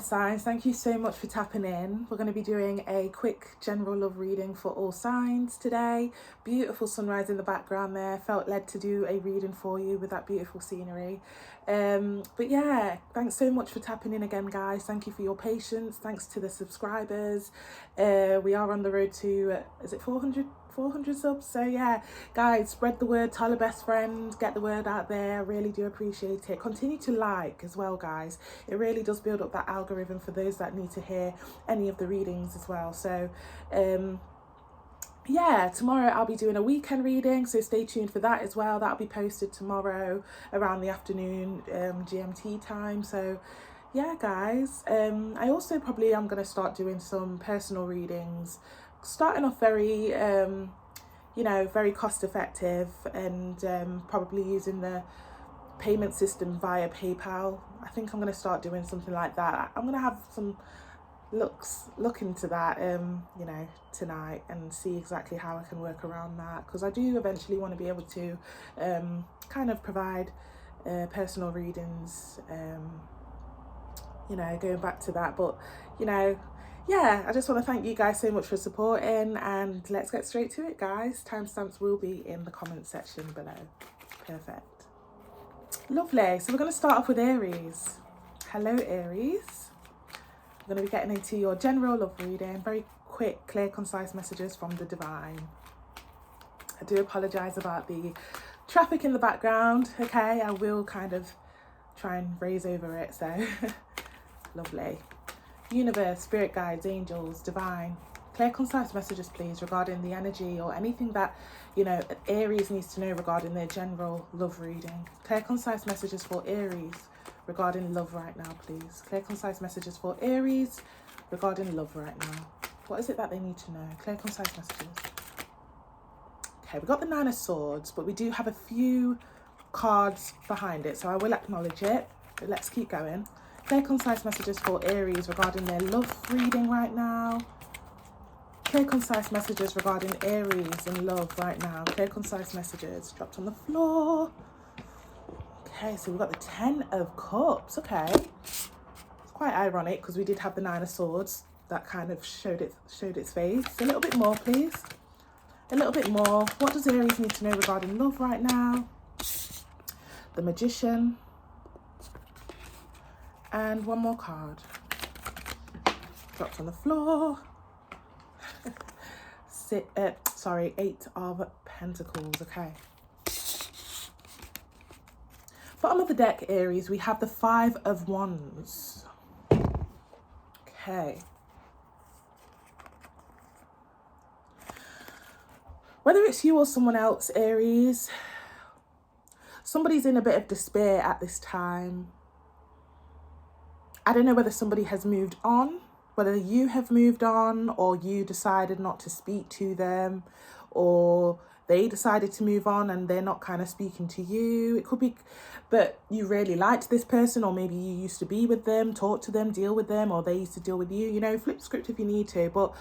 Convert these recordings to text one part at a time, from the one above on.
signs, thank you so much for tapping in. We're going to be doing a quick general love reading for all signs today. Beautiful sunrise in the background there. Felt led to do a reading for you with that beautiful scenery. But yeah, thanks so much for tapping in again, guys. Thank you for your patience. Thanks to the subscribers. We are on the road to, is it 400 subs? So yeah, guys, spread the word, tell a best friend, get the word out there. I really do appreciate it. Continue to like as well, guys. It really does build up that algorithm for those that need to hear any of the readings as well. So yeah, tomorrow I'll be doing a weekend reading, so stay tuned for that as well. That'll be posted tomorrow around the afternoon GMT time. So yeah, guys, I also probably am going to start doing some personal readings, starting off very you know, very cost effective, and probably using the payment system via PayPal. I think I'm going to start doing something like that. I'm going to have some look into that you know, tonight, and see exactly how I can work around that, because I do eventually want to be able to kind of provide personal readings, you know, going back to that. But you know, yeah, I just want to thank you guys so much for supporting, and let's get straight to it, guys. Timestamps will be in the comment section below. Perfect. Lovely. So we're going to start off with Aries. Hello, Aries. We're going to be getting into your general love reading. Very quick, clear, concise messages from the divine. I do apologise about the traffic in the background. Okay, I will kind of try and raise over it. So lovely. Universe, spirit guides, angels, divine. Clear, concise messages, please, regarding the energy or anything that, you know, Aries needs to know regarding their general love reading. Clear, concise messages for Aries regarding love right now, please. Clear, concise messages for Aries regarding love right now. What is it that they need to know? Clear, concise messages. Okay, we've got the Nine of Swords, but we do have a few cards behind it, so I will acknowledge it. But let's keep going. Clear, concise messages for Aries regarding their love reading right now. Clear, concise messages regarding Aries and love right now. Clear, concise messages. Dropped on the floor. Okay, so we've got the Ten of Cups. Okay. It's quite ironic because we did have the Nine of Swords. That kind of showed its face. A little bit more, please. A little bit more. What does Aries need to know regarding love right now? The Magician. And one more card. Dropped on the floor. Eight of Pentacles. Okay. Bottom of the deck, Aries, we have the Five of Wands. Okay. Whether it's you or someone else, Aries, somebody's in a bit of despair at this time. I don't know whether somebody has moved on, whether you have moved on, or you decided not to speak to them, or they decided to move on and they're not kind of speaking to you. It could be, but you really liked this person, or maybe you used to be with them, talk to them, deal with them, or they used to deal with you. You know, flip the script if you need to. But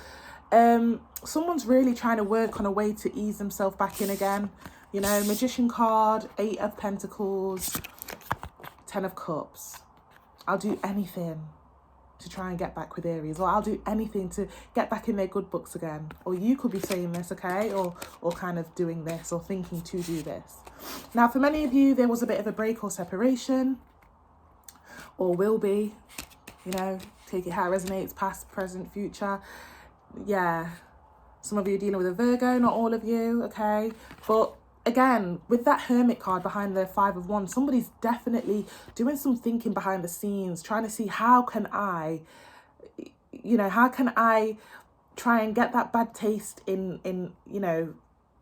someone's really trying to work on a way to ease themselves back in again. You know, Magician card, Eight of Pentacles, Ten of Cups. I'll do anything to try and get back with Aries, or I'll do anything to get back in their good books again. Or you could be saying this, okay, or kind of doing this, or thinking to do this. Now, for many of you, there was a bit of a break or separation, or will be, you know, take it how it resonates, past, present, future. Yeah, some of you are dealing with a Virgo, not all of you, okay, but again, with that Hermit card behind the Five of Wands, somebody's definitely doing some thinking behind the scenes, trying to see how can I, you know, how can I try and get that bad taste in you know,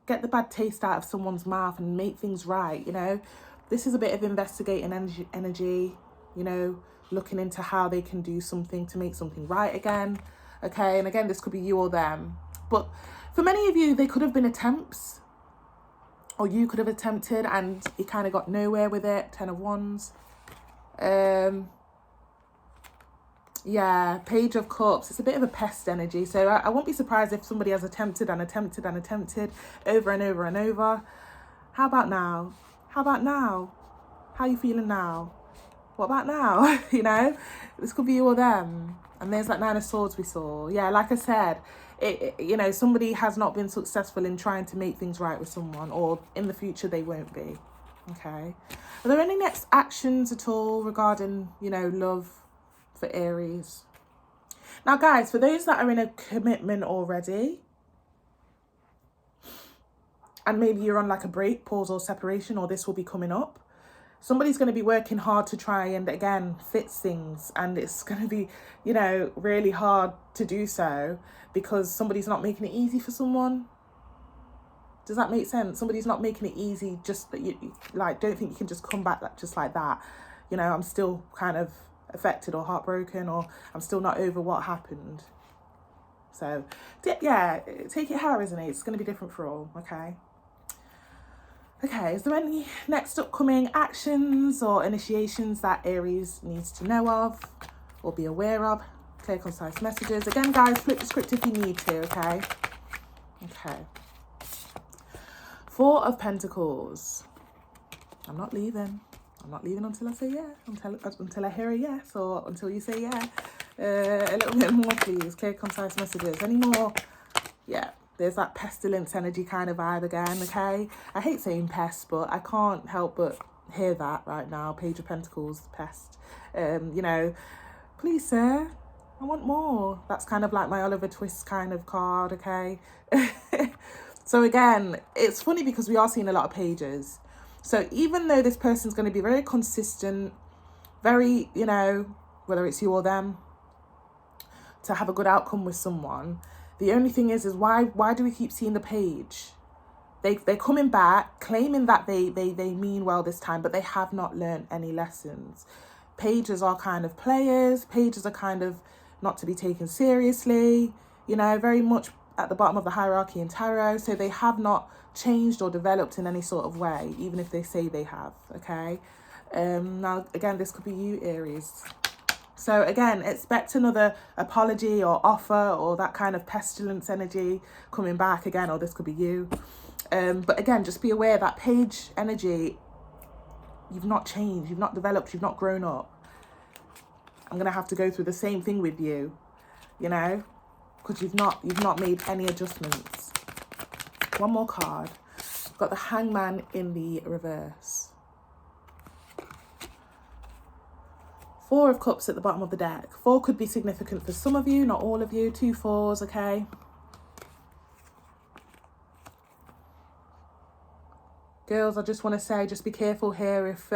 get the bad taste out of someone's mouth and make things right, you know. This is a bit of investigating energy, you know, looking into how they can do something to make something right again, okay. And again, this could be you or them, but for many of you, they could have been attempts, or you could have attempted and you kind of got nowhere with it. Ten of Wands. Yeah, Page of Cups. It's a bit of a pest energy. So I won't be surprised if somebody has attempted and attempted and attempted over and over and over. How about now? How about now? How are you feeling now? What about now? You know, this could be you or them. And there's that Nine of Swords we saw. Yeah, like I said, you know, somebody has not been successful in trying to make things right with someone, or in the future they won't be. Okay. Are there any next actions at all regarding, you know, love for Aries? Now, guys, for those that are in a commitment already, and maybe you're on like a break, pause, or separation, or this will be coming up, somebody's going to be working hard to try and, again, fix things. And it's going to be, you know, really hard to do so because somebody's not making it easy for someone. Does that make sense? Somebody's not making it easy, just that you like, don't think you can just come back just like that. You know, I'm still kind of affected or heartbroken, or I'm still not over what happened. So, yeah, take it how it resonates. It's going to be different for all, okay? Okay, is there any next upcoming actions or initiations that Aries needs to know of or be aware of? Clear, concise messages. Again, guys, flip the script if you need to, okay? Okay. Four of Pentacles. I'm not leaving. I'm not leaving until I say yeah. Until I hear a yes, or until you say yeah. A little bit more, please. Clear, concise messages. Any more? Yeah. There's that pestilence energy kind of vibe again, okay? I hate saying pest, but I can't help but hear that right now. Page of Pentacles, pest. You know, please, sir, I want more. That's kind of like my Oliver Twist kind of card, okay? So again, it's funny because we are seeing a lot of pages. So even though this person's going to be very consistent, very, you know, whether it's you or them, to have a good outcome with someone, the only thing is why do we keep seeing the page? They're coming back, claiming that they mean well this time, but they have not learned any lessons. Pages are kind of players. Pages are kind of not to be taken seriously, you know, very much at the bottom of the hierarchy in tarot. So they have not changed or developed in any sort of way, even if they say they have, okay? Now, again, this could be you, Aries. So again, expect another apology or offer or that kind of pestilence energy coming back again, or this could be you. But again, just be aware that page energy, you've not changed, you've not developed, you've not grown up. I'm going to have to go through the same thing with you, you know, because you've not made any adjustments. One more card. I've got the Hangman in the reverse. Four of Cups at the bottom of the deck. Four could be significant for some of you, not all of you. 2 4s, okay? Girls, I just want to say, just be careful here if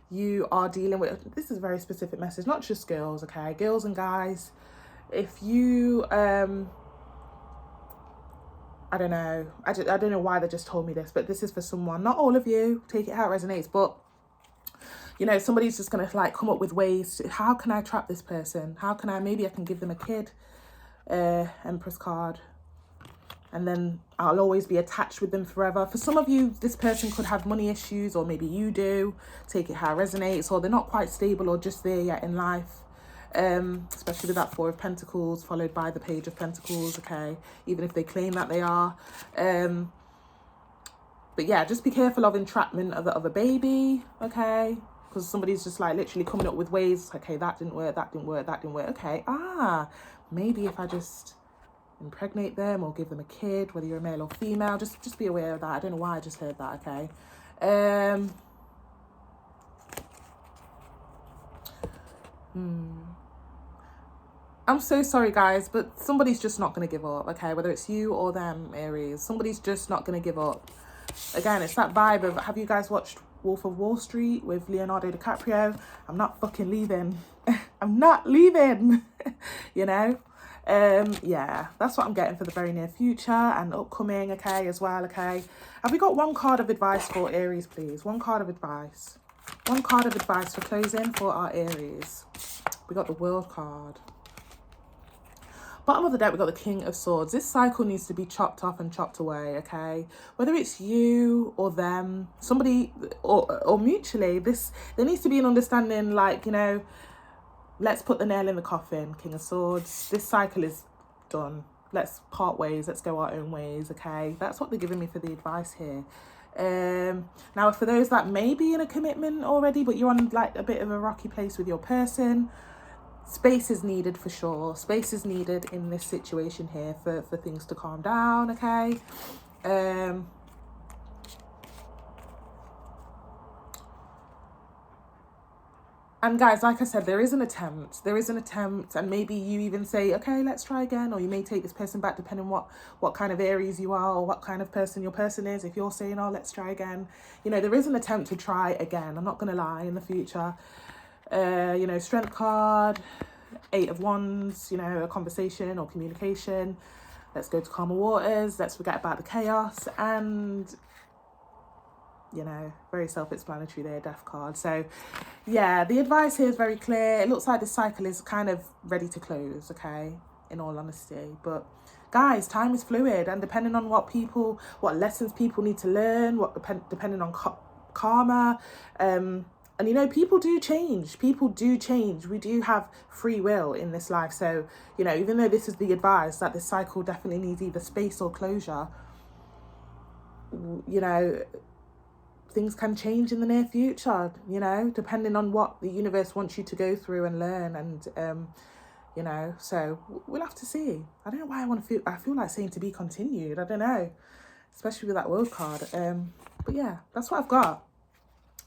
you are dealing with... This is a very specific message, not just girls, okay? Girls and guys, if you... I don't know. I don't know why they just told me this, but this is for someone. Not all of you. Take it how it resonates, but... You know, somebody's just going to like come up with ways to, how can I trap this person? How can I, maybe I can give them a kid, Empress card. And then I'll always be attached with them forever. For some of you, this person could have money issues, or maybe you do. Take it how it resonates, or they're not quite stable or just there yet in life. Especially with that Four of Pentacles followed by the Page of Pentacles, okay? Even if they claim that they are. But yeah, just be careful of entrapment of a baby, okay? Because somebody's just like literally coming up with ways, okay, that didn't work, that didn't work, that didn't work. Okay, maybe if I just impregnate them or give them a kid, whether you're a male or female, just be aware of that. I don't know why I just heard that, okay? I'm so sorry, guys, but somebody's just not going to give up, okay? Whether it's you or them, Aries, somebody's just not going to give up. Again, it's that vibe of, have you guys watched Wolf of Wall Street with Leonardo DiCaprio? I'm not fucking leaving. I'm not leaving, you know? Yeah, that's what I'm getting for the very near future and upcoming, okay, as well, okay? Have we got one card of advice for Aries, please? One card of advice. One card of advice for closing for our Aries. We got the World card. Bottom of the deck, we've got the King of Swords. This cycle needs to be chopped off and chopped away, okay? Whether it's you or them, somebody, or mutually, there needs to be an understanding, like, you know, let's put the nail in the coffin, King of Swords. This cycle is done. Let's part ways. Let's go our own ways, okay? That's what they're giving me for the advice here. Now, for those that may be in a commitment already, but you're on like a bit of a rocky place with your person, space is needed for sure. Space is needed in this situation here for things to calm down, okay? And guys, like I said, there is an attempt, and maybe you even say, okay, let's try again, or you may take this person back depending what kind of Aries you are, or what kind of person your person is. If you're saying, oh, let's try again, you know, there is an attempt to try again. I'm not going to lie, in the future. You know, Strength card, 8 of Wands, you know, a conversation or communication. Let's go to calmer waters. Let's forget about the chaos. And, you know, very self-explanatory there, Death card. So yeah, the advice here is very clear. It looks like the cycle is kind of ready to close, okay, in all honesty. But guys, time is fluid, and depending on what lessons people need to learn, depending on karma, and you know, people do change. We do have free will in this life. So, you know, even though this is the advice that this cycle definitely needs either space or closure, you know, things can change in the near future, you know, depending on what the universe wants you to go through and learn. And, you know, so we'll have to see. I don't know why I feel like saying to be continued. I don't know, especially with that world card. But yeah, that's what I've got.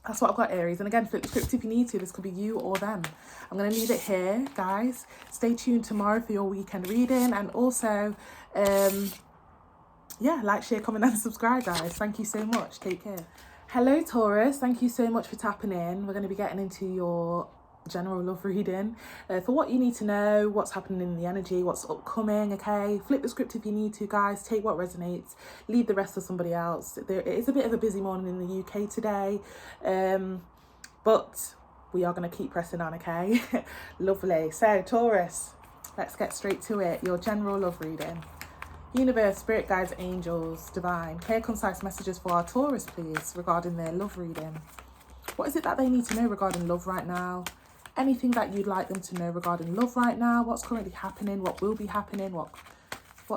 That's what I've got, Aries. And again, flip the script if you need to. This could be you or them. I'm going to leave it here, guys. Stay tuned tomorrow for your weekend reading. And also, yeah, like, share, comment and subscribe, guys. Thank you so much. Take care. Hello, Taurus. Thank you so much for tapping in. We're going to be getting into your general love reading for what you need to know, what's happening in the energy, what's upcoming, okay? Flip the script if you need to, guys. Take what resonates, leave the rest to somebody else. It is a bit of a busy morning in the UK today, but we are going to keep pressing on, okay? Lovely. So, Taurus, let's get straight to it. Your general love reading. Universe, spirit guides, angels, divine, clear, concise messages for our Taurus, please, regarding their love reading. What is it that they need to know regarding love right now? Anything that you'd like them to know regarding love right now? What's currently happening? What will be happening? What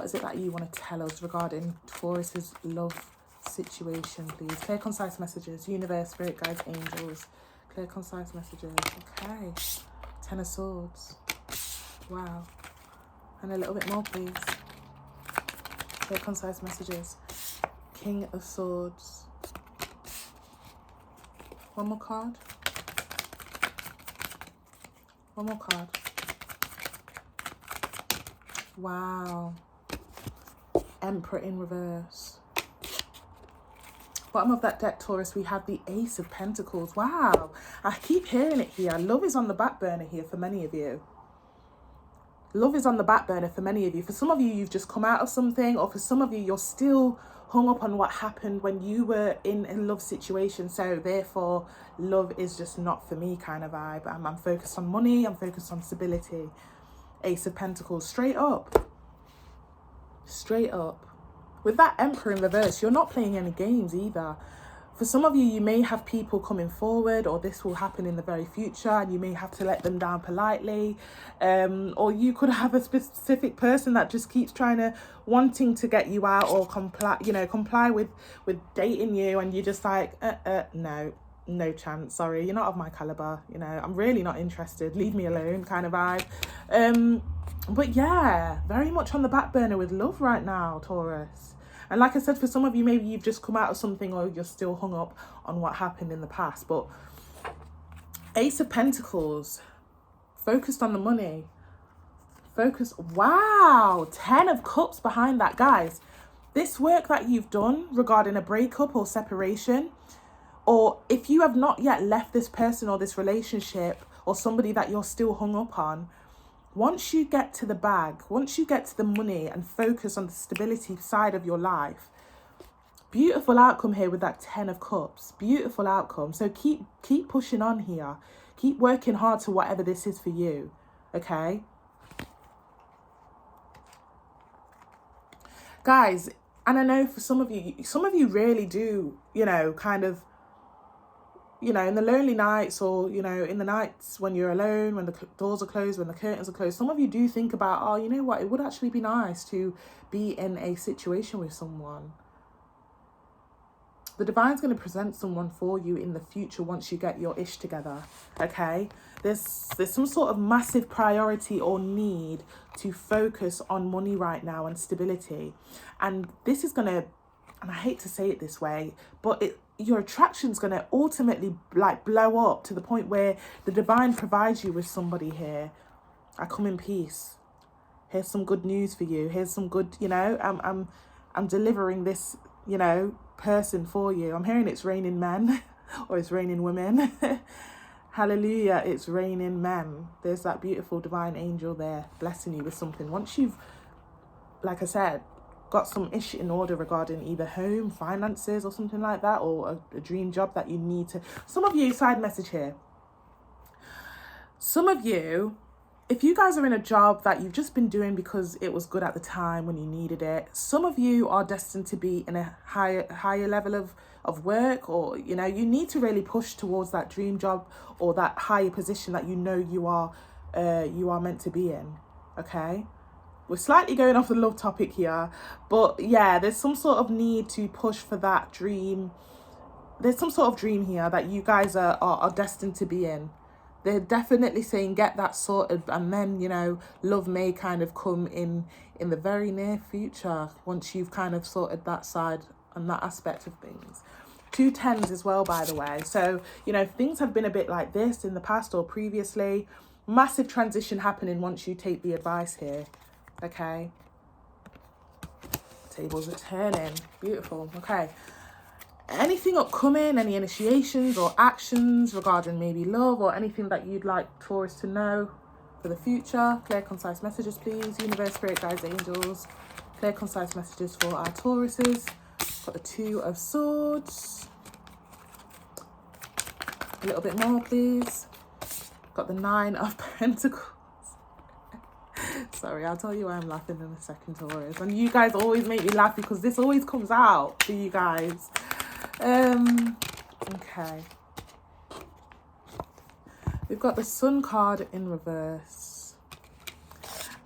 is it that you want to tell us regarding Taurus's love situation, please? Clear, concise messages. Universe, spirit guides, angels. Clear, concise messages. Okay. 10 of Swords. Wow. And a little bit more, please. Clear, concise messages. King of Swords. One more card. One more card. Wow. Emperor in reverse. Bottom of that deck, Taurus, we have the Ace of Pentacles. Wow. I keep hearing it here. Love is on the back burner here for many of you. Love is on the back burner for many of you. For some of you, you've just come out of something, or for some of you, you're still hung up on what happened when you were in a love situation. So therefore, love is just not for me kind of vibe. I'm focused on money. I'm focused on stability. Ace of Pentacles, straight up. Straight up. With that Emperor in reverse, you're not playing any games either. For some of you, you may have people coming forward, or this will happen in the very future, and you may have to let them down politely. Or you could have a specific person that just keeps wanting to get you out or comply with dating you, and you're just like, no chance, sorry, you're not of my caliber, you know, I'm really not interested, leave me alone kind of vibe. But yeah, very much on the back burner with love right now, Taurus. And like I said, for some of you, maybe you've just come out of something, or you're still hung up on what happened in the past. But Ace of Pentacles, focused on the money. Wow, 10 of Cups behind that, guys. This work that you've done regarding a breakup or separation, or if you have not yet left this person or this relationship or somebody that you're still hung up on, once you get to the bag, once you get to the money and focus on the stability side of your life, beautiful outcome here with that 10 of Cups. Beautiful outcome. So keep pushing on here. Keep working hard to whatever this is for you. Okay? Guys, and I know for some of you really do, you know, kind of, you know, in the lonely nights, or, you know, in the nights when you're alone, when the doors are closed, when the curtains are closed, some of you do think about, oh, you know what, it would actually be nice to be in a situation with someone. the divine's going to present someone for you in the future once you get your ish together, okay? There's some sort of massive priority or need to focus on money right now and stability. And this is going to, and I hate to say it this way, but your attraction's going to ultimately like blow up to the point where the divine provides you with somebody here. I come in peace. Here's some good news for you. Here's some good, you know, I'm delivering this, you know, person for you. I'm hearing it's raining men or it's raining women. Hallelujah, it's raining men. There's that beautiful divine angel there blessing you with something. Once you've, like I said, got some issue in order regarding either home, finances or something like that, or a dream job that you need to. Some of you, side message here. Some of you, if you guys are in a job that you've just been doing because it was good at the time when you needed it, some of you are destined to be in a higher level of work, or, you know, you need to really push towards that dream job or that higher position that you know you are meant to be in, okay? We're slightly going off the love topic here, but yeah, there's some sort of need to push for that dream. There's some sort of dream here that you guys are destined to be in. They're definitely saying get that sorted, and then, you know, love may kind of come in the very near future once you've kind of sorted that side and that aspect of things. 2 tens as well, by the way. So, you know, if things have been a bit like this in the past or previously, massive transition happening once you take the advice here, okay? Tables are turning. Beautiful. Okay. Anything upcoming, any initiations or actions regarding maybe love or anything that you'd like Taurus to know for the future? Clear, concise messages, please. Universe, spirit, guides, angels. Clear, concise messages for our Tauruses. Got the 2 of Swords. A little bit more, please. Got the 9 of Pentacles. Sorry, I'll tell you why I'm laughing in a second, Taurus. And you guys always make me laugh because this always comes out for you guys. Okay. We've got the Sun card in reverse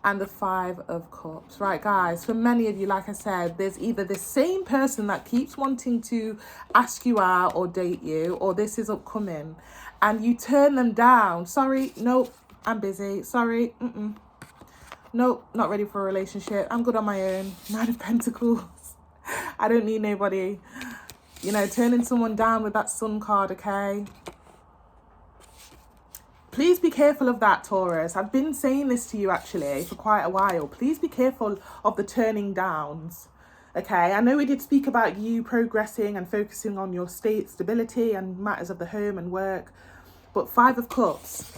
and the 5 of Cups. Right, guys, for many of you, like I said, there's either the same person that keeps wanting to ask you out or date you, or this is upcoming and you turn them down. Sorry, nope, I'm busy. Sorry, nope, not ready for a relationship. I'm good on my own. 9 of Pentacles. I don't need nobody. You know, turning someone down with that Sun card, okay? Please be careful of that, Taurus. I've been saying this to you, actually, for quite a while. Please be careful of the turning downs, okay? I know we did speak about you progressing and focusing on your stability and matters of the home and work, but 5 of Cups.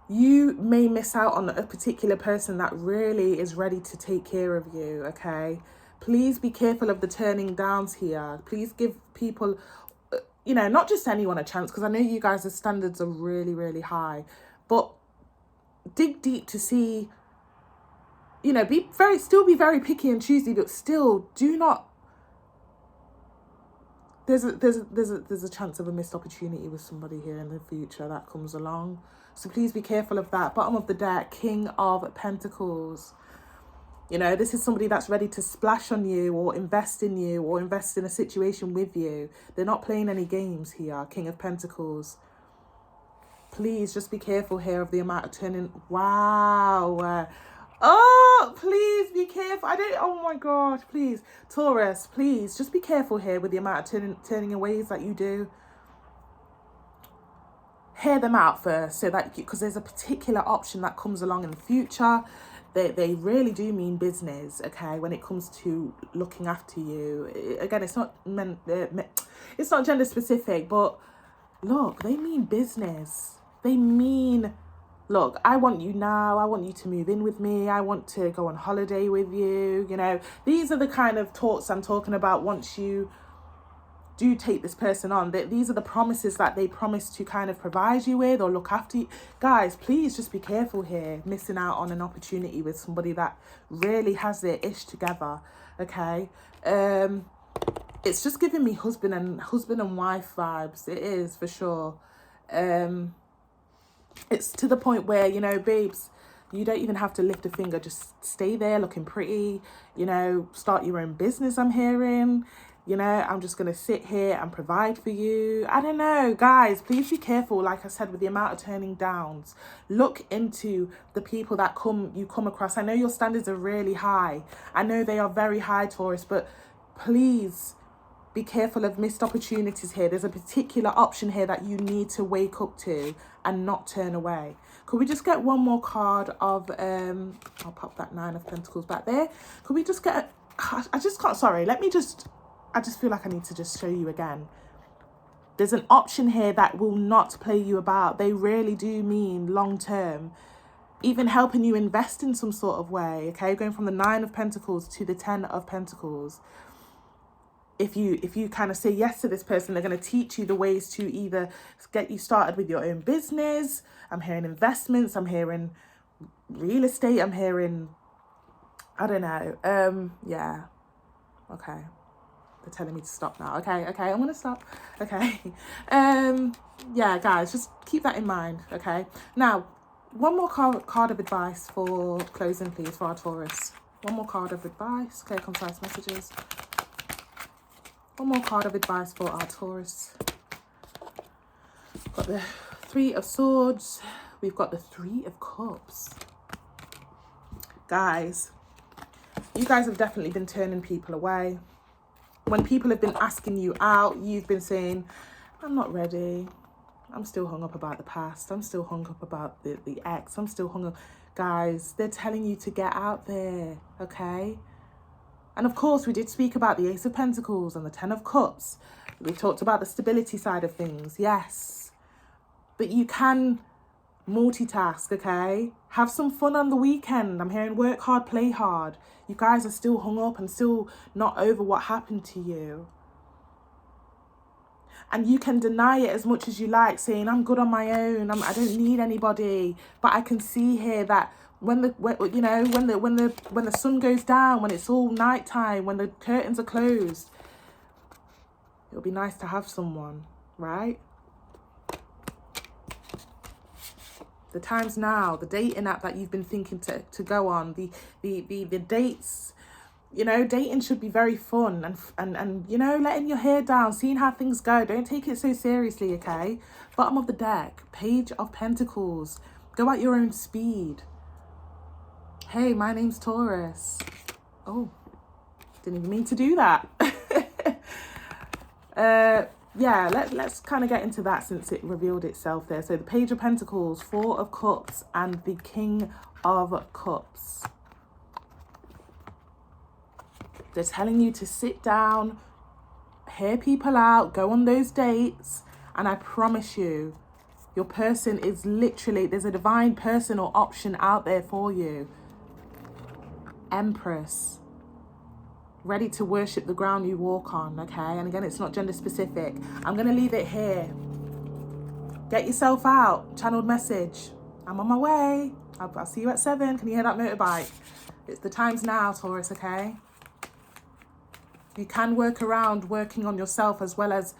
You may miss out on a particular person that really is ready to take care of you, okay? Please be careful of the turning downs here. Please give people, you know, not just anyone a chance, because I know you guys' standards are really, really high, but dig deep to see, you know, still be very picky and choosy, but still do not, there's a chance of a missed opportunity with somebody here in the future that comes along. So please be careful of that. Bottom of the deck, King of Pentacles. You know, this is somebody that's ready to splash on you or invest in you or invest in a situation with you. They're not playing any games here, King of Pentacles. Please just be careful here of the amount of turning. Wow. Oh, please be careful. Oh my God, please. Taurus, please just be careful here with the amount of turning away that you do. Hear them out first, so that, because there's a particular option that comes along in the future. They really do mean business, okay, when it comes to looking after you. Again, it's not gender specific, but look, they mean business. They mean, look, I want you now. I want you to move in with me. I want to go on holiday with you. You know, these are the kind of talks I'm talking about once you do take this person on. These are the promises that they promise to kind of provide you with or look after you. Guys, please just be careful here, missing out on an opportunity with somebody that really has their ish together, okay? It's just giving me husband and wife vibes. It is, for sure. It's to the point where, you know, babes, You don't even have to lift a finger. Just stay there looking pretty, you know, start your own business, I'm hearing. You know, I'm just going to sit here and provide for you. I don't know, guys, please be careful, like I said, with the amount of turning downs. Look into the people that you come across. I know your standards are really high. I know they are very high, Taurus, but please be careful of missed opportunities here. There's a particular option here that you need to wake up to and not turn away. Could we just get one more card of, I'll pop that 9 of Pentacles back there. Could we just get, I just can't, sorry, I just feel like I need to just show you again. There's an option here that will not play you about. They really do mean long term, even helping you invest in some sort of way, okay? Going from the 9 of Pentacles to the 10 of Pentacles. If you kind of say yes to this person, they're going to teach you the ways to either get you started with your own business. I'm hearing investments. I'm hearing real estate. I'm hearing, I don't know. Yeah. Okay. They're telling me to stop now. Okay, I'm gonna stop. Okay. Yeah, guys, just keep that in mind. Okay. Now, one more card of advice for closing, please, for our Taurus. One more card of advice. Clear, concise messages. One more card of advice for our Taurus. Got the 3 of Swords. We've got the 3 of Cups. Guys, you guys have definitely been turning people away. When people have been asking you out, you've been saying, I'm not ready. I'm still hung up about the past. I'm still hung up about the ex. I'm still hung up. Guys, they're telling you to get out there, okay? And of course, we did speak about the Ace of Pentacles and the 10 of Cups. We talked about the stability side of things, yes. But you can multitask, okay? Have some fun on the weekend. I'm hearing work hard, play hard. You guys are still hung up and still not over what happened to you. And you can deny it as much as you like, saying, I'm good on my own. I don't need anybody. But I can see here that when the sun goes down, when it's all nighttime, when the curtains are closed, it'll be nice to have someone, right? The time's now. The dating app that you've been thinking to go on, the dates, you know, dating should be very fun and you know, letting your hair down, seeing how things go. Don't take it so seriously, okay? Bottom of the deck, Page of Pentacles. Go at your own speed. Hey, my name's Taurus. Oh, didn't even mean to do that. Yeah, let's kind of get into that since it revealed itself there. So the Page of Pentacles, 4 of Cups, and the King of Cups. They're telling you to sit down, hear people out, go on those dates, and I promise you, your person is literally, there's a divine person or option out there for you. Empress. Ready to worship the ground you walk on, okay? And again, it's not gender specific. I'm going to leave it here. Get yourself out. Channeled message. I'm on my way. I'll see you at 7. Can you hear that motorbike? It's the times now, Taurus, okay? You can work around working on yourself as well as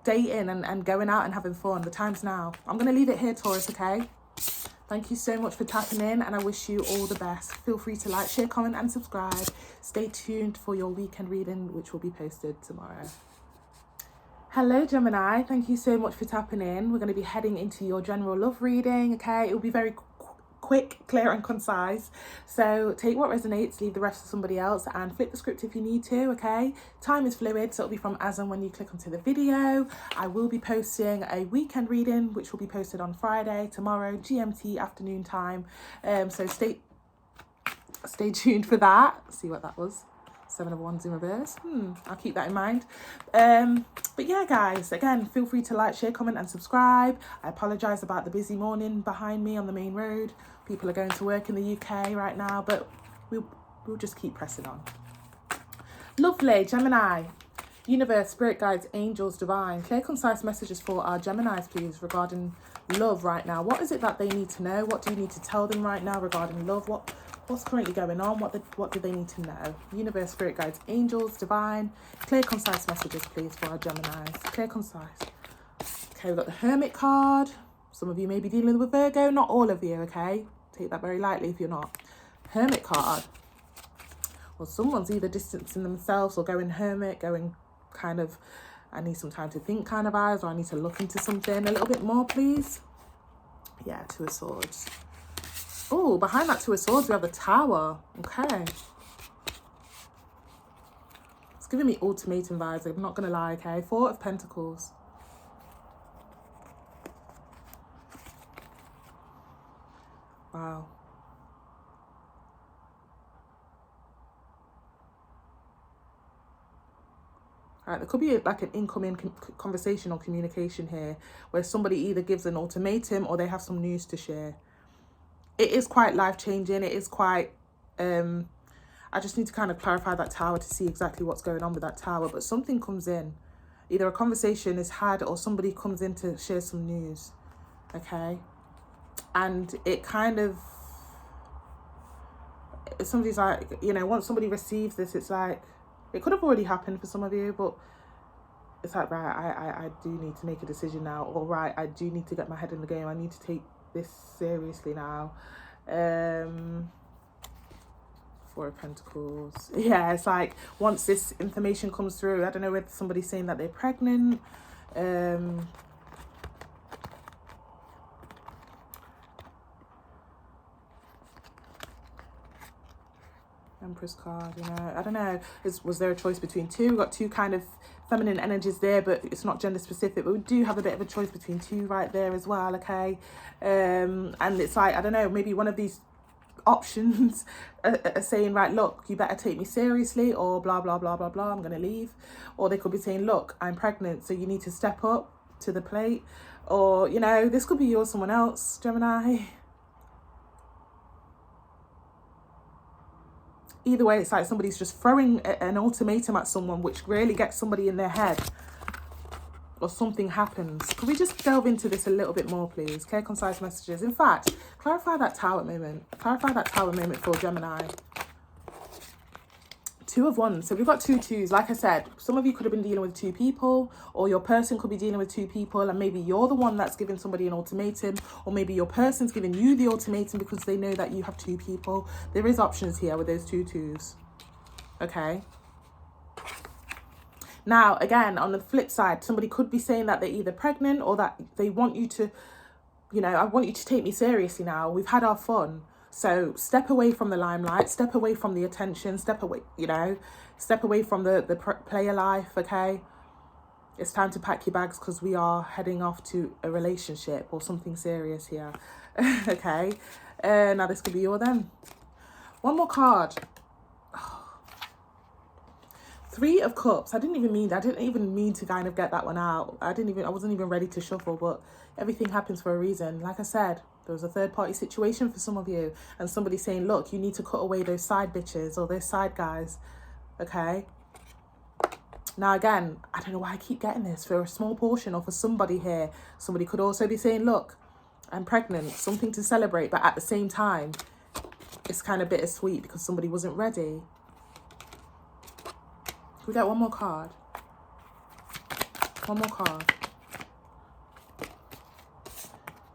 dating and going out and having fun. The time's now. I'm going to leave it here, Taurus, okay? Thank you so much for tapping in, and I wish you all the best. Feel free to like, share, comment, and subscribe. Stay tuned for your weekend reading, which will be posted tomorrow. Hello, Gemini. Thank you so much for tapping in. We're going to be heading into your general love reading, okay? It will be very quick, clear, and concise. So take what resonates, leave the rest to somebody else, and flip the script if you need to, okay? Time is fluid, so it'll be from as and when you click onto the video. I will be posting a weekend reading, which will be posted on Friday, tomorrow, GMT afternoon time. So stay tuned for that. See what that was. 7 of Wands in reverse. I'll keep that in mind. But yeah, guys, again, feel free to like, share, comment, and subscribe. I apologise about the busy morning behind me on the main road. People are going to work in the UK right now, but we'll just keep pressing on. Lovely, Gemini. Universe, spirit guides, angels, divine. Clear, concise messages for our Geminis, please, regarding love right now. What is it that they need to know? What do you need to tell them right now regarding love? What's currently going on? What do they need to know? Universe, spirit guides, angels, divine. Clear, concise messages, please, for our Geminis. Clear, concise. Okay, we've got the Hermit card. Some of you may be dealing with Virgo. Not all of you, okay? take that very lightly if you're not. Hermit card. Well, someone's either distancing themselves or going hermit, going kind of, I need some time to think kind of eyes, or I need to look into something a little bit more, please. Yeah, Two of Swords. Oh, behind that Two of Swords, we have the Tower. Okay. It's giving me ultimatum vibes, I'm not going to lie, okay? Four of Pentacles. Wow. Right, there could be like an incoming conversation or communication here where somebody either gives an ultimatum or they have some news to share. It is quite life-changing. It is quite... I just need to kind of clarify that Tower to see exactly what's going on with that Tower. But something comes in. Either a conversation is had or somebody comes in to share some news. Okay? And it kind of... Somebody's like, you know, once somebody receives this, it's like... It could have already happened for some of you, but it's like, right, I do need to make a decision now. Or, right, I do need to get my head in the game. I need to take this seriously now. Four of Pentacles. Yeah, it's like, once this information comes through, I don't know whether somebody's saying that they're pregnant. Empress card, you know, I don't know, was there a choice between two? We've got two kind of feminine energies there, but it's not gender specific, but we do have a bit of a choice between two right there as well. Okay, and it's like, I don't know, maybe one of these options are saying, right, look, you better take me seriously, or blah blah blah blah blah, I'm gonna leave. Or they could be saying, look, I'm pregnant, so you need to step up to the plate. Or, you know, this could be you or someone else, Gemini. Either way, it's like somebody's just throwing an ultimatum at someone, which really gets somebody in their head, or something happens. Could we just delve into this a little bit more, please? Clear, concise messages. In fact, clarify that Tower moment. Clarify that Tower moment for Gemini. Two of Wands. So we've got two twos. Like I said, some of you could have been dealing with two people, or your person could be dealing with two people, and maybe you're the one that's giving somebody an ultimatum, or maybe your person's giving you the ultimatum because they know that you have two people. There is options here with those two twos. Okay. Now, again, on the flip side, somebody could be saying that they're either pregnant or that they want you to, you know, I want you to take me seriously now. We've had our fun. So step away from the limelight, step away from the attention, step away, you know, step away from the player life, okay? It's time to pack your bags because we are heading off to a relationship or something serious here, okay? Now this could be you or them. One more card. Three of Cups. I didn't even mean to kind of get that one out. I wasn't even ready to shuffle, but everything happens for a reason. Like I said, there was a third party situation for some of you, and somebody saying, look, you need to cut away those side bitches or those side guys. Okay. Now, again, I don't know why I keep getting this for a small portion, or for somebody here. Somebody could also be saying, look, I'm pregnant, something to celebrate, but at the same time, it's kind of bittersweet because somebody wasn't ready. We got one more card. One more card.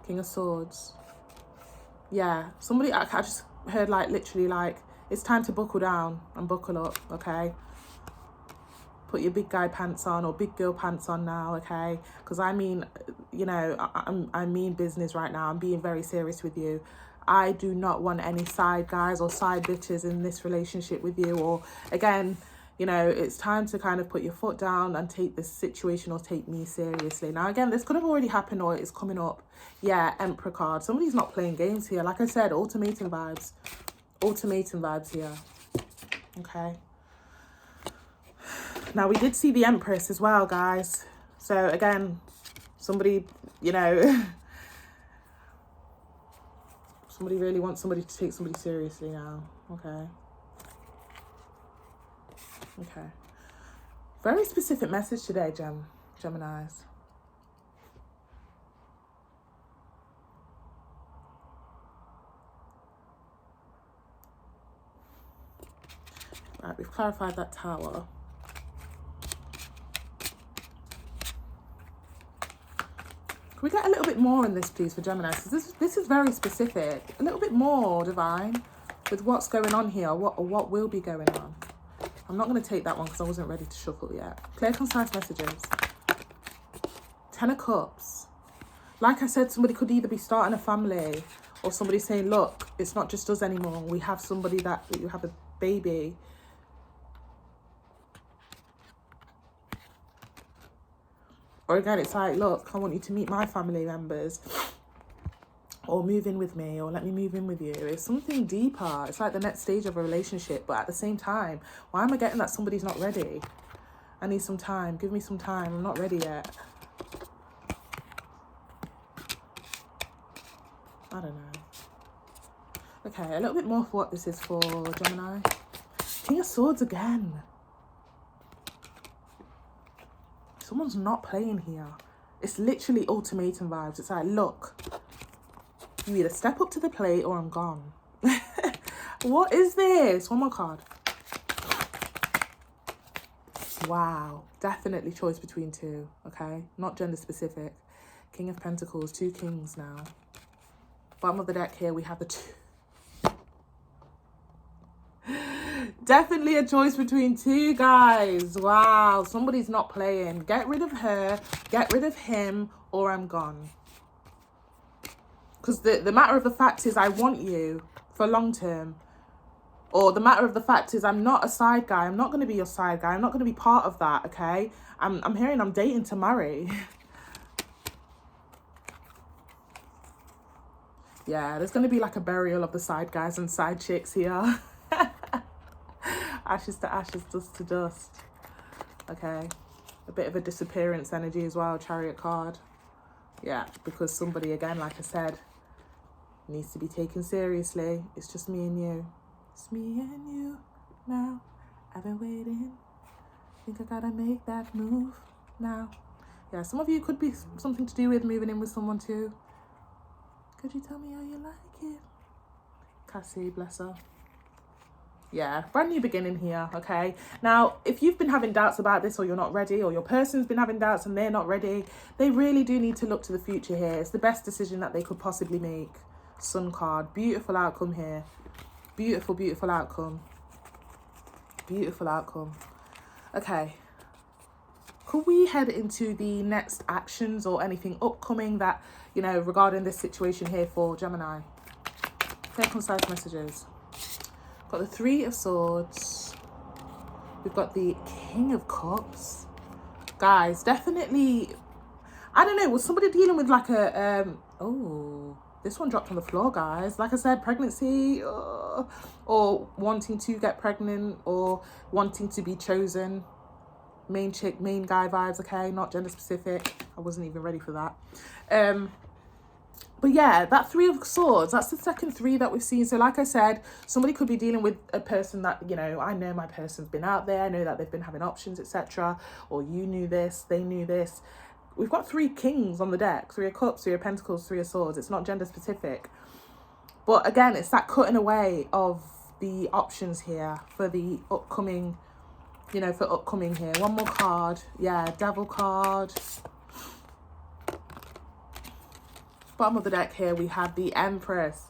King of Swords. Yeah, somebody, I just heard like literally like, it's time to buckle down and buckle up, okay? Put your big guy pants on or big girl pants on now, okay? Because I mean, you know, I mean business right now. I'm being very serious with you. I do not want any side guys or side bitches in this relationship with you. Or again, you know, it's time to kind of put your foot down and take this situation or take me seriously. Now, again, this could have already happened or it's coming up. Yeah, Emperor card. Somebody's not playing games here. Like I said, ultimatum vibes. Ultimatum vibes here. Okay. Now, we did see the Empress as well, guys. So, again, somebody, you know, somebody really wants somebody to take somebody seriously now. Okay. Okay. Very specific message today, Geminis. Right, we've clarified that Tower. we get a little bit more in this, please, for Gemini? Because this is very specific. A little bit more, Divine, with what's going on here, or what will be going on. I'm not going to take that one because I wasn't ready to shuffle yet. Clear, concise messages. 10 of Cups. Like I said, somebody could either be starting a family or somebody saying, look, it's not just us anymore. We have somebody that you have a baby. Or again, it's like, look, I want you to meet my family members. Or move in with me, or let me move in with you. It's something deeper. It's like the next stage of a relationship. But at the same time, why am I getting that somebody's not ready? I need some time. Give me some time. I'm not ready yet. I don't know. Okay, a little bit more for what this is for, Gemini. King of Swords again. Someone's not playing here. It's literally ultimatum vibes. It's like, look, you either step up to the plate or I'm gone. What is this? One more card. Wow. Definitely choice between two. Okay. Not gender specific. King of Pentacles. 2 kings now. Bottom of the deck here, we have the 2. Definitely a choice between 2, guys. Wow. Somebody's not playing. Get rid of her. Get rid of him or I'm gone. Because the matter of the fact is I want you for long term. Or the matter of the fact is I'm not a side guy. I'm not going to be your side guy. I'm not going to be part of that, okay? I'm hearing I'm dating to marry. Yeah, there's going to be like a burial of the side guys and side chicks here. Ashes to ashes, dust to dust. Okay. A bit of a disappearance energy as well, Chariot card. Yeah, because somebody, again, like I said, needs to be taken seriously. It's just me and you. It's me and you now. I've been waiting. Think I gotta make that move now. Yeah, some of you could be something to do with moving in with someone too. Could you tell me how you like it? Cassie, bless her. Yeah, brand new beginning here, okay? Now, if you've been having doubts about this or you're not ready, or your person's been having doubts and they're not ready, they really do need to look to the future here. It's the best decision that they could possibly make. Sun card. Beautiful outcome here. Beautiful, beautiful outcome. Beautiful outcome. Okay. Could we head into the next actions or anything upcoming that, you know, regarding this situation here for Gemini? Clear, concise messages. Got the 3 of Swords. We've got the King of Cups. Guys, definitely, I don't know, was somebody dealing with like a, oh, this one dropped on the floor, guys. Like I said, pregnancy, or wanting to get pregnant, or wanting to be chosen. Main chick, main guy vibes, okay? Not gender specific. I wasn't even ready for that. But yeah, that 3 of Swords, that's the second 3 that we've seen. So like I said, somebody could be dealing with a person that, you know, I know my person's been out there. I know that they've been having options, etc. Or you knew this, they knew this. We've got 3 kings on the deck. 3 of Cups, 3 of Pentacles, 3 of Swords. It's not gender specific. But again, it's that cutting away of the options here for the upcoming, you know, for upcoming here. One more card. Yeah, Devil card. Bottom of the deck here, we have the Empress.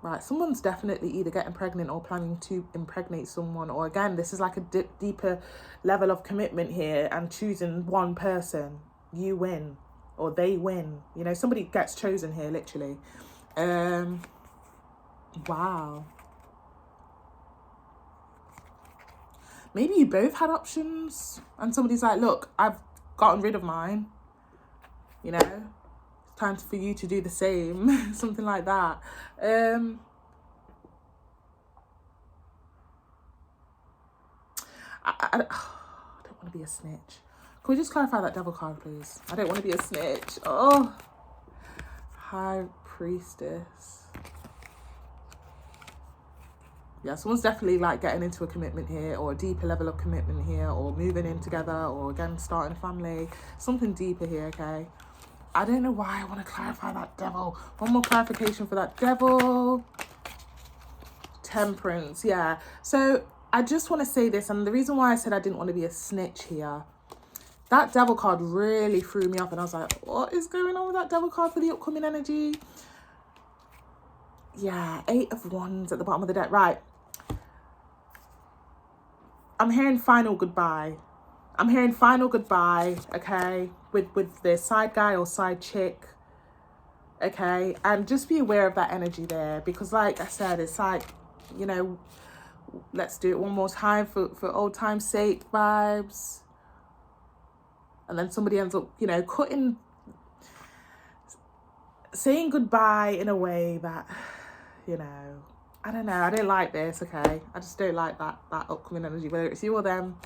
Right, someone's definitely either getting pregnant or planning to impregnate someone. Or again, this is like a deeper level of commitment here and choosing one person. You win or they win. You know, somebody gets chosen here, literally. Wow. Maybe you both had options and somebody's like, look, I've gotten rid of mine. You know, it's time for you to do the same. Something like that. I don't want to be a snitch. Can we just clarify that Devil card, please? I don't want to be a snitch. Oh, High Priestess. Yeah, someone's definitely like getting into a commitment here, or a deeper level of commitment here, or moving in together, or again starting a family. Something deeper here, okay? I don't know why I want to clarify that Devil. One more clarification for that Devil. Temperance, yeah. So I just want to say this, and the reason why I said I didn't want to be a snitch here That devil card really threw me off, and I was like, what is going on with that devil card for the upcoming energy? Yeah, 8 of Wands at the bottom of the deck. Right. I'm hearing final goodbye. I'm hearing final goodbye, okay, with the side guy or side chick, okay? And just be aware of that energy there, because like I said, it's like, you know, let's do it one more time for old time's sake vibes. And then somebody ends up, you know, saying goodbye in a way that, you know, I don't know, I don't like this, okay? I just don't like that upcoming energy, whether it's you or them.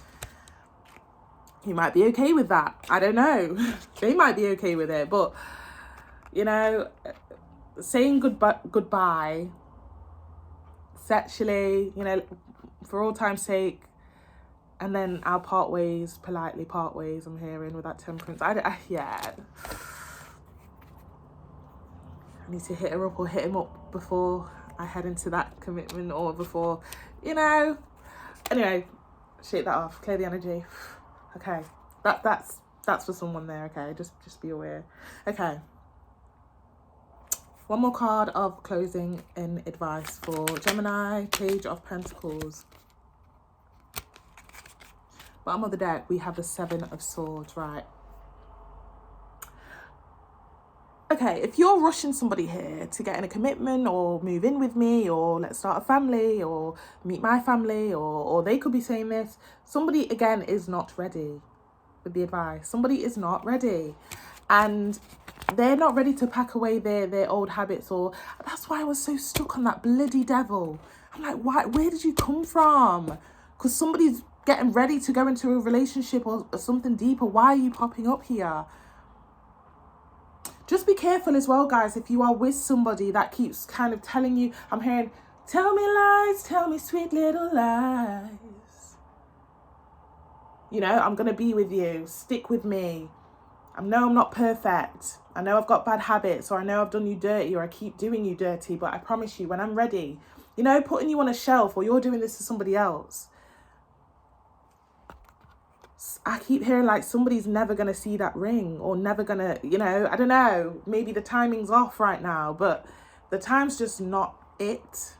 You might be okay with that. I don't know. They might be okay with it, but, you know, saying goodbye sexually, you know, for all time's sake, and then I'll part ways, politely part ways, I'm hearing, with that Temperance. Yeah. I need to hit her up or hit him up before I head into that commitment, or before, you know. Anyway, shake that off, clear the energy. Okay, that's for someone there, okay? Just be aware. Okay. One more card of closing in advice for Gemini, Page of Pentacles. Bottom of the deck, we have the 7 of Swords, right? Okay, if you're rushing somebody here to get in a commitment or move in with me, or let's start a family, or meet my family, or they could be saying this, somebody, again, is not ready with the advice. Somebody is not ready. And they're not ready to pack away their old habits, or that's why I was so stuck on that bloody devil. I'm like, why? Where did you come from? Because somebody's getting ready to go into a relationship or something deeper. Why are you popping up here? Just be careful as well, guys, if you are with somebody that keeps kind of telling you, I'm hearing, tell me lies, tell me sweet little lies. You know, I'm going to be with you. Stick with me. I know I'm not perfect. I know I've got bad habits, or I know I've done you dirty, or I keep doing you dirty, but I promise you, when I'm ready, you know, putting you on a shelf, or you're doing this to somebody else. I keep hearing like somebody's never going to see that ring, or never going to, you know, I don't know, maybe the timing's off right now, but the time's just not it.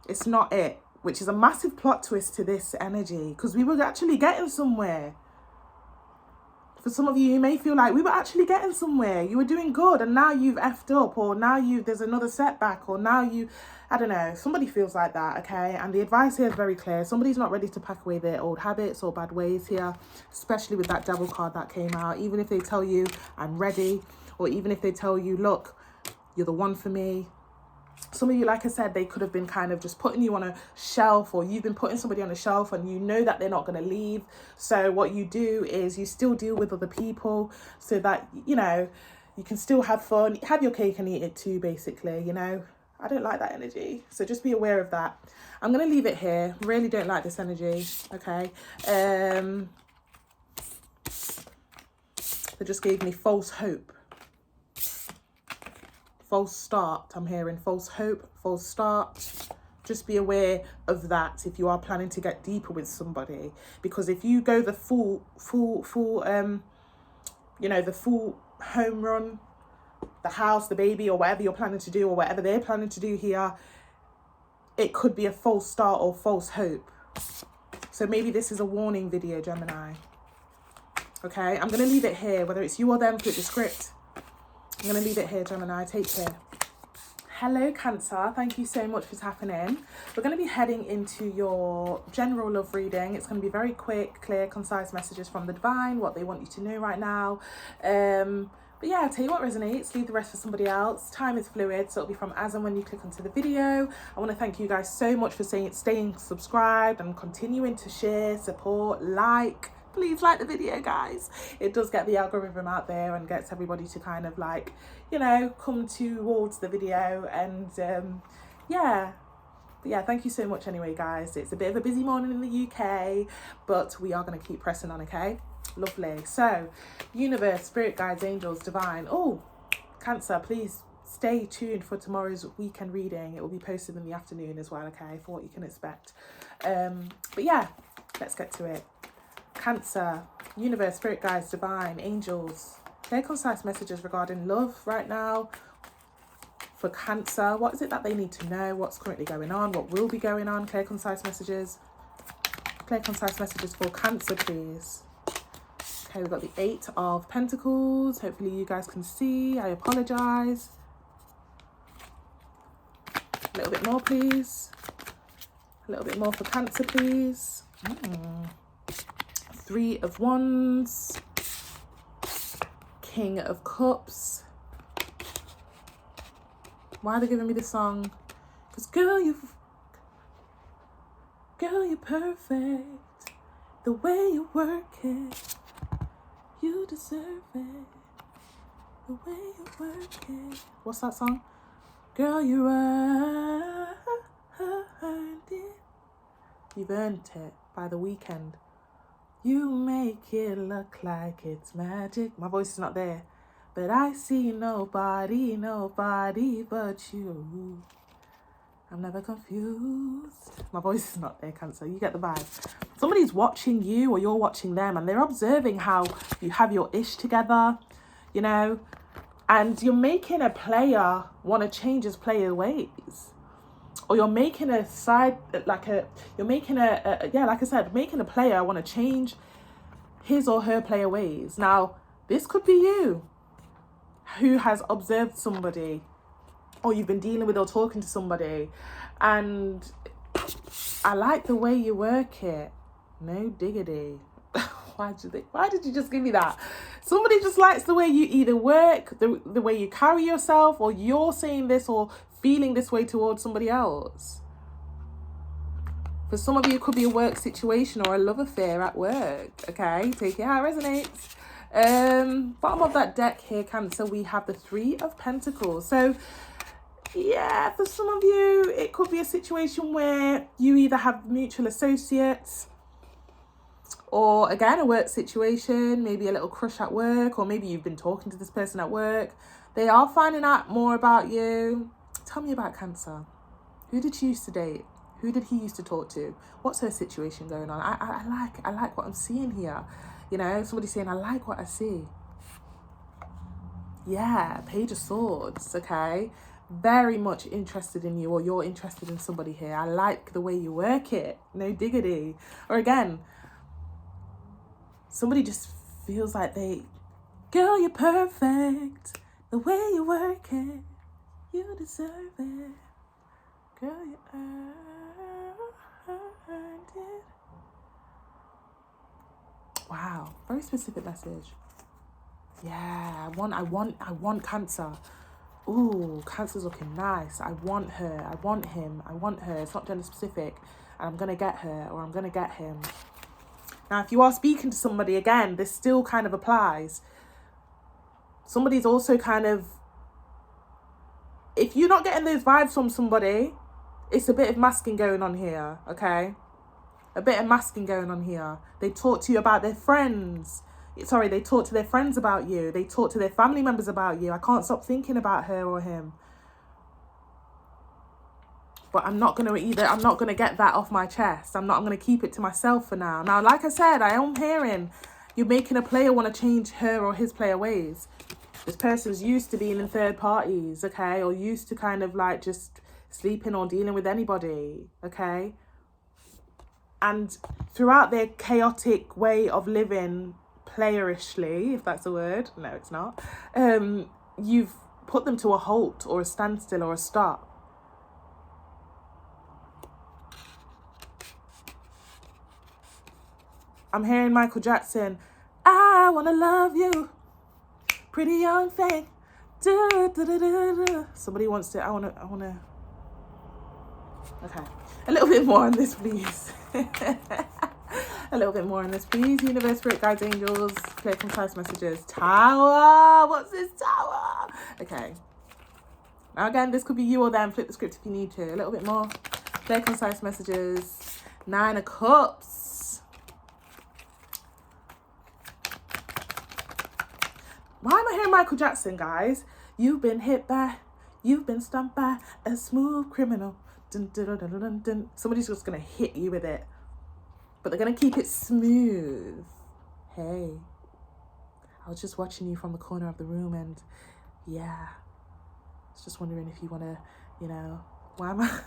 It's not it, which is a massive plot twist to this energy, because we were actually getting somewhere. For some of you, you may feel like we were actually getting somewhere. You were doing good, and now you've effed up, or now there's another setback, or now I don't know. Somebody feels like that, okay? And the advice here is very clear. Somebody's not ready to pack away their old habits or bad ways here, especially with that devil card that came out. Even if they tell you, I'm ready, or even if they tell you, look, you're the one for me. Some of you, like I said, they could have been kind of just putting you on a shelf, or you've been putting somebody on a shelf and you know that they're not going to leave. So what you do is you still deal with other people so that, you know, you can still have fun, have your cake and eat it too, basically, you know. I don't like that energy. So just be aware of that. I'm going to leave it here. Really don't like this energy, okay? They just gave me false hope. False start, I'm hearing false hope, false start. Just be aware of that if you are planning to get deeper with somebody, because if you go the full you know, the full home run, the house, the baby, or whatever you're planning to do, or whatever they're planning to do here, it could be a false start or false hope. So maybe this is a warning video, Gemini. Okay, I'm going to leave it here. Whether it's you or them, flip the script. I'm going to leave it here, Gemini. Take care. Hello, Cancer. Thank you so much for tapping in. We're going to be heading into your general love reading. It's going to be very quick, clear, concise messages from the divine, what they want you to know right now. But yeah, I'll tell you what resonates, leave the rest for somebody else. Time is fluid, so it'll be from as and when you click onto the video. I want to thank you guys so much for staying subscribed and continuing to share, support, like. Please like the video, guys. It does get the algorithm out there and gets everybody to kind of like, you know, come towards the video. And yeah. But yeah, thank you so much anyway, guys. It's a bit of a busy morning in the UK, but we are going to keep pressing on, okay? Lovely. So, universe, spirit guides, angels, divine. Oh, Cancer, please stay tuned for tomorrow's weekend reading. It will be posted in the afternoon as well, okay, for what you can expect. But yeah, let's get to it. Cancer, universe, spirit guides, divine, angels. Clear, concise messages regarding love right now for Cancer. What is it that they need to know? What's currently going on? What will be going on? Clear, concise messages. Clear, concise messages for Cancer, please. Okay, we've got the 8 of Pentacles. Hopefully you guys can see. I apologise. A little bit more, please. A little bit more for Cancer, please. 3 of Wands. King of Cups. Why are they giving me this song? Because girl, you're perfect. The way you work it, you deserve it. The way you work it. What's that song? Girl, you earned it. You've earned it by The Weeknd. You make it look like it's magic. My voice is not there. But I see nobody but you. I'm never confused. My voice is not there, Cancer. You get the vibe. Somebody's watching you or you're watching them and they're observing how you have your ish together, you know, and you're making a player want to change his player ways. Or you're making a side, like I said, making a player want to change his or her player ways. Now, this could be you who has observed somebody, or you've been dealing with or talking to somebody, and I like the way you work it. No diggity. Why did you just give me that? Somebody just likes the way you either work, the way you carry yourself, or you're saying this or feeling this way towards somebody else. For some of you, it could be a work situation or a love affair at work. Okay, take it how it resonates. Bottom of that deck here, Cancer, we have the 3 of Pentacles. So yeah, for some of you, it could be a situation where you either have mutual associates, or again, a work situation, maybe a little crush at work, or maybe you've been talking to this person at work. They are finding out more about you. Tell me about Cancer. Who did she used to date? Who did he used to talk to? What's her situation going on? I like what I'm seeing here. You know, somebody saying, I like what I see. Yeah, Page of Swords, okay? Very much interested in you, or you're interested in somebody here. I like the way you work it. No diggity. Or again, somebody just feels like girl, you're perfect. The way you work it, you deserve it. Girl, you earned it. Wow, very specific message. Yeah, I want Cancer. Ooh, Cancer's looking nice. I want her. I want him. I want her. It's not gender specific. And I'm gonna get her, or I'm gonna get him. Now, if you are speaking to somebody, again, this still kind of applies. Somebody's also kind of, if you're not getting those vibes from somebody, it's a bit of masking going on here, okay? A bit of masking going on here. They talk to you about their friends. Sorry, they talk to their friends about you. They talk to their family members about you. I can't stop thinking about her or him. But I'm not going to get that off my chest. I'm going to keep it to myself for now. Now, like I said, I am hearing you're making a player want to change her or his player ways. This person's used to being in third parties, okay? Or used to kind of like just sleeping or dealing with anybody, okay? And throughout their chaotic way of living, playerishly, if that's a word, no, it's not, you've put them to a halt or a standstill or a stop. I'm hearing Michael Jackson, I wanna love you, pretty young thing. Somebody wants to, I wanna. Okay, a little bit more on this, please. A little bit more on this, please. Universe, spirit guides, angels, clear, concise messages. Tower, what's this tower? Okay. Now again, this could be you or them. Flip the script if you need to. A little bit more. Clear, concise messages. 9 of Cups. Why am I hearing Michael Jackson, guys? You've been hit by, you've been stumped by a smooth criminal. Dun, dun, dun, dun, dun, dun. Somebody's just going to hit you with it. but they're going to keep it smooth. Hey, I was just watching you from the corner of the room, and yeah, I was just wondering if you want to, you know, why am I...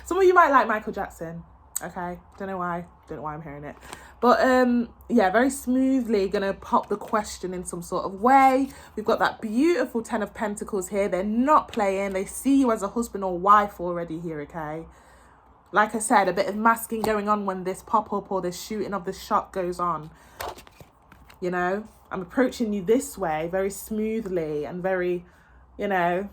Some of you might like Michael Jackson, okay? Don't know why I'm hearing it. But yeah, very smoothly gonna pop the question in some sort of way. We've got that beautiful 10 of Pentacles here. They're not playing. They see you as a husband or wife already here, okay? Like I said, a bit of masking going on when this pop-up or this shooting of the shot goes on. You know, I'm approaching you this way very smoothly and very, you know,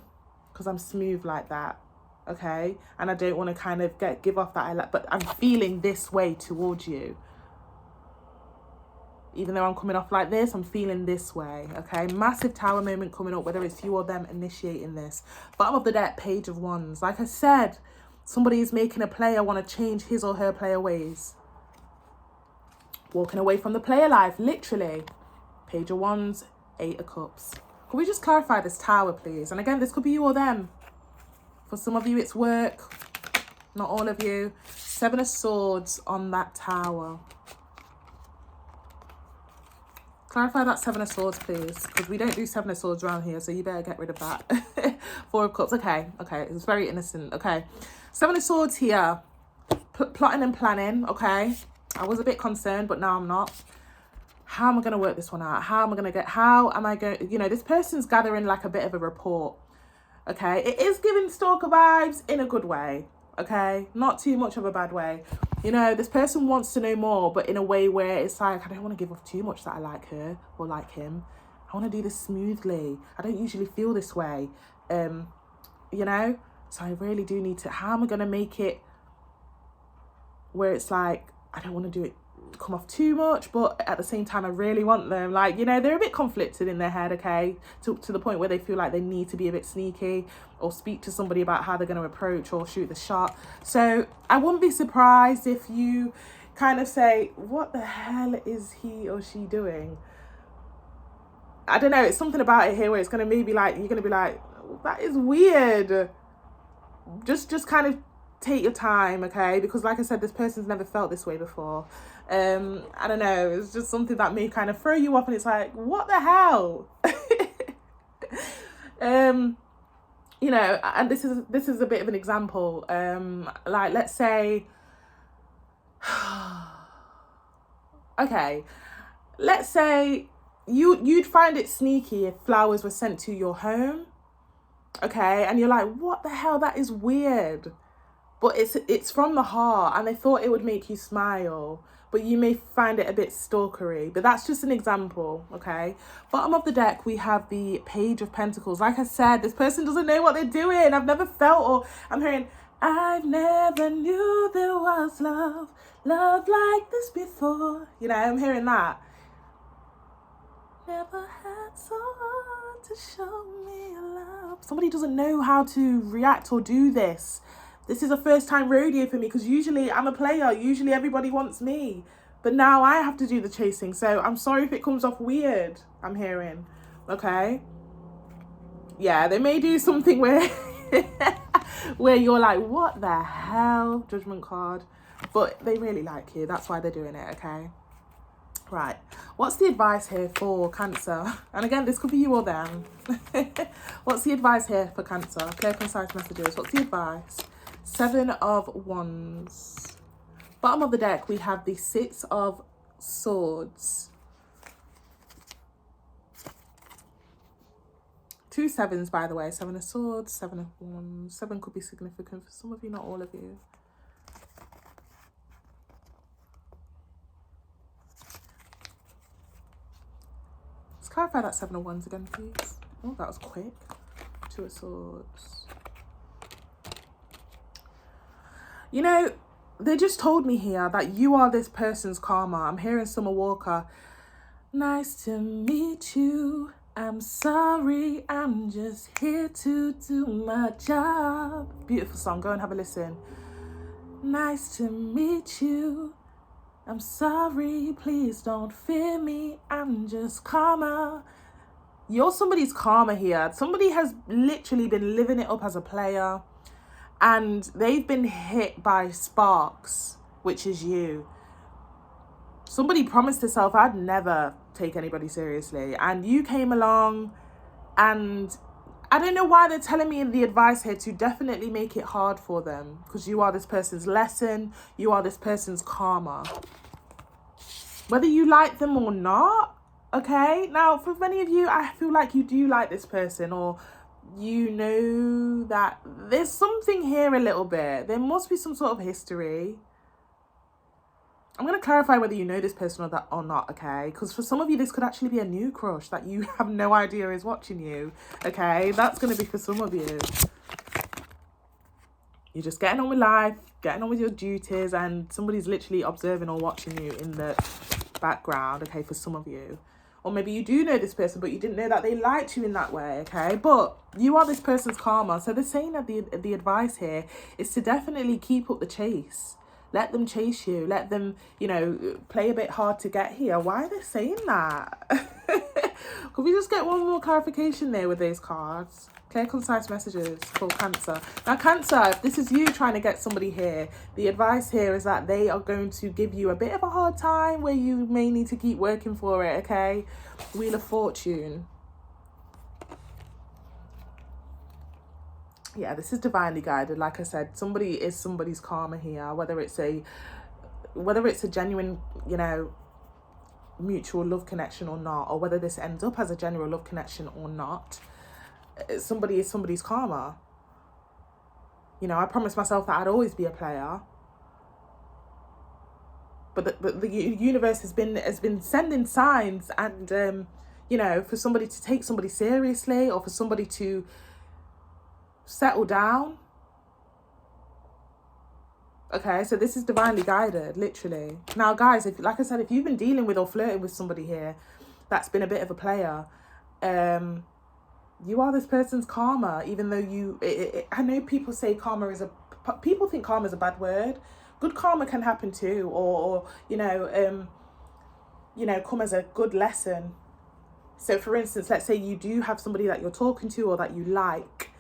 because I'm smooth like that. Okay, and I don't want to kind of give off that, but I'm feeling this way towards you. Even though I'm coming off like this, I'm feeling this way. Okay, massive Tower moment coming up, whether it's you or them initiating this. Bottom of the deck, Page of Wands. Like I said, somebody is making a player want to change his or her player ways. Walking away from the player life, literally. Page of Wands, 8 of Cups. Can we just clarify this Tower, please? And again, this could be you or them. For some of you, it's work. Not all of you. 7 of Swords on that Tower. Clarify that 7 of Swords, please. Because we don't do 7 of Swords around here, so you better get rid of that. 4 of Cups. Okay. It's very innocent. Okay. 7 of Swords here. Plotting and planning. Okay. I was a bit concerned, but now I'm not. How am I going to work this one out? How am I going... You know, this person's gathering like a bit of a report. Okay, it is giving stalker vibes in a good way, okay? Not too much of a bad way. You know, this person wants to know more, but in a way where it's like, I don't want to give off too much that I like her or like him. I want to do this smoothly. I don't usually feel this way, you know? So I really do need to, how am I going to make it where it's like, I don't want to do it, come off too much, but at the same time I really want them, like, you know, they're a bit conflicted in their head, okay, to the point where they feel like they need to be a bit sneaky or speak to somebody about how they're going to approach or shoot the shot. So I wouldn't be surprised if you kind of say, what the hell is he or she doing? I don't know, it's something about it here where it's going to maybe like, you're going to be like, that is weird. Just kind of take your time, okay? Because like I said, this person's never felt this way before. I don't know, it's just something that may kind of throw you off, and it's like, what the hell? You know, and this is a bit of an example. Like, let's say, okay, let's say you'd find it sneaky if flowers were sent to your home, okay, and you're like, what the hell, that is weird. But it's from the heart, and they thought it would make you smile, but you may find it a bit stalkery. But that's just an example, okay? Bottom of the deck, we have the Page of Pentacles. Like I said, this person doesn't know what they're doing. I've never felt, or I'm hearing, I've never knew there was love like this before. You know, I'm hearing that. Never had someone to show me love. Somebody doesn't know how to react or do this. This is a first time rodeo for me, because usually I'm a player. Usually everybody wants me. But now I have to do the chasing. So I'm sorry if it comes off weird, I'm hearing. Okay? Yeah, they may do something where, where you're like, what the hell? Judgment card. But they really like you. That's why they're doing it, okay? Right. What's the advice here for Cancer? And again, this could be you or them. What's the advice here for Cancer? Clear, concise messages. What's the advice? 7 of Wands. Bottom of the deck, we have the 6 of Swords. 2 sevens, by the way. 7 of Swords, 7 of Wands. 7 could be significant for some of you, not all of you. Let's clarify that 7 of Wands again, please. Oh, that was quick. 2 of Swords. You know, they just told me here that you are this person's karma. I'm hearing Summer Walker. Nice to meet you. I'm sorry, I'm just here to do my job. Beautiful song, go and have a listen. Nice to meet you. I'm sorry, please don't fear me. I'm just karma. You're somebody's karma here. Somebody has literally been living it up as a player, and they've been hit by sparks, which is you. Somebody promised herself, I'd never take anybody seriously. And you came along, and I don't know why they're telling me in the advice here to definitely make it hard for them, because you are this person's lesson. You are this person's karma. Whether you like them or not, okay? Now, for many of you, I feel like you do like this person, or you know that there's something here a little bit. There must be some sort of history. I'm going to clarify whether you know this person or not, okay? Because for some of you, this could actually be a new crush that you have no idea is watching you, okay? That's going to be for some of you. You're just getting on with life, getting on with your duties, and somebody's literally observing or watching you in the background, okay, for some of you. Or maybe you do know this person, but you didn't know that they liked you in that way, okay? But you are this person's karma. So they're saying that the advice here is to definitely keep up the chase. Let them chase you. Let them, you know, play a bit hard to get here. Why are they saying that? Could we just get one more clarification there with those cards? Clear, concise messages for Cancer. Now, Cancer, if this is you trying to get somebody here, the advice here is that they are going to give you a bit of a hard time where you may need to keep working for it, okay? Wheel of Fortune. Yeah, this is divinely guided. Like I said, somebody is somebody's karma here, whether it's a genuine, you know, mutual love connection or not, or whether this ends up as a genuine love connection or not. Somebody is somebody's karma. You know, I promised myself that I'd always be a player. But the universe has been sending signs, and you know, for somebody to take somebody seriously, or for somebody to settle down. Okay, so this is divinely guided, literally. Now, guys, if, like I said, if you've been dealing with or flirting with somebody here that's been a bit of a player, you are this person's karma, even though I know people say people think karma is a bad word. Good karma can happen too, or you know, come as a good lesson. So, for instance, let's say you do have somebody that you're talking to or that you like.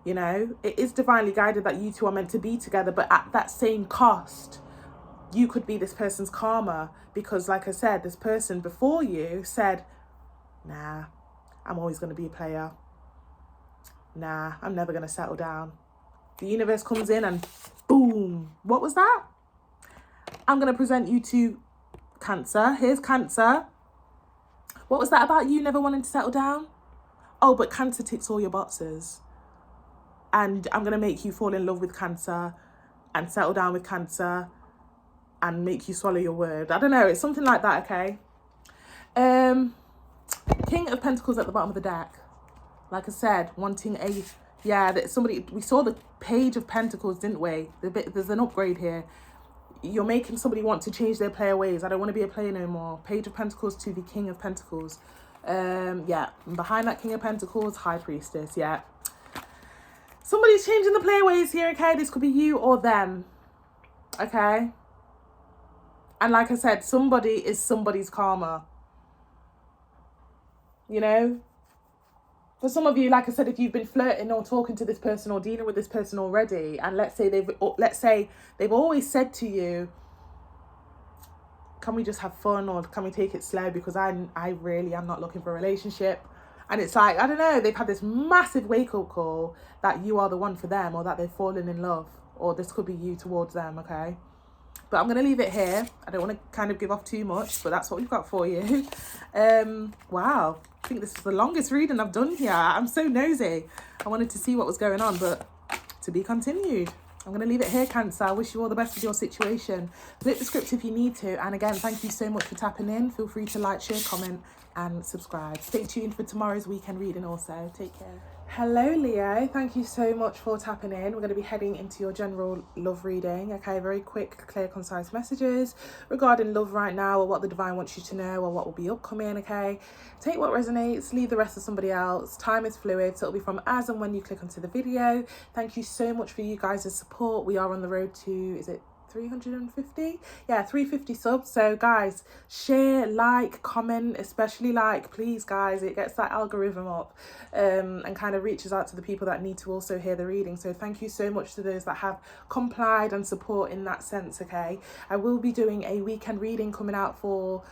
You know, it is divinely guided that you two are meant to be together, but at that same cost, you could be this person's karma, because, like I said, this person before you said, nah, I'm always going to be a player. Nah, I'm never going to settle down. The universe comes in and boom. What was that? I'm going to present you to Cancer. Here's Cancer. What was that about you never wanting to settle down? Oh, but Cancer ticks all your boxes. And I'm going to make you fall in love with Cancer and settle down with Cancer and make you swallow your word. I don't know. It's something like that, okay? King of Pentacles at the bottom of the deck. Like I said, wanting a... Yeah, we saw the Page of Pentacles, didn't we? There's an upgrade here. You're making somebody want to change their player ways. I don't want to be a player no more. Page of Pentacles to the King of Pentacles. Yeah. And behind that King of Pentacles, High Priestess, yeah. Somebody's changing the play ways here, okay? This could be you or them, okay? And like I said, somebody is somebody's karma. You know? For some of you, like I said, if you've been flirting or talking to this person or dealing with this person already, and let's say they've always said to you, can we just have fun, or can we take it slow, because I really am not looking for a relationship. And it's like, I don't know, they've had this massive wake-up call that you are the one for them, or that they've fallen in love, or this could be you towards them, okay? But I'm going to leave it here. I don't want to kind of give off too much, but that's what we've got for you. Wow, I think this is the longest reading I've done here. I'm so nosy. I wanted to see what was going on, but to be continued. I'm going to leave it here, Cancer. I wish you all the best with your situation. Flip the script if you need to. And again, thank you so much for tapping in. Feel free to like, share, comment, and subscribe. Stay tuned for tomorrow's weekend reading also. Take care. Hello, Leo. Thank you so much for tapping in. We're going to be heading into your general love reading. Okay, very quick, clear, concise messages regarding love right now, or what the divine wants you to know, or what will be upcoming, okay? Take what resonates, leave the rest to somebody else. Time is fluid, so it'll be from as and when you click onto the video. Thank you so much for you guys' support. We are on the road to, is it 350, yeah, 350 subs. So guys, share, like, comment, especially like, please guys, it gets that algorithm up and kind of reaches out to the people that need to also hear the reading. So thank you so much to those that have complied and support in that sense. Okay, I will be doing a weekend reading coming out for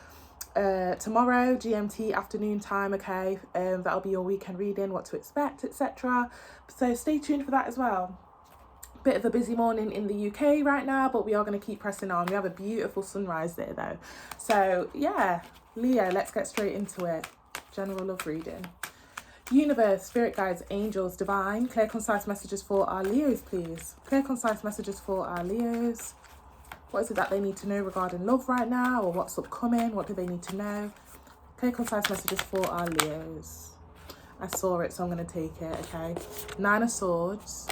tomorrow GMT afternoon time. Okay, that'll be your weekend reading, what to expect, etc. So stay tuned for that as well. Bit of a busy morning in the UK right now, but we are going to keep pressing on. We have a beautiful sunrise there though. So yeah, Leo, let's get straight into it. General love reading. Universe, spirit guides, angels, divine, clear concise messages for our Leos, please. Clear concise messages for our Leos. What is it that they need to know regarding love right now, or what's upcoming? What do they need to know? Clear concise messages for our Leos. I saw it, so I'm going to take it. Okay, 9 of Swords.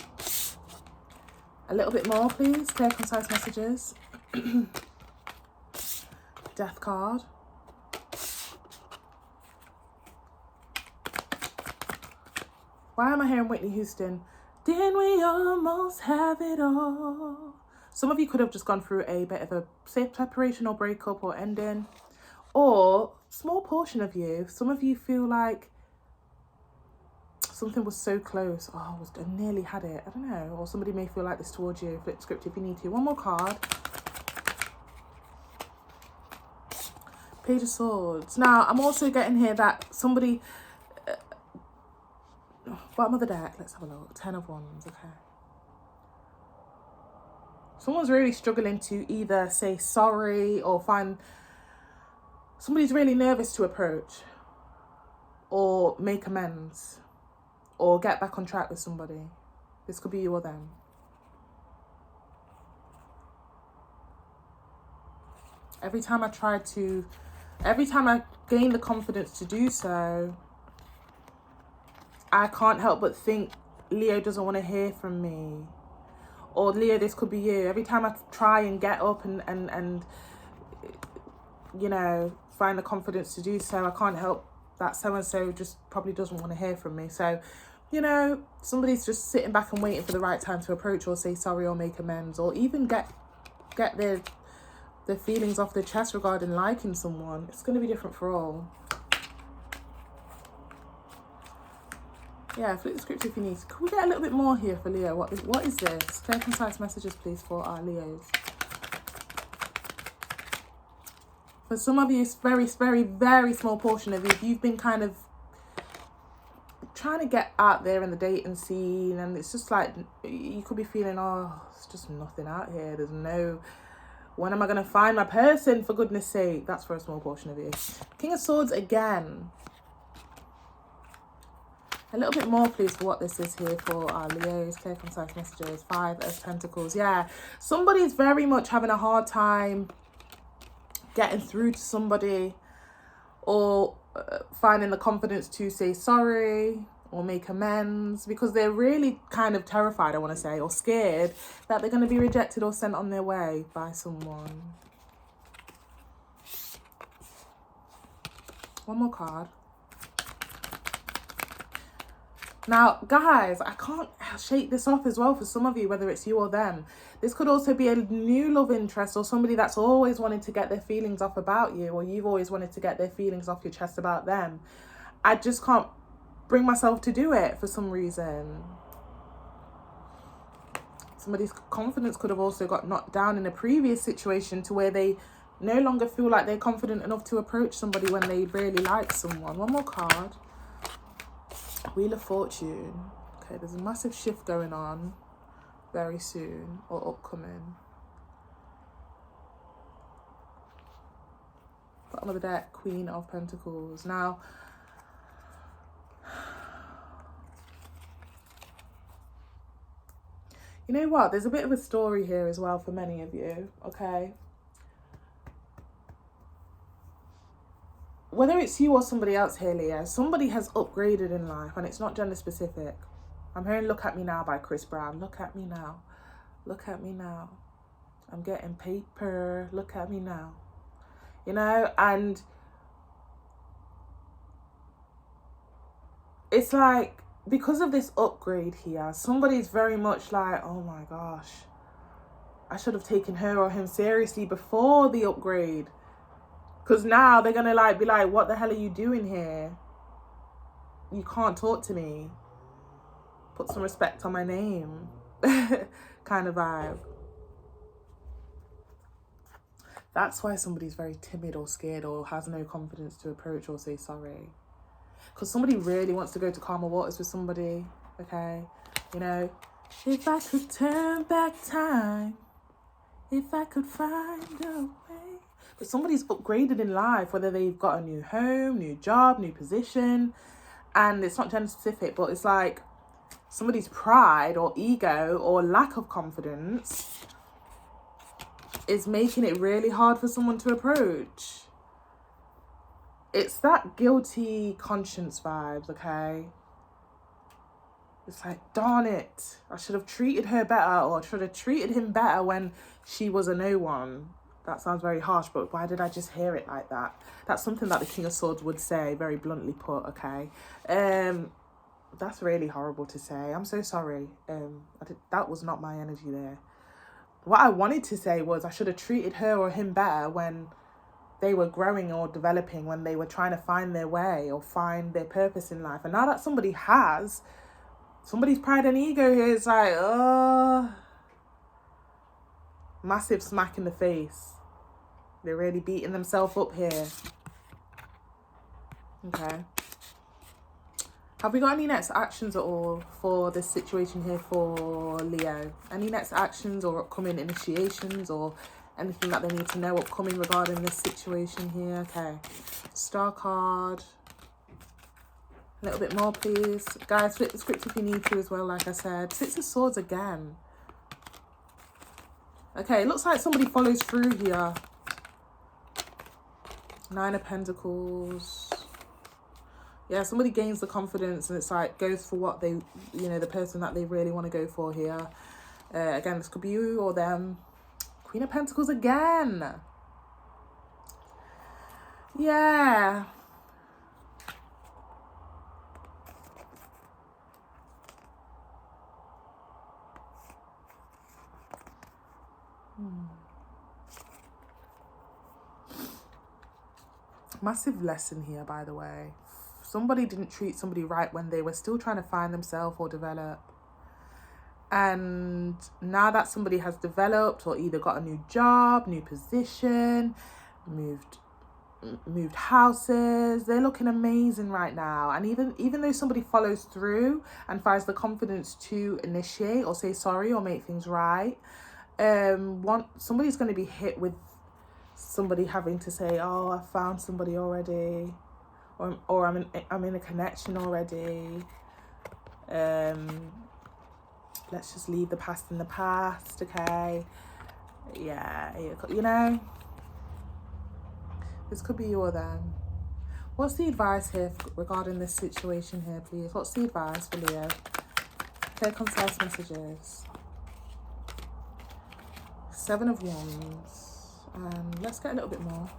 A little bit more, please. Clear, concise messages. Death card. Why am I hearing Whitney Houston? Didn't we almost have it all? Some of you could have just gone through a bit of a separation or breakup or ending. Or, small portion of you, some of you feel like something was so close. Oh, I nearly had it. I don't know. Or somebody may feel like this towards you. Flip script if you need to. One more card. Page of Swords. Now, I'm also getting here that somebody... bottom of the deck. Let's have a look. 10 of Wands. Okay. Someone's really struggling to either say sorry or find... Somebody's really nervous to approach or make amends. Or get back on track with somebody. This could be you or them. Every time I gain the confidence to do so, I can't help but think Leo doesn't want to hear from me. Or Leo, this could be you. Every time I try and get up and you know, find the confidence to do so, I can't help that so-and-so just probably doesn't want to hear from me. So, you know, somebody's just sitting back and waiting for the right time to approach or say sorry or make amends, or even get their feelings off their chest regarding liking someone. It's going to be different for all. Yeah, flip the script if you need. Can we get a little bit more here for Leo? What is this? Clear, concise messages, please, for our Leos. For some of you, it's very, very, very small portion of you. You've been kind of trying to get out there in the dating scene, and it's just like you could be feeling, oh, it's just nothing out here. There's no, when am I going to find my person, for goodness sake? That's for a small portion of you. King of Swords again. A little bit more, please, for what this is here for our Leos. Clear, concise messages. 5 of Pentacles. Yeah, somebody's very much having a hard time getting through to somebody, or finding the confidence to say sorry or make amends, because they're really kind of terrified, I want to say, or scared that they're going to be rejected or sent on their way by someone. One more card. Now, guys, I can't shake this off as well for some of you, whether it's you or them. This could also be a new love interest, or somebody that's always wanted to get their feelings off about you, or you've always wanted to get their feelings off your chest about them. I just can't bring myself to do it for some reason. Somebody's confidence could have also got knocked down in a previous situation to where they no longer feel like they're confident enough to approach somebody when they really like someone. One more card. Wheel of Fortune. Okay, there's a massive shift going on very soon, or upcoming. Bottom of the deck, Queen of Pentacles. Now, you know what? There's a bit of a story here as well for many of you, okay? Whether it's you or somebody else here, Leo, somebody has upgraded in life, and it's not gender specific. I'm hearing Look At Me Now by Chris Brown. Look at me now. Look at me now. I'm getting paper. Look at me now. You know, and it's like, because of this upgrade here, somebody's very much like, oh my gosh, I should have taken her or him seriously before the upgrade. Because now they're going to like be like, what the hell are you doing here? You can't talk to me. Put some respect on my name. Kind of vibe. That's why somebody's very timid or scared or has no confidence to approach or say sorry. Because somebody really wants to go to calmer waters with somebody, okay? You know, if I could turn back time, if I could find a way. But somebody's upgraded in life, whether they've got a new home, new job, new position. And it's not gender specific, but it's like somebody's pride or ego or lack of confidence is making it really hard for someone to approach. It's that guilty conscience vibes, okay? It's like, darn it, I should have treated her better, or should have treated him better when she was a no one. That sounds very harsh, but why did I just hear it like that? That's something that the King of Swords would say, very bluntly put, okay? That's really horrible to say. I'm so sorry. That was not my energy there. What I wanted to say was I should have treated her or him better when they were growing or developing, when they were trying to find their way or find their purpose in life. And now that somebody has, somebody's pride and ego here is like, massive smack in the face. They're really beating themselves up here. Okay. Have we got any next actions at all for this situation here for Leo? Any next actions or upcoming initiations or anything that they need to know upcoming regarding this situation here? Okay. Star card. A little bit more, please. Guys, flip the script if you need to as well, like I said. Six of Swords again. Okay, it looks like somebody follows through here. Nine of Pentacles. Yeah, somebody gains the confidence and it's like goes for what they, you know, the person that they really want to go for here. Again, this could be you or them. Queen of Pentacles again. Yeah. Massive lesson here, by the way. Somebody didn't treat somebody right when they were still trying to find themselves or develop. And now that somebody has developed or either got a new job, new position, moved houses, they're looking amazing right now. And even though somebody follows through and finds the confidence to initiate or say sorry or make things right, somebody's going to be hit with somebody having to say, oh, I found somebody already, or I'm in a connection already. Let's just leave the past in the past, okay? Yeah, you know, this could be you or them. What's the advice here regarding this situation here, please? What's the advice for Leo? Clear, concise messages. Seven of Wands. Let's get a little bit more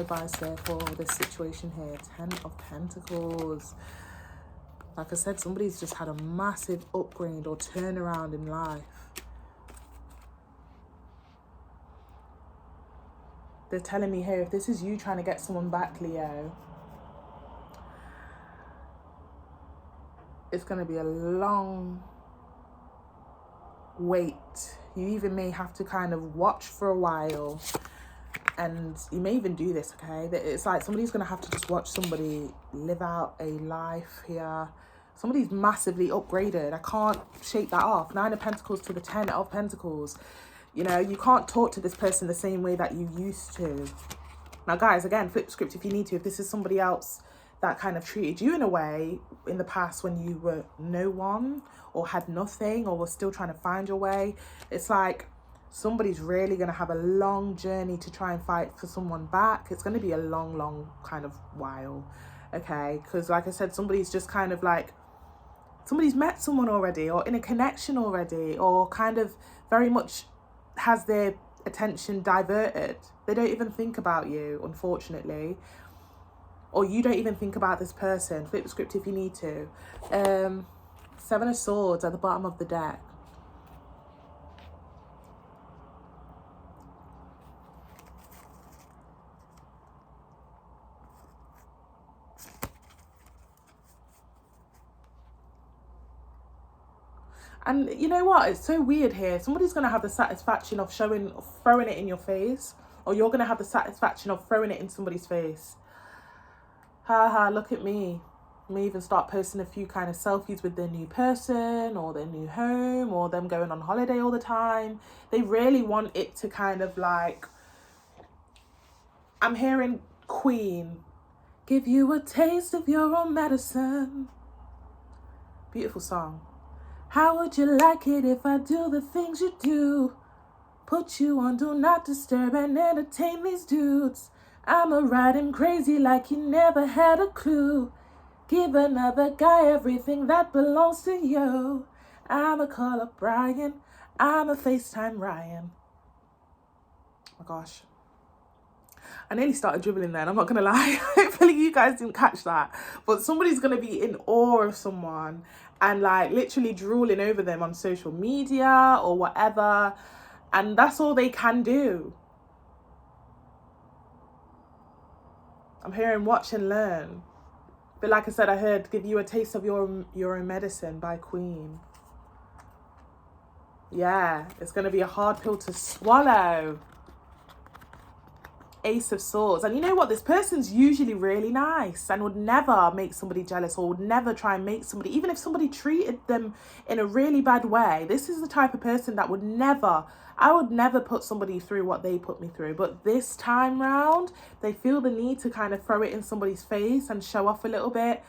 advice there for this situation here. 10 of Pentacles. Like I said, somebody's just had a massive upgrade or turnaround in life. They're telling me here, if this is you trying to get someone back, Leo, it's going to be a long wait. You even may have to kind of watch for a while. And you may even do this, okay? It's like somebody's going to have to just watch somebody live out a life here. Somebody's massively upgraded. I can't shake that off. 9 of Pentacles to the 10 of Pentacles. You know, you can't talk to this person the same way that you used to. Now, guys, again, flip the script if you need to. If this is somebody else that kind of treated you in a way in the past when you were no one or had nothing or were still trying to find your way, it's like somebody's really going to have a long journey to try and fight for someone back. It's going to be a long kind of while, okay? Because like I said, somebody's just kind of like, somebody's met someone already or in a connection already or kind of very much has their attention diverted. They don't even think about you, unfortunately. Or you don't even think about this person. Flip the script if you need to. 7 of Swords at the bottom of the deck. And you know what? It's so weird here. Somebody's going to have the satisfaction of throwing it in your face, or you're going to have the satisfaction of throwing it in somebody's face. Ha ha, look at me. May even start posting a few kind of selfies with their new person or their new home or them going on holiday all the time. They really want it to kind of like, I'm hearing Queen, give you a taste of your own medicine. Beautiful song. How would you like it if I do the things you do? Put you on do not disturb and entertain these dudes. I'ma ride him crazy like he never had a clue. Give another guy everything that belongs to you. I'ma call up Brian. I'ma FaceTime Ryan. Oh my gosh. I nearly started dribbling then, I'm not going to lie. Hopefully you guys didn't catch that. But somebody's going to be in awe of someone and like literally drooling over them on social media or whatever. And that's all they can do. I'm hearing watch and learn. But like I said, I heard give you a taste of your own medicine by Queen. Yeah, it's going to be a hard pill to swallow. Ace of Swords. And you know what? This person's usually really nice and would never make somebody jealous or would never try and make somebody, even if somebody treated them in a really bad way. This is the type of person that would never, I would never put somebody through what they put me through. But this time round, they feel the need to kind of throw it in somebody's face and show off a little bit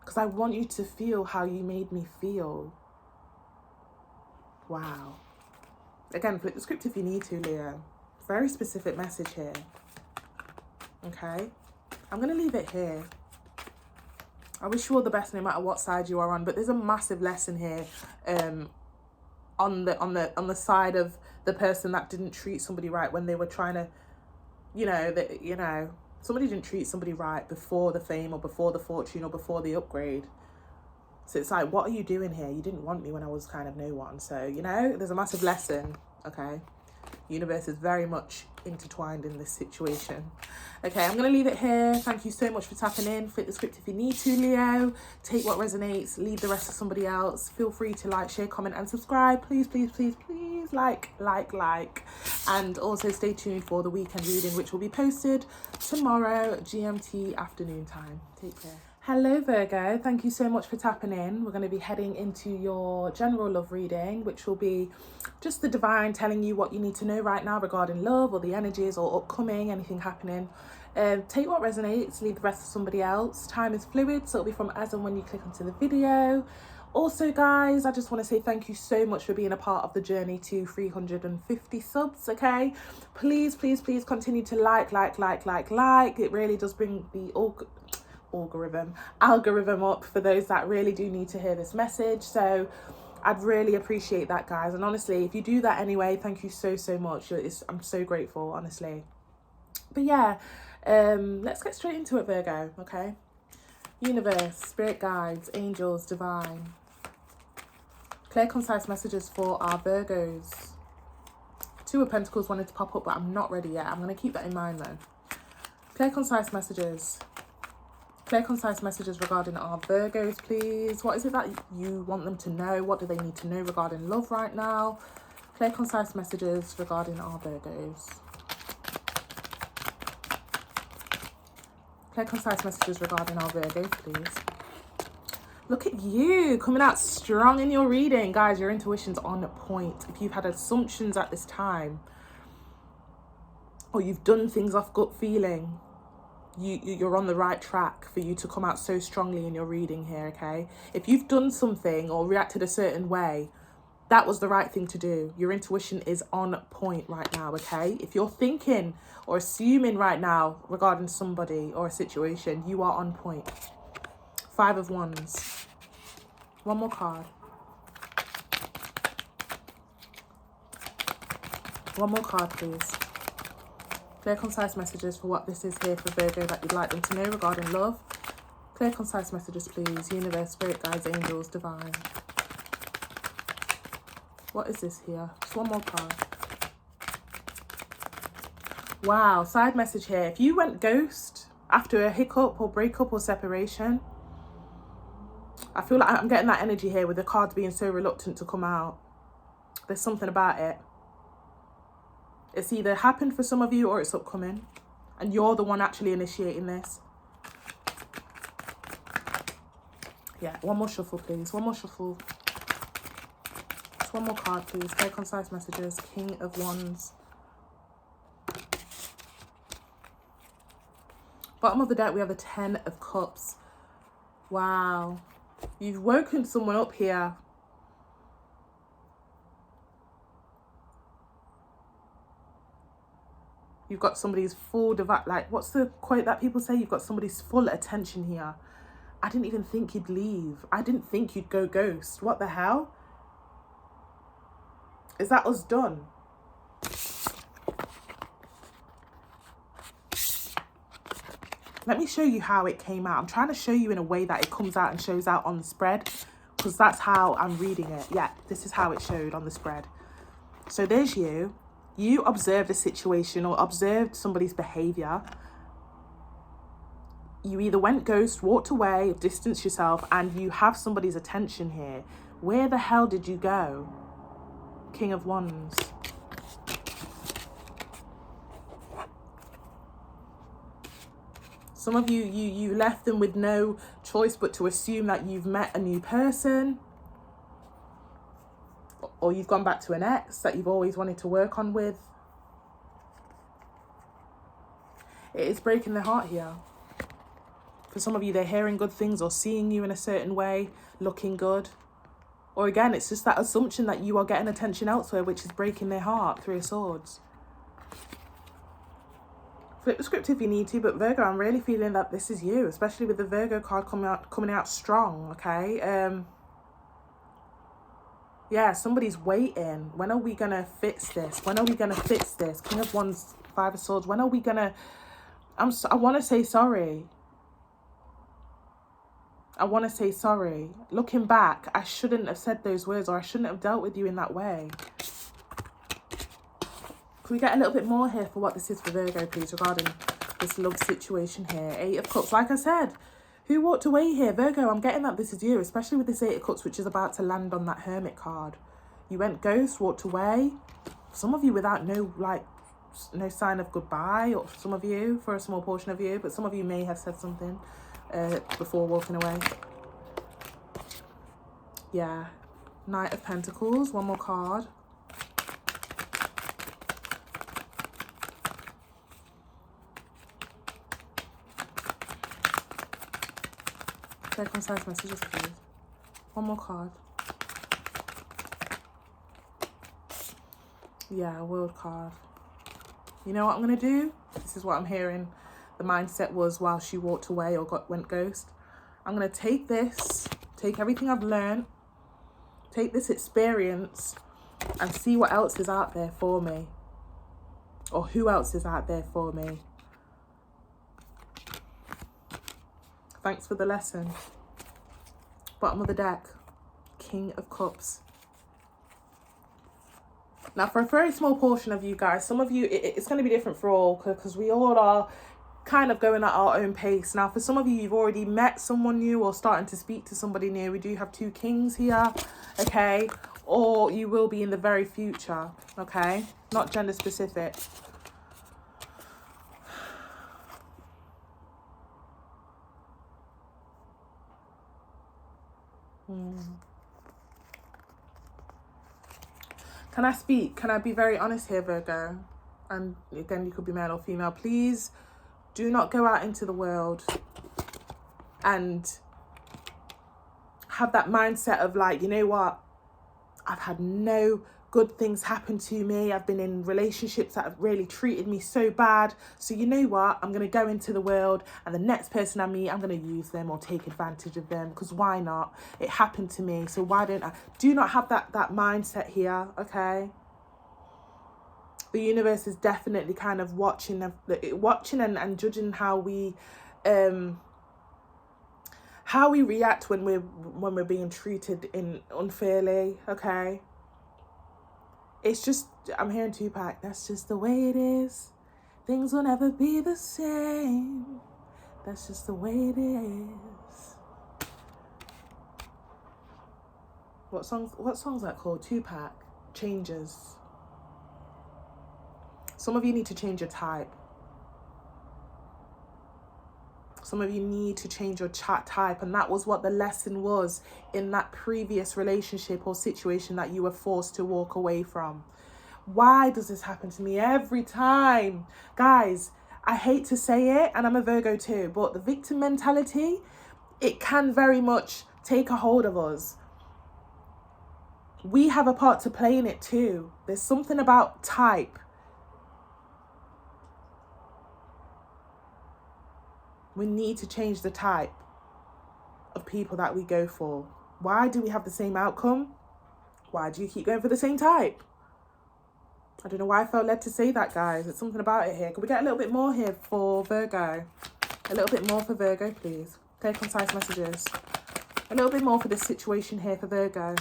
because I want you to feel how you made me feel. Wow. Again, flip the script if you need to, Leo. Very specific message here. Okay, I'm going to leave it here. I wish you all the best no matter what side you are on, but there's a massive lesson here on the side of the person that didn't treat somebody right when they were trying to, somebody didn't treat somebody right before the fame or before the fortune or before the upgrade. So it's like, what are you doing here? You didn't want me when I was kind of no one. So, there's a massive lesson, okay? Universe is very much intertwined in this situation. Okay, I'm going to leave it here. Thank you so much for tapping in. Flip the script if you need to, Leo. Take what resonates, leave the rest to somebody else. Feel free to like, share, comment and subscribe. Please, please, please, please like. And also stay tuned for the weekend reading, which will be posted tomorrow, GMT afternoon time. Take care. Hello Virgo, thank you so much for tapping in. We're going to be heading into your general love reading, which will be just the divine telling you what you need to know right now regarding love or the energies or upcoming, anything happening. Take what resonates, leave the rest to somebody else. Time is fluid, so it'll be from as and when you click onto the video. Also guys, I just want to say thank you so much for being a part of the journey to 350 subs, okay? Please, please, please continue to like. It really does bring the algorithm up for those that really do need to hear this message. So I'd really appreciate that, guys. And honestly, if you do that anyway, thank you so much. I'm so grateful, honestly. But yeah, let's get straight into it, Virgo. Okay, universe, spirit guides, angels, divine, clear concise messages for our Virgos. Two of Pentacles wanted to pop up, but I'm not ready yet. I'm going to keep that in mind though. Clear concise messages. Clear concise messages regarding our Virgos, please. What is it that you want them to know? What do they need to know regarding love right now? Clear concise messages regarding our Virgos. Clear concise messages regarding our Virgos, please. Look at you coming out strong in your reading. Guys, your intuition's on point. If you've had assumptions at this time or you've done things off gut feeling, you're on the right track for you to come out so strongly in your reading here, okay? If you've done something or reacted a certain way, that was the right thing to do. Your intuition is on point right now, okay? If you're thinking or assuming right now regarding somebody or a situation, you are on point. 5 of Wands. One more card. One more card, please. Clear concise messages for what this is here for Virgo that you'd like them to know regarding love. Clear concise messages, please. Universe, spirit guides, angels, divine. What is this here? Just one more card. Wow, side message here. If you went ghost after a hiccup or breakup or separation, I feel like I'm getting that energy here with the cards being so reluctant to come out. There's something about it. It's either happened for some of you or it's upcoming. And you're the one actually initiating this. Yeah, one more shuffle, please. One more shuffle. Just one more card, please. Very concise messages. King of Wands. Bottom of the deck, we have the 10 of Cups. Wow. You've woken someone up here. You've got somebody's full, like, what's the quote that people say? You've got somebody's full attention here. I didn't even think you'd leave. I didn't think you'd go ghost. What the hell? Is that us done? Let me show you how it came out. I'm trying to show you in a way that it comes out and shows out on the spread, because that's how I'm reading it. Yeah, this is how it showed on the spread. So there's you. You observed a situation or observed somebody's behavior. You either went ghost, walked away, distanced yourself, and you have somebody's attention here. Where the hell did you go? King of Wands. Some of you left them with no choice but to assume that you've met a new person. Or you've gone back to an ex that you've always wanted to work on with. It is breaking their heart here. For some of you, they're hearing good things or seeing you in a certain way, looking good. Or again, it's just that assumption that you are getting attention elsewhere, which is breaking their heart. 3 of Swords. Flip the script if you need to, but Virgo, I'm really feeling that this is you, especially with the Virgo card coming out strong, okay? Yeah, somebody's waiting. When are we going to fix this? When are we going to fix this? King of Wands, 5 of Swords. When are we going to... I want to say sorry. I want to say sorry. Looking back, I shouldn't have said those words, or I shouldn't have dealt with you in that way. Can we get a little bit more here for what this is for Virgo, please, regarding this love situation here? 8 of Cups. Like I said, who walked away here? Virgo, I'm getting that this is you, especially with this 8 of Cups, which is about to land on that Hermit card. You went ghost, walked away. Some of you without no sign of goodbye, or some of you, for a small portion of you, but some of you may have said something before walking away. Yeah. Knight of Pentacles. One more card. Very concise messages, please. One more card. Yeah, World card. You know what I'm going to do? This is what I'm hearing. The mindset was while she walked away or went ghost. I'm going to take this, take everything I've learned, take this experience and see what else is out there for me. Or who else is out there for me. Thanks for the lesson. Bottom of the deck. King of Cups. Now, for a very small portion of you guys, some of you, it's going to be different for all, because we all are kind of going at our own pace. Now, for some of you, you've already met someone new or starting to speak to somebody new. We do have 2 kings here, okay? Or you will be in the very future, okay? Not gender specific. Can I speak? Can I be very honest here, Virgo? And again, you could be male or female. Please do not go out into the world and have that mindset of like, you know what? I've had no good things happen to me. I've been in relationships that have really treated me so bad. So you know what? I'm going to go into the world and the next person I meet, I'm going to use them or take advantage of them, because why not? It happened to me. So why don't I? Do not have that mindset here, okay? The universe is definitely kind of watching and judging how we react when we're being treated unfairly, okay? It's just, I'm hearing Tupac, that's just the way it is. Things will never be the same. That's just the way it is. What song's that called? Tupac. Changes. Some of you need to change your type. Some of you need to change your chat type, and that was what the lesson was in that previous relationship or situation that you were forced to walk away from. Why does this happen to me every time? Guys, I hate to say it, and I'm a Virgo too, but the victim mentality, it can very much take a hold of us. We have a part to play in it too. There's something about type. We need to change the type of people that we go for. Why do we have the same outcome? Why do you keep going for the same type? I don't know why I felt led to say that, guys. There's something about it here. Can we get a little bit more here for Virgo? A little bit more for Virgo, please. Clear, concise messages. A little bit more for this situation here for Virgo.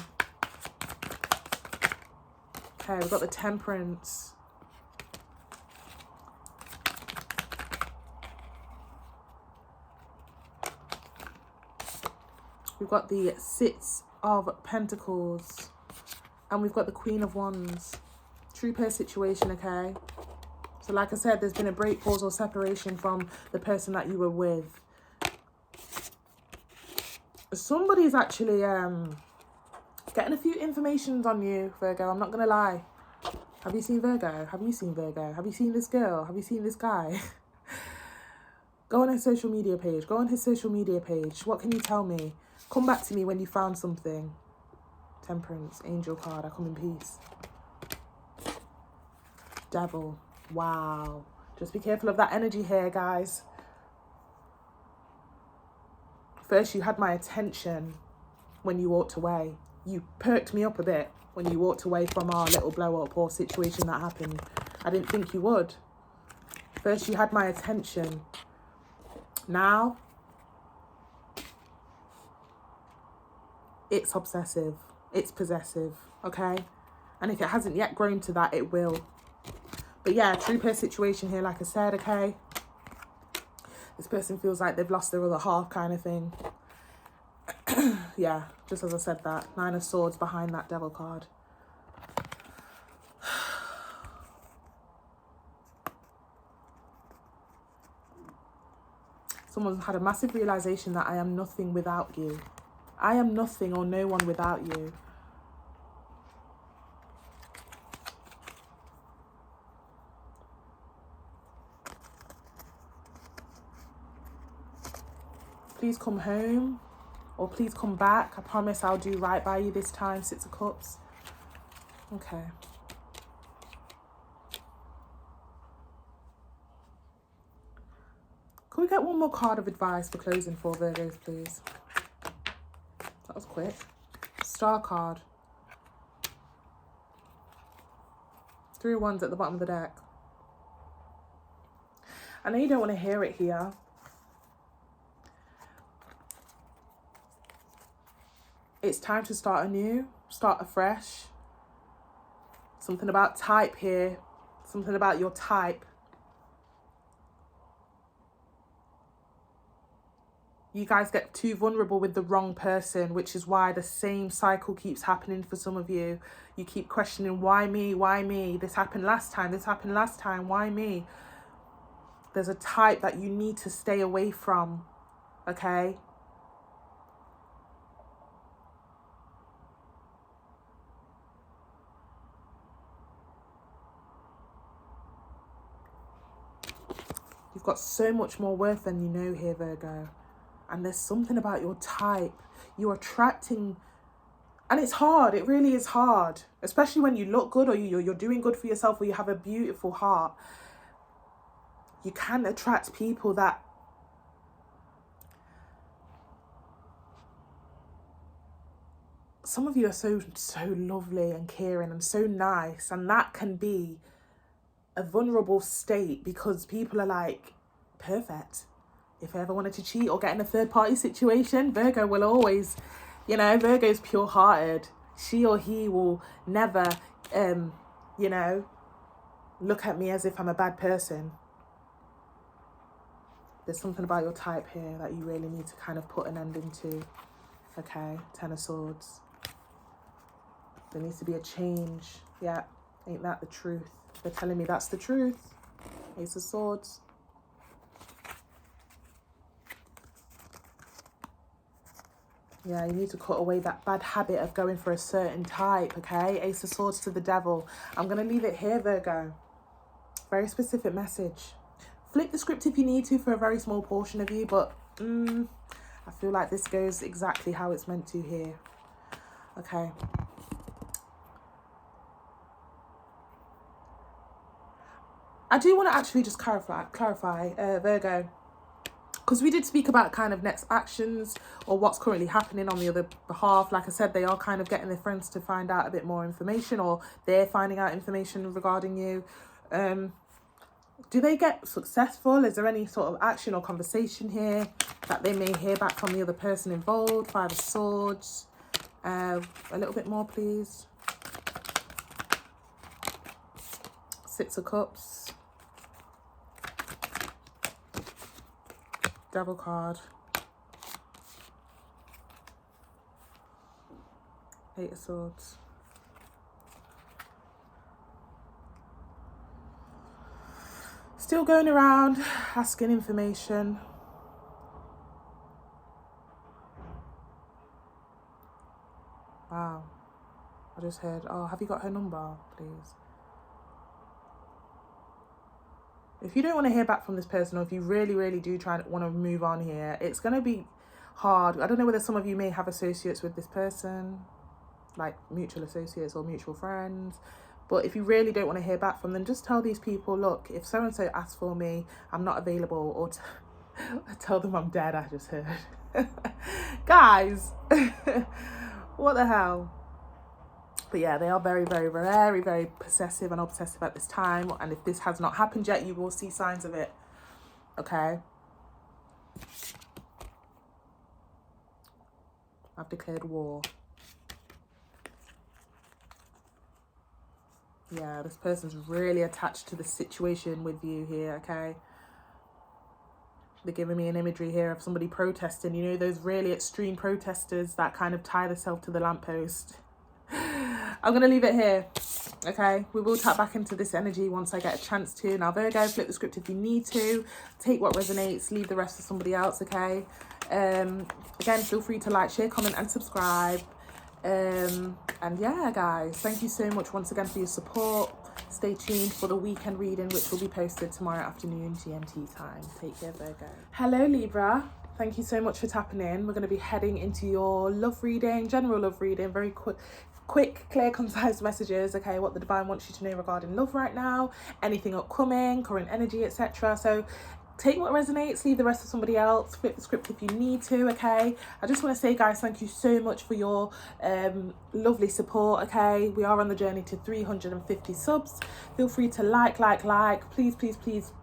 Okay, we've got the Temperance. We've got the Six of Pentacles. And we've got the Queen of Wands. True pair situation, okay? So like I said, there's been a break, pause, or separation from the person that you were with. Somebody's actually getting a few informations on you, Virgo. I'm not going to lie. Have you seen Virgo? Have you seen Virgo? Have you seen this girl? Have you seen this guy? Go on his social media page. Go on his social media page. What can you tell me? Come back to me when you found something. Temperance, angel card. I come in peace. Devil. Wow. Just be careful of that energy here, guys. First, you had my attention when you walked away. You perked me up a bit when you walked away from our little blow up or situation that happened. I didn't think you would. First, you had my attention. Now, it's obsessive. It's possessive, okay? And if it hasn't yet grown to that, it will. But yeah, true pair situation here, like I said, okay? This person feels like they've lost their other half kind of thing. Yeah, just as I said that. Nine of Swords behind that Devil card. Someone's had a massive realization that I am nothing without you. I am nothing or no one without you. Please come home, or please come back. I promise I'll do right by you this time. Six of Cups. Okay. Can we get one more card of advice for closing for Virgos, please? That was quick. Star card. 3 of Wands at the bottom of the deck. I know you don't want to hear it here. It's time to start anew, start afresh. Something about type here. Something about your type. You guys get too vulnerable with the wrong person, which is why the same cycle keeps happening for some of you. You keep questioning, why me? Why me? This happened last time. This happened last time. Why me? There's a type that you need to stay away from, okay? You've got so much more worth than you know here, Virgo. And there's something about your type. You're attracting, and it's hard. It really is hard, especially when you look good or you're doing good for yourself or you have a beautiful heart. You can attract people that some of you are so lovely and caring and so nice, and that can be a vulnerable state because people are like, perfect. If I ever wanted to cheat or get in a third-party situation, Virgo will always, you know, Virgo's pure-hearted. She or he will never, you know, look at me as if I'm a bad person. There's something about your type here that you really need to kind of put an end into. Okay, 10 of Swords. There needs to be a change. Yeah, ain't that the truth? They're telling me that's the truth. Ace of Swords. Yeah, you need to cut away that bad habit of going for a certain type, okay? Ace of Swords to the Devil. I'm going to leave it here, Virgo. Very specific message. Flip the script if you need to for a very small portion of you, but I feel like this goes exactly how it's meant to here. Okay. I do want to actually just clarify, Virgo, because we did speak about kind of next actions or what's currently happening on the other behalf. Like I said, they are kind of getting their friends to find out a bit more information, or they're finding out information regarding you. Do they get successful? Is there any sort of action or conversation here that they may hear back from the other person involved? Five of Swords. A little bit more, please. Six of Cups. Devil card. Eight of Swords. Still going around asking information. Wow. I just heard, oh, have you got her number, please? If you don't want to hear back from this person, or if you really, really do want to move on here, it's going to be hard. I don't know whether some of you may have associates with this person, like mutual associates or mutual friends. But if you really don't want to hear back from them, just tell these people, look, if so-and-so asks for me, I'm not available. Or tell them I'm dead, I just heard. Guys, what the hell? But yeah, they are very, very, very, very possessive and obsessive at this time. And if this has not happened yet, you will see signs of it. Okay? I've declared war. Yeah, this person's really attached to the situation with you here, okay? They're giving me an imagery here of somebody protesting. You know, those really extreme protesters that kind of tie themselves to the lamppost. I'm going to leave it here, okay? We will tap back into this energy once I get a chance to. Now, Virgo, flip the script if you need to. Take what resonates, leave the rest for somebody else, okay? Again, feel free to like, share, comment, and subscribe. And yeah, guys, thank you so much once again for your support. Stay tuned for the weekend reading, which will be posted tomorrow afternoon, GMT time. Take care, Virgo. Hello, Libra. Thank you so much for tapping in. We're going to be heading into your love reading, general love reading, very quick, clear, concise messages, okay, what the divine wants you to know regarding love right now, anything upcoming, current energy, etc. So take what resonates, leave the rest for somebody else, flip the script if you need to, okay? I just want to say, guys, thank you so much for your lovely support, okay? We are on the journey to 350 subs. Feel free to like. Please,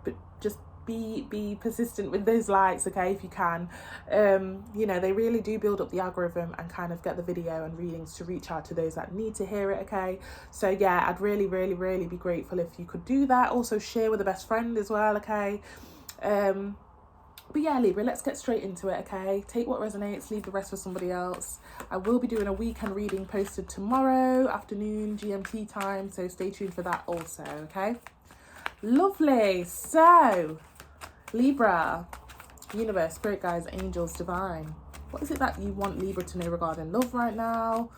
but just be persistent with those likes, okay, if you can. You know, they really do build up the algorithm and kind of get the video and readings to reach out to those that need to hear it, okay? So yeah, I'd really be grateful if you could do that. Also share with a best friend as well, okay? But yeah, Libra, let's get straight into it, okay? Take what resonates, leave the rest for somebody else. I will be doing a weekend reading posted tomorrow afternoon GMT time, so stay tuned for that also, okay? Lovely. So Libra, universe, spirit guides, angels, divine, what is it that you want Libra to know regarding love right now?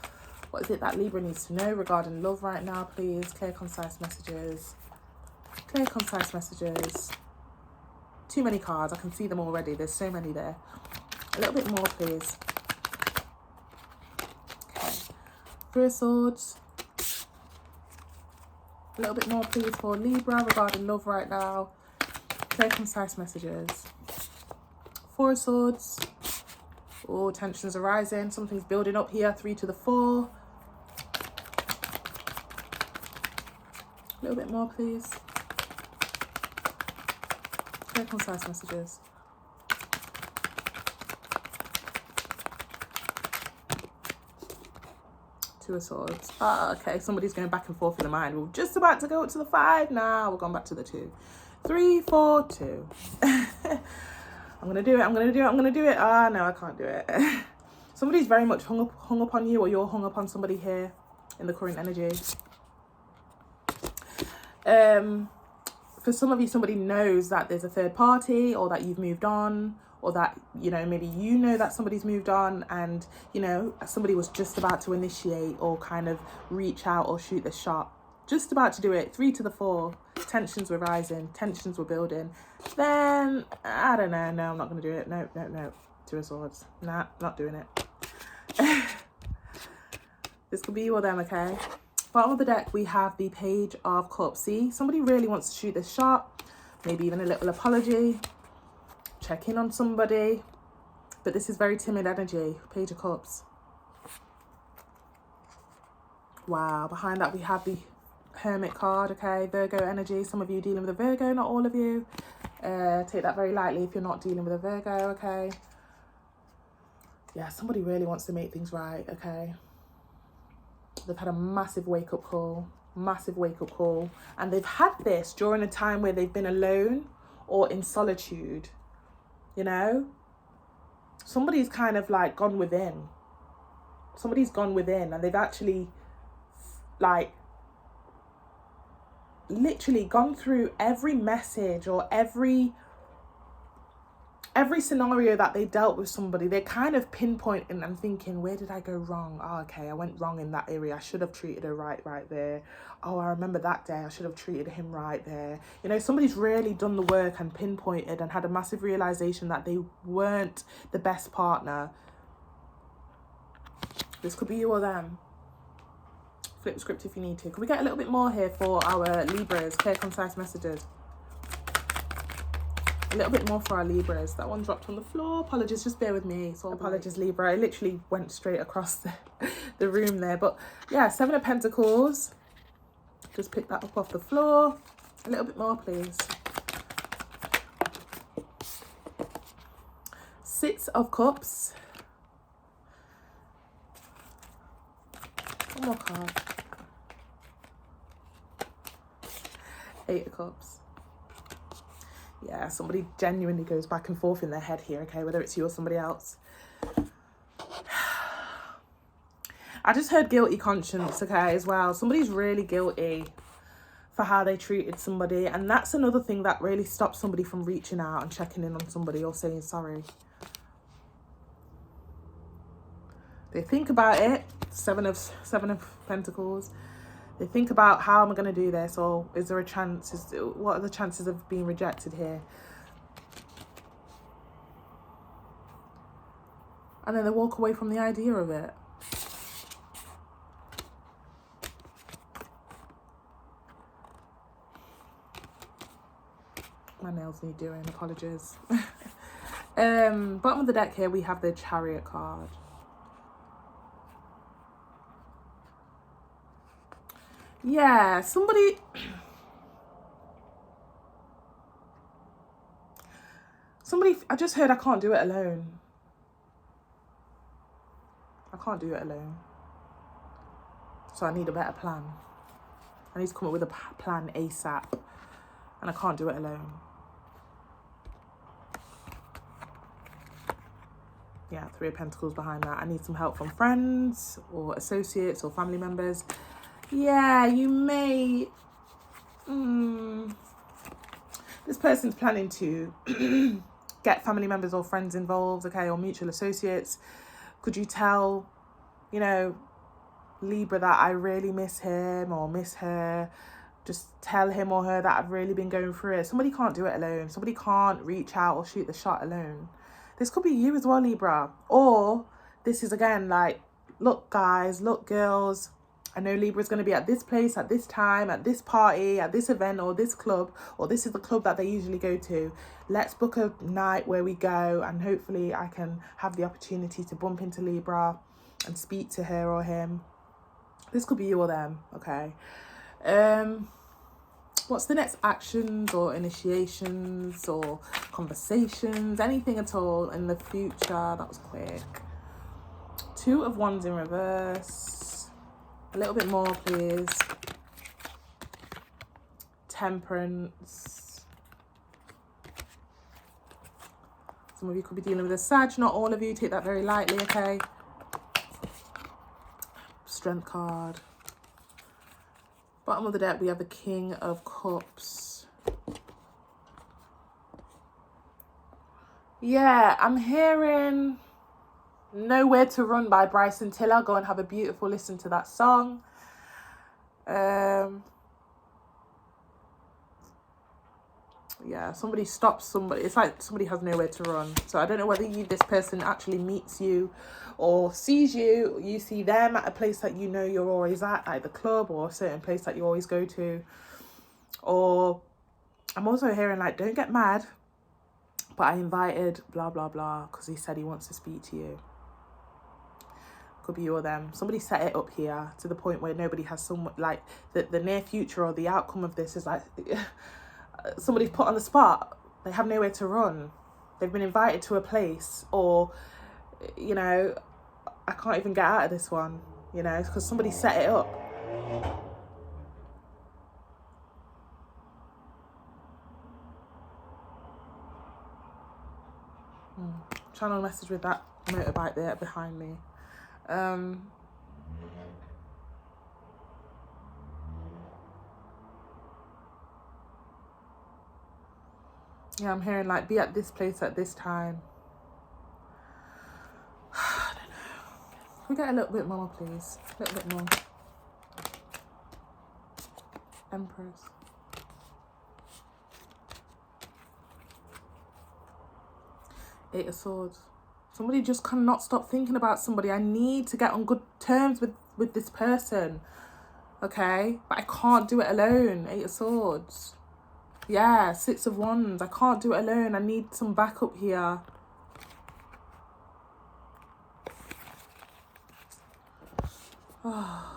What is it that Libra needs to know regarding love right now, please? Clear, concise messages. Clear, concise messages. Too many cards. I can see them already. There's so many there. A little bit more, please. Okay. Three of Swords. A little bit more, please, for Libra regarding love right now. Clear, concise messages. Four of Swords. Oh, tensions are rising. Something's building up here. 3 to the 4. A little bit more, please. Clear, concise messages. Two of Swords. Okay, somebody's going back and forth in the mind. We're just about to go up to the 5 now. We're going back to the 2. 3, 4, 2. I'm going to do it. Ah, no, I can't do it. Somebody's very much hung up on you, or you're hung up on somebody here. in the current energy. For some of you, somebody knows that there's a third party, or that you've moved on, or that, you know, maybe you know that somebody's moved on, and, you know, somebody was just about to initiate or kind of reach out or shoot the shot. Just about to do it. 3 to the 4. Tensions were rising. Tensions were building. Then, I don't know. No, I'm not going to do it. No. 2 of Swords. Nah, not doing it. This could be you or them, okay? Bottom of the deck, we have the Page of Cups. See, somebody really wants to shoot this shot. Maybe even a little apology. Check in on somebody. But this is very timid energy. Page of Cups. Wow. Behind that, we have the Hermit card, okay? Virgo energy. Some of you dealing with a Virgo, not all of you. Take that very lightly if you're not dealing with a Virgo, okay? Yeah, somebody really wants to make things right, okay? They've had a massive wake-up call, and they've had this during a time where they've been alone or in solitude, you know? Somebody's kind of like gone within. Somebody's gone within, and they've actually like literally gone through every message or every scenario that they dealt with somebody. They're kind of pinpointing and thinking, where did I go wrong? Oh, okay, I went wrong in that area. I should have treated her right there. Oh, I remember that day. I should have treated him right there. You know, somebody's really done the work and pinpointed and had a massive realization that they weren't the best partner. This could be you or them. Flip the script if you need to. Can we get a little bit more here for our Libras? Clear, concise messages. A little bit more for our Libras. That one dropped on the floor. Apologies, just bear with me. So apologies, Libra. I literally went straight across the room there. But yeah, 7 of Pentacles. Just pick that up off the floor. A little bit more, please. 6 of Cups. One more card. 8 of Cups. Yeah, somebody genuinely goes back and forth in their head here, okay? Whether it's you or somebody else. I just heard guilty conscience, okay, as well. Somebody's really guilty for how they treated somebody. And that's another thing that really stops somebody from reaching out and checking in on somebody or saying sorry. They think about it. 7 of Pentacles. They think about, how am I going to do this? Or is there a chance? What are the chances of being rejected here? And then they walk away from the idea of it. My nails need doing. Apologies. Bottom of the deck here, we have the Chariot card. Yeah, somebody... I just heard I can't do it alone. I can't do it alone. So I need a better plan. I need to come up with a plan ASAP. And I can't do it alone. Yeah, 3 of Pentacles behind that. I need some help from friends or associates or family members. Yeah, you may... This person's planning to get family members or friends involved, okay, or mutual associates. Could you tell, you know, Libra that I really miss him or miss her? Just tell him or her that I've really been going through it. Somebody can't do it alone. Somebody can't reach out or shoot the shot alone. This could be you as well, Libra. Or this is, again, like, look, guys, look, girls, I know Libra's going to be at this place, at this time, at this party, at this event, or this club, or this is the club that they usually go to. Let's book a night where we go, and hopefully I can have the opportunity to bump into Libra and speak to her or him. This could be you or them, okay? What's the next actions or initiations or conversations, anything at all in the future? That was quick. 2 of Wands in reverse. A little bit more, please. Temperance. Some of you could be dealing with a Sag, not all of you. Take that very lightly, okay? Strength card. Bottom of the deck, we have the King of Cups. Yeah, I'm hearing Nowhere to Run by Bryson Tiller. Go and have a beautiful listen to that song. Yeah, somebody stops somebody. It's like somebody has nowhere to run. So I don't know whether this person actually meets you or sees you. You see them at a place that you know you're always at, like the club or a certain place that you always go to. Or I'm also hearing like, don't get mad, but I invited blah, blah, blah, because he said he wants to speak to you. Could be you or them. Somebody set it up here to the point where nobody has someone, like the near future or the outcome of this is like... somebody's put on the spot. They have nowhere to run. They've been invited to a place, or, you know, I can't even get out of this one, you know, because somebody set it up. Channel message with that motorbike there behind me. Yeah, I'm hearing like, be at this place at this time. I don't know. Can we get a little bit more, please? A little bit more. Empress. Eight of Swords. Somebody just cannot stop thinking about somebody. I need to get on good terms with this person. Okay? But I can't do it alone. Eight of Swords. Yeah, Six of Wands. I can't do it alone. I need some backup here. Oh.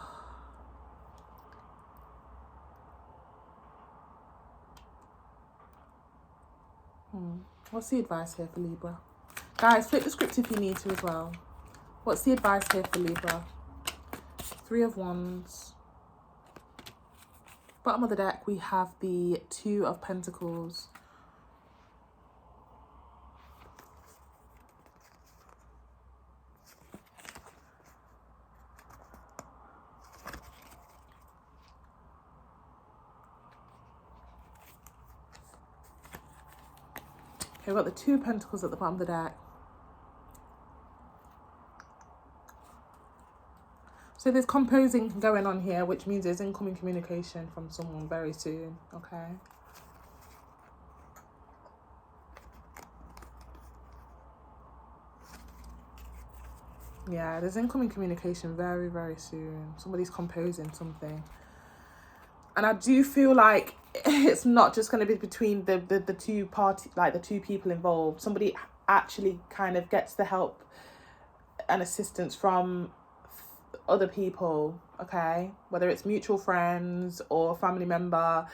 What's the advice here for Libra? Guys, flip the script if you need to as well. What's the advice here for Libra? Three of Wands. Bottom of the deck, we have the Two of Pentacles. Okay, we've got the Two of Pentacles at the bottom of the deck. So there's composing going on here, which means there's incoming communication from someone very soon, okay? Yeah, there's incoming communication very, very soon. Somebody's composing something. And I do feel like it's not just going to be between the two parties, like the two people involved. Somebody actually kind of gets the help and assistance from other people, okay, whether it's mutual friends or a family member.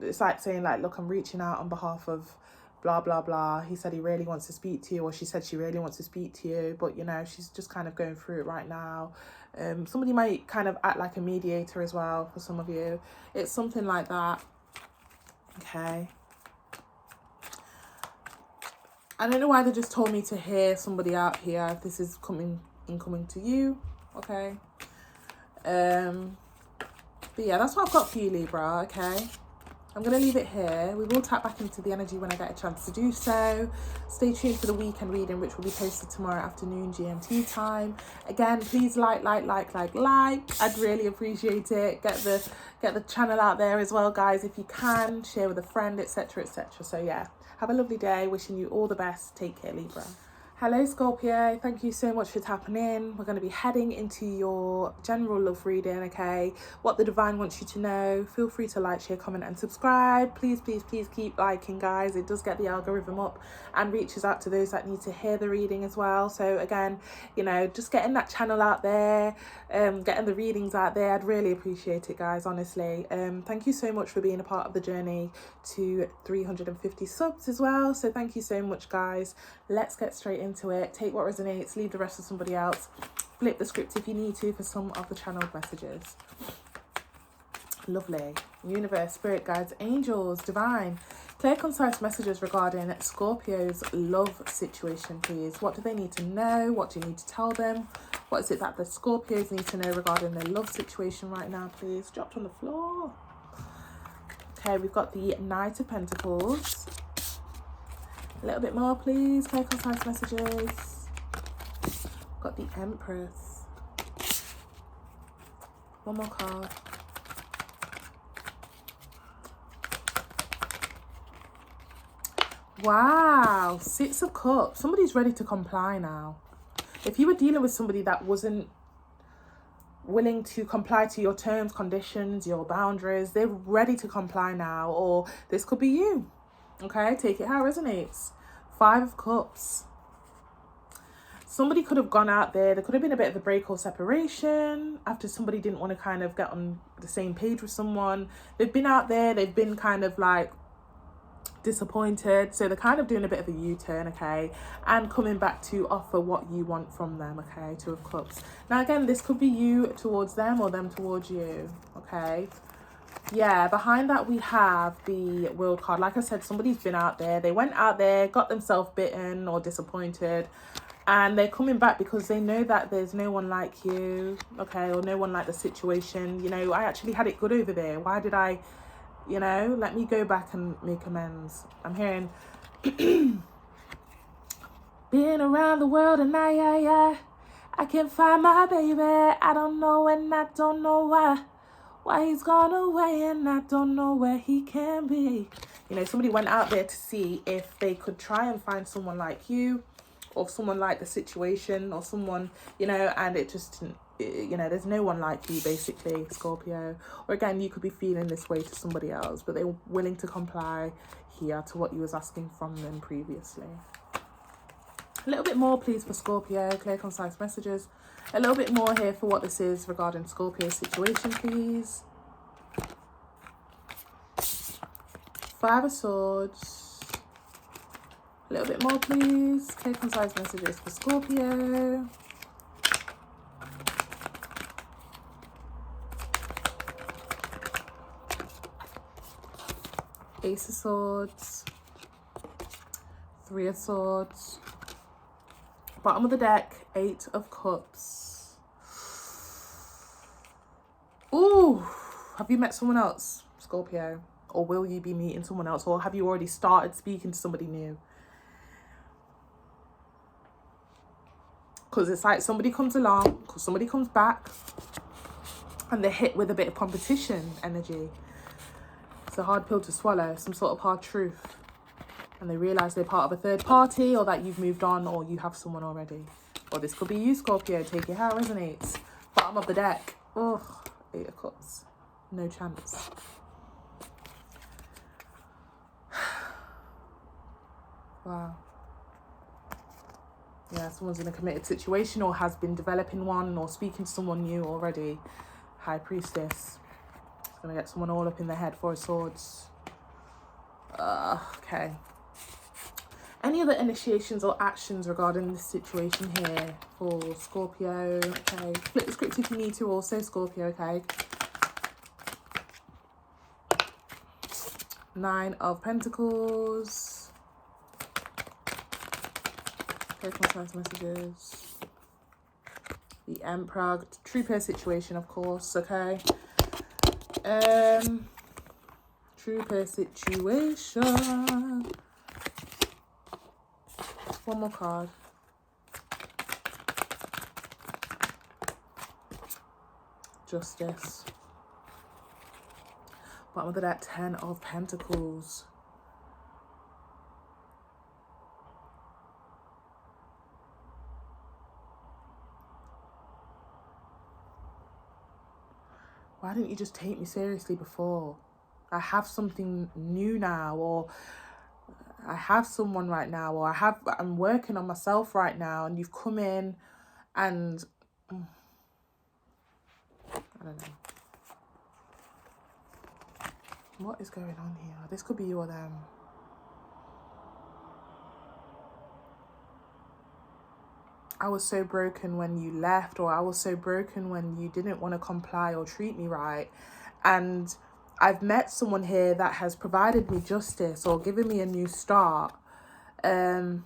It's like saying like, look, I'm reaching out on behalf of blah blah blah. He said he really wants to speak to you, or she said she really wants to speak to you, but you know, she's just kind of going through it right now. Somebody might kind of act like a mediator as well for some of you. It's something like that, okay. I don't know why they just told me to hear somebody out here if this is incoming to you. Okay, but yeah, that's what I've got for you, Libra. Okay, I'm gonna leave it here. We will tap back into the energy when I get a chance to do so. Stay tuned for the weekend reading, which will be posted tomorrow afternoon GMT time. Again, please like. I'd really appreciate it. Get the channel out there as well, guys, if you can. Share with a friend, etc, etc. So yeah, have a lovely day. Wishing you all the best. Take care, Libra. Hello Scorpio, thank you so much for tapping in. We're going to be heading into your general love reading, okay? What the divine wants you to know. Feel free to like, share, comment and subscribe. Please, please, please keep liking, guys. It does get the algorithm up and reaches out to those that need to hear the reading as well. So again, you know, just getting that channel out there, getting the readings out there. I'd really appreciate it, guys, honestly. Thank you so much for being a part of the journey to 350 subs as well. So thank you so much, guys. Let's get straight into it. Take what resonates, leave the rest to somebody else. Flip the script if you need to for some of the channeled messages. Lovely. Universe, spirit guides, angels, divine. Clear, concise messages regarding Scorpio's love situation, please. What do they need to know? What do you need to tell them? What is it that the Scorpios need to know regarding their love situation right now, please? Dropped on the floor. Okay, we've got the Knight of Pentacles. A little bit more, please. Clear, concise messages. Got the Empress. One more card. Wow, Six of Cups. Somebody's ready to comply now. If you were dealing with somebody that wasn't willing to comply to your terms, conditions, your boundaries, they're ready to comply now. Or this could be you. Okay, take it how it resonates. Five of Cups. Somebody could have gone out there. There could have been a bit of a break or separation after somebody didn't want to kind of get on the same page with someone. They've been out there. They've been kind of like disappointed. So they're kind of doing a bit of a U-turn, okay? And coming back to offer what you want from them, okay? Two of Cups. Now, again, this could be you towards them or them towards you, okay? Yeah, behind that we have the World card. Like I said, somebody's been out there. They went out there, got themselves bitten or disappointed. And they're coming back because they know that there's no one like you, okay? Or no one like the situation. You know, I actually had it good over there. Why did I, you know, let me go back and make amends. I'm hearing, been around the world and I can't find my baby. I don't know and I don't know why he's gone away and I don't know where he can be. You know, somebody went out there to see if they could try and find someone like you, or someone like the situation, or someone, you know, and it just, you know, there's no one like you, basically, Scorpio. Or again, you could be feeling this way to somebody else, but they're willing to comply here to what you was asking from them previously. A little bit more, please, for Scorpio. Clear, concise messages. A little bit more here for what this is regarding Scorpio's situation, please. Five of Swords. A little bit more, please. Clear, concise messages for Scorpio. Ace of Swords. Three of Swords. Bottom of the deck, Eight of Cups. Ooh, have you met someone else, Scorpio? Or will you be meeting someone else? Or have you already started speaking to somebody new? Because it's like somebody comes along, somebody comes back, and they're hit with a bit of competition energy. It's a hard pill to swallow, some sort of hard truth. And they realise they're part of a third party, or that you've moved on, or you have someone already. Or this could be you, Scorpio. Take it how it resonates. Bottom of the deck. Ugh, Eight of Cups. No chance. Wow. Yeah, someone's in a committed situation or has been developing one or speaking to someone new already. High Priestess. It's going to get someone all up in the head. Four of Swords. Okay. Any other initiations or actions regarding this situation here for Scorpio? Okay. Flip the script if you need to also, Scorpio, okay? Nine of Pentacles. Okay, concise messages. The Emperor. True pair situation, of course, okay? True pair situation. One more card. Justice. Bottom of the deck, Ten of Pentacles. Why didn't you just take me seriously before? I have something new now, or I have someone right now, or I'm working on myself right now, and you've come in and I don't know. What is going on here? This could be you or them. I was so broken when you left, or I was so broken when you didn't want to comply or treat me right. And I've met someone here that has provided me justice or given me a new start. And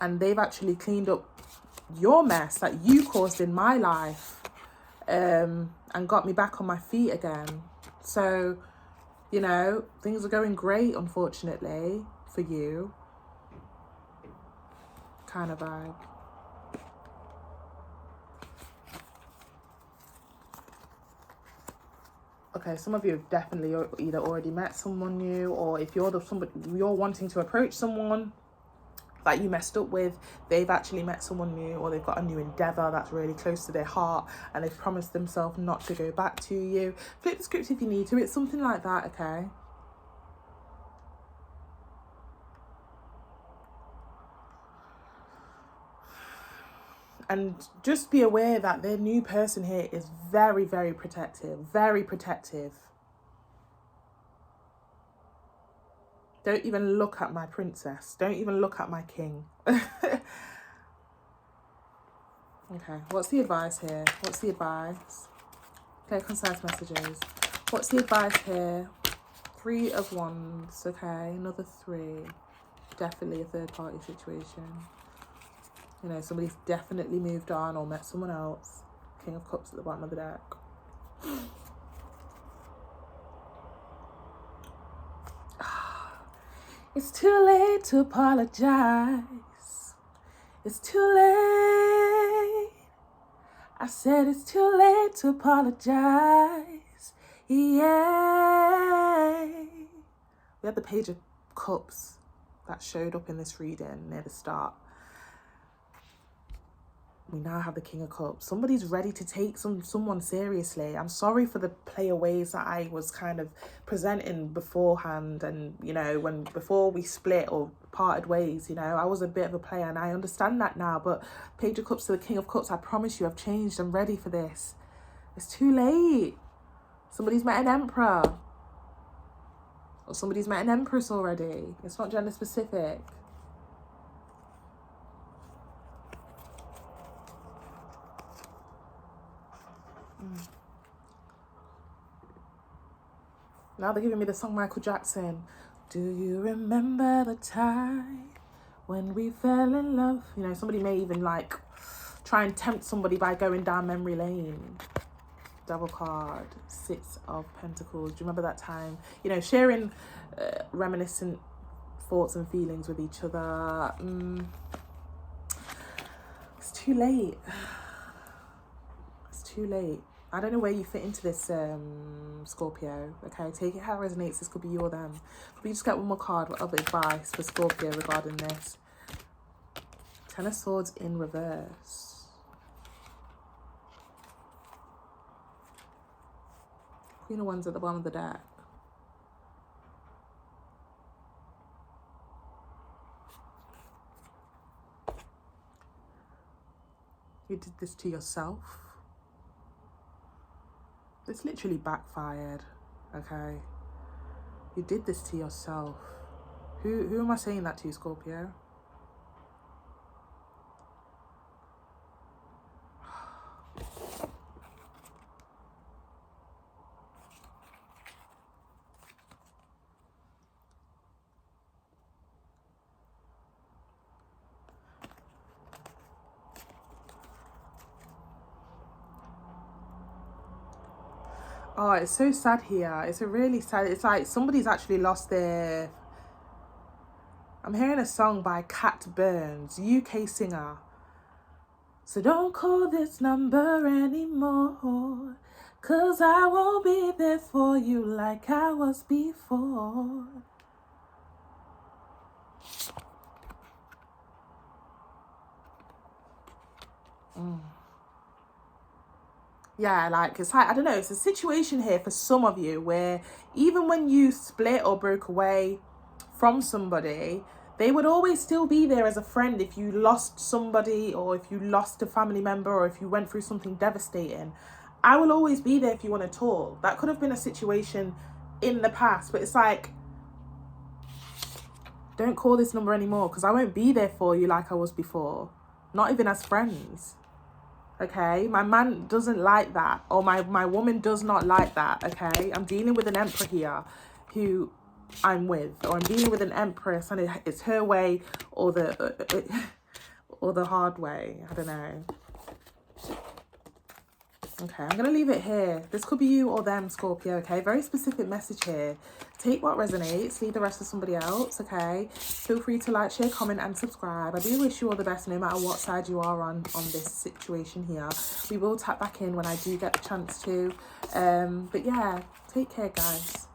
they've actually cleaned up your mess that you caused in my life, and got me back on my feet again. So You know, things are going great, unfortunately, for you. Kind of vibe. Okay, some of you have definitely either already met someone new, or if you're you're wanting to approach someone that you messed up with, they've actually met someone new, or they've got a new endeavor that's really close to their heart and they've promised themselves not to go back to you. Flip the script if you need to. It's something like that, okay? And just be aware that their new person here is very, very protective. Very protective. Don't even look at my princess. Don't even look at my king. Okay, what's the advice here? What's the advice? Okay, concise messages. What's the advice here? 3 of Wands. Okay, another 3. Definitely a third party situation. You know, somebody's definitely moved on or met someone else. King of Cups at the bottom of the deck. It's too late to apologize. It's too late. I said it's too late to apologize. Yeah. We had the Page of Cups that showed up in this reading near the start. We now have the King of Cups. Somebody's ready to take someone seriously. I'm sorry for the player ways that I was kind of presenting beforehand, and you know, before we split or parted ways, you know, I was a bit of a player, and I understand that now. But Page of Cups to the King of Cups, I promise you, I've changed. I'm ready for this. It's too late. Somebody's met an Emperor, or somebody's met an Empress already. It's not gender specific. Now they're giving me the song Michael Jackson. Do you remember the time when we fell in love? You know, somebody may even like try and tempt somebody by going down memory lane. Double card, 6 of Pentacles. Do you remember that time? You know, sharing reminiscent thoughts and feelings with each other. It's too late. It's too late. I don't know where you fit into this, Scorpio. Okay, take it how it resonates. This could be you or them. But we just get one more card of advice for Scorpio regarding this. 10 of Swords in reverse. Queen of Wands at the bottom of the deck. You did this to yourself. It's literally backfired, okay? You did this to yourself. Who am I saying that to, Scorpio? Oh, it's so sad here. It's a really sad... It's like somebody's actually lost their... I'm hearing a song by Cat Burns, UK singer. So don't call this number anymore, 'cause I won't be there for you like I was before. Yeah, like, it's like, I don't know, it's a situation here for some of you where even when you split or broke away from somebody, they would always still be there as a friend if you lost somebody, or if you lost a family member, or if you went through something devastating. I will always be there if you want to talk. That could have been a situation in the past, but it's like, don't call this number anymore, because I won't be there for you like I was before. Not even as friends. Okay, my man doesn't like that, or my woman does not like that. Okay, I'm dealing with an Emperor here who I'm with, or I'm dealing with an Empress, and it's her way or the hard way. I don't know. Okay, I'm going to leave it here. This could be you or them, Scorpio, okay? Very specific message here. Take what resonates, leave the rest for somebody else, okay? Feel free to like, share, comment, and subscribe. I do wish you all the best no matter what side you are on this situation here. We will tap back in when I do get the chance to. But yeah, take care, guys.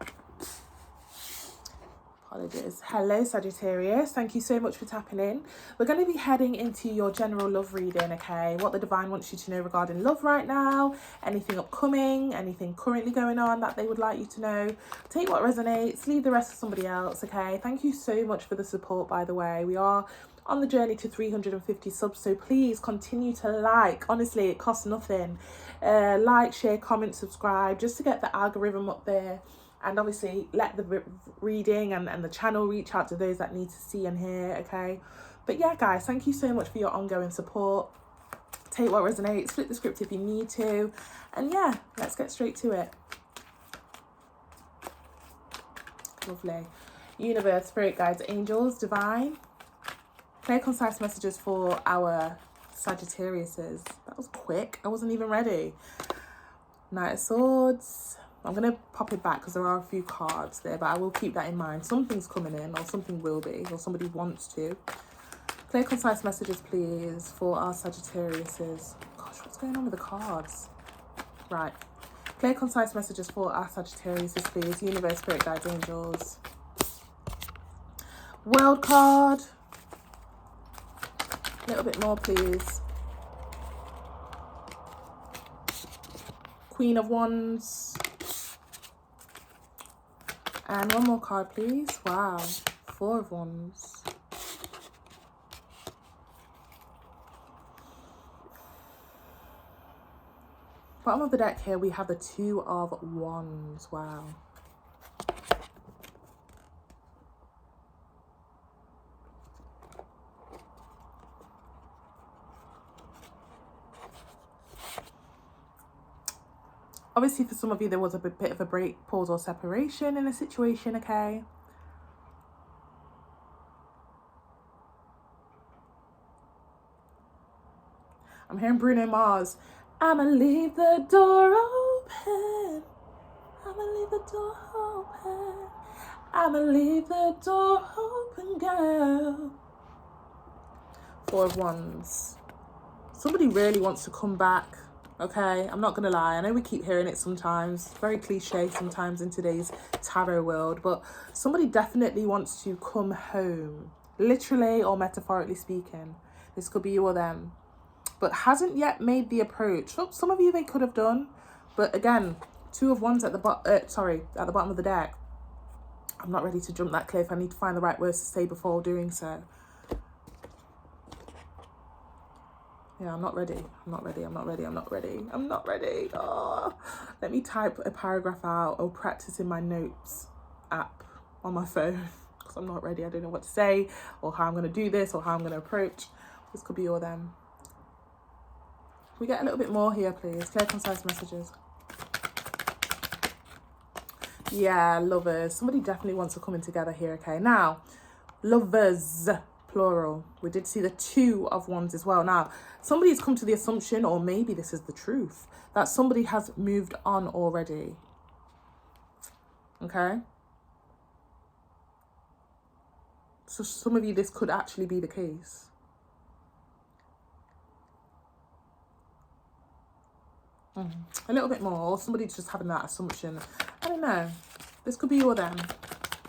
Apologies. Hello, Sagittarius. Thank you so much for tapping in. We're going to be heading into your general love reading, okay? What the divine wants you to know regarding love right now, anything upcoming, anything currently going on that they would like you to know. Take what resonates, leave the rest for somebody else, okay? Thank you so much for the support, by the way. We are on the journey to 350 subs, so please continue to like. Honestly, it costs nothing. Like, share, comment, subscribe, just to get the algorithm up there. And obviously let the reading and the channel reach out to those that need to see and hear, okay? But yeah, guys, thank you so much for your ongoing support. Take what resonates, flip the script if you need to. And yeah, let's get straight to it. Lovely. Universe, spirit guides, angels, divine. Clear, concise messages for our Sagittariuses. That was quick. I wasn't even ready. Knight of Swords. I'm going to pop it back because there are a few cards there, but I will keep that in mind. Something's coming in, or something will be, or somebody wants to. Clear, concise messages, please, for our Sagittariuses. Gosh, what's going on with the cards? Right. Clear, concise messages for our Sagittariuses, please. Universe, spirit guides, angels. World card. A little bit more, please. Queen of Wands. And one more card, please. Wow. 4 of Wands. Bottom of the deck here, we have the 2 of Wands. Wow. Obviously, for some of you, there was a bit of a break, pause, or separation in a situation, okay? I'm hearing Bruno Mars. I'ma leave the door open. I'ma leave the door open. I'ma leave the door open, girl. 4 of Wands. Somebody really wants to come back. Okay, I'm not gonna lie, I know we keep hearing it sometimes, very cliche sometimes in today's tarot world, but somebody definitely wants to come home, literally or metaphorically speaking. This could be you or them, but hasn't yet made the approach. Oh, some of you they could have done, but again, 2 of Wands at the bottom of the deck. I'm not ready to jump that cliff. I need to find the right words to say before doing so. Yeah, I'm not ready. I'm not ready. I'm not ready. I'm not ready. I'm not ready. Oh, let me type a paragraph out or practice in my notes app on my phone because I'm not ready. I don't know what to say or how I'm going to do this or how I'm going to approach. This could be all them. Can we get a little bit more here, please? Clear, concise messages. Yeah, lovers. Somebody definitely wants to come in together here, okay? Now, lovers. Plural. We did see the 2 of Wands as well. Now, somebody's come to the assumption, or maybe this is the truth, that somebody has moved on already. Okay? So some of you, this could actually be the case. A little bit more, or somebody's just having that assumption. I don't know. This could be you or them.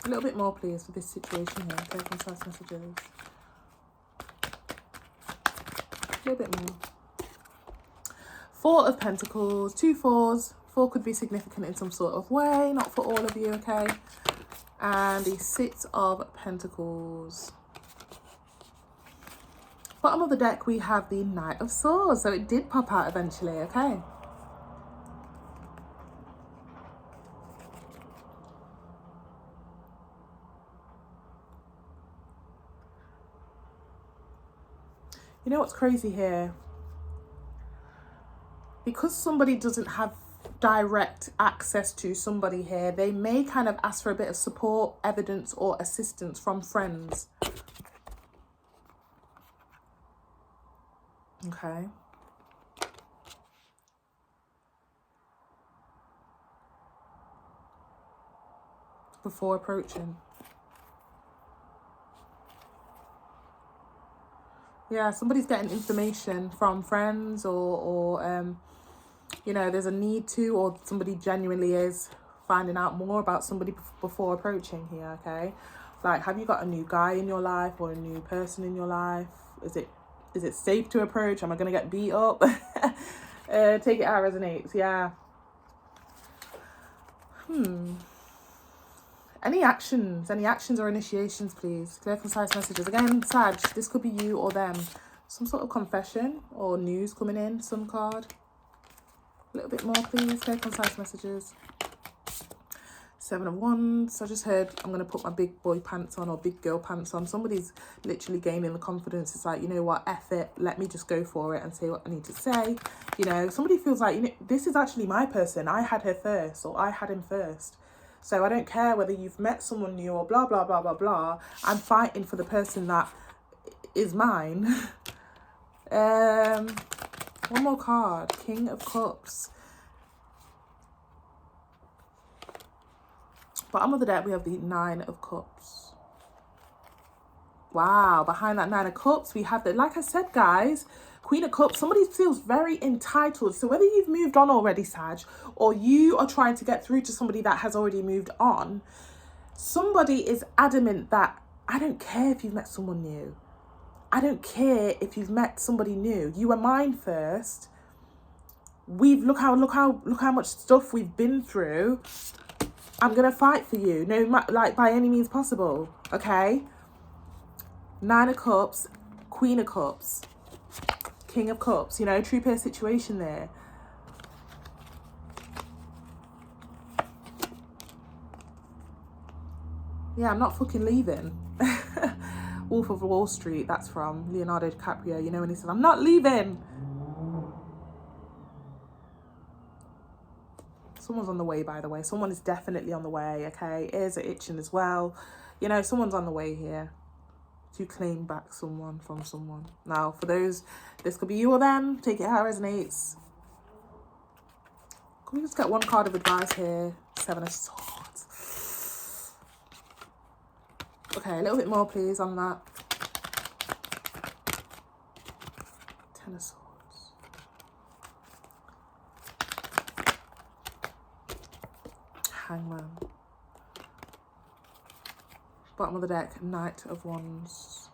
A little bit more, please, for this situation here. Clear, concise messages. A little bit more. 4 of Pentacles, 2 4s. 4 could be significant in some sort of way, not for all of you, okay? And the 6 of Pentacles. Bottom of the deck, we have the Knight of Swords. So it did pop out eventually, okay? You know what's crazy here? Because somebody doesn't have direct access to somebody here, they may kind of ask for a bit of support, evidence, or assistance from friends. Okay. before approaching. Yeah, somebody's getting information from friends or you know, there's a need to, or somebody genuinely is finding out more about somebody before approaching here, okay? Like, have you got a new guy in your life or a new person in your life? Is it safe to approach? Am I going to get beat up? Take it how it resonates, yeah. Any actions or initiations, please? Clear, concise messages. Again, Sag, this could be you or them. Some sort of confession or news coming in, some card. A little bit more, please. Clear, concise messages. 7 of Wands. I just heard I'm going to put my big boy pants on or big girl pants on. Somebody's literally gaining the confidence. It's like, you know what, F it. Let me just go for it and say what I need to say. You know, somebody feels like, you know, this is actually my person. I had her first, or I had him first. So I don't care whether you've met someone new or blah, blah, blah, blah, blah. I'm fighting for the person that is mine. One more card. King of Cups. Bottom of the deck, we have the 9 of Cups. Wow, behind that 9 of Cups, we have the, like I said, guys, Queen of Cups. Somebody feels very entitled. So whether you've moved on already, Sag, or you are trying to get through to somebody that has already moved on, somebody is adamant that, I don't care if you've met someone new. I don't care if you've met somebody new. You were mine first. Look how much stuff we've been through. I'm gonna fight for you, no matter, like, by any means possible. Okay. 9 of Cups, Queen of Cups, King of Cups. You know, true pair situation there. Yeah, I'm not fucking leaving. Wolf of Wall Street. That's from Leonardo DiCaprio. You know, when he said, "I'm not leaving." Someone's on the way, by the way. Someone is definitely on the way, okay? Ears are itching as well. You know, someone's on the way here to claim back someone from someone. Now, for those, this could be you or them. Take it how it resonates. Can we just get one card of advice here? 7 of Swords. Okay, a little bit more, please, on that. 10 of Swords. Hangman. Bottom of the deck, Knight of Wands.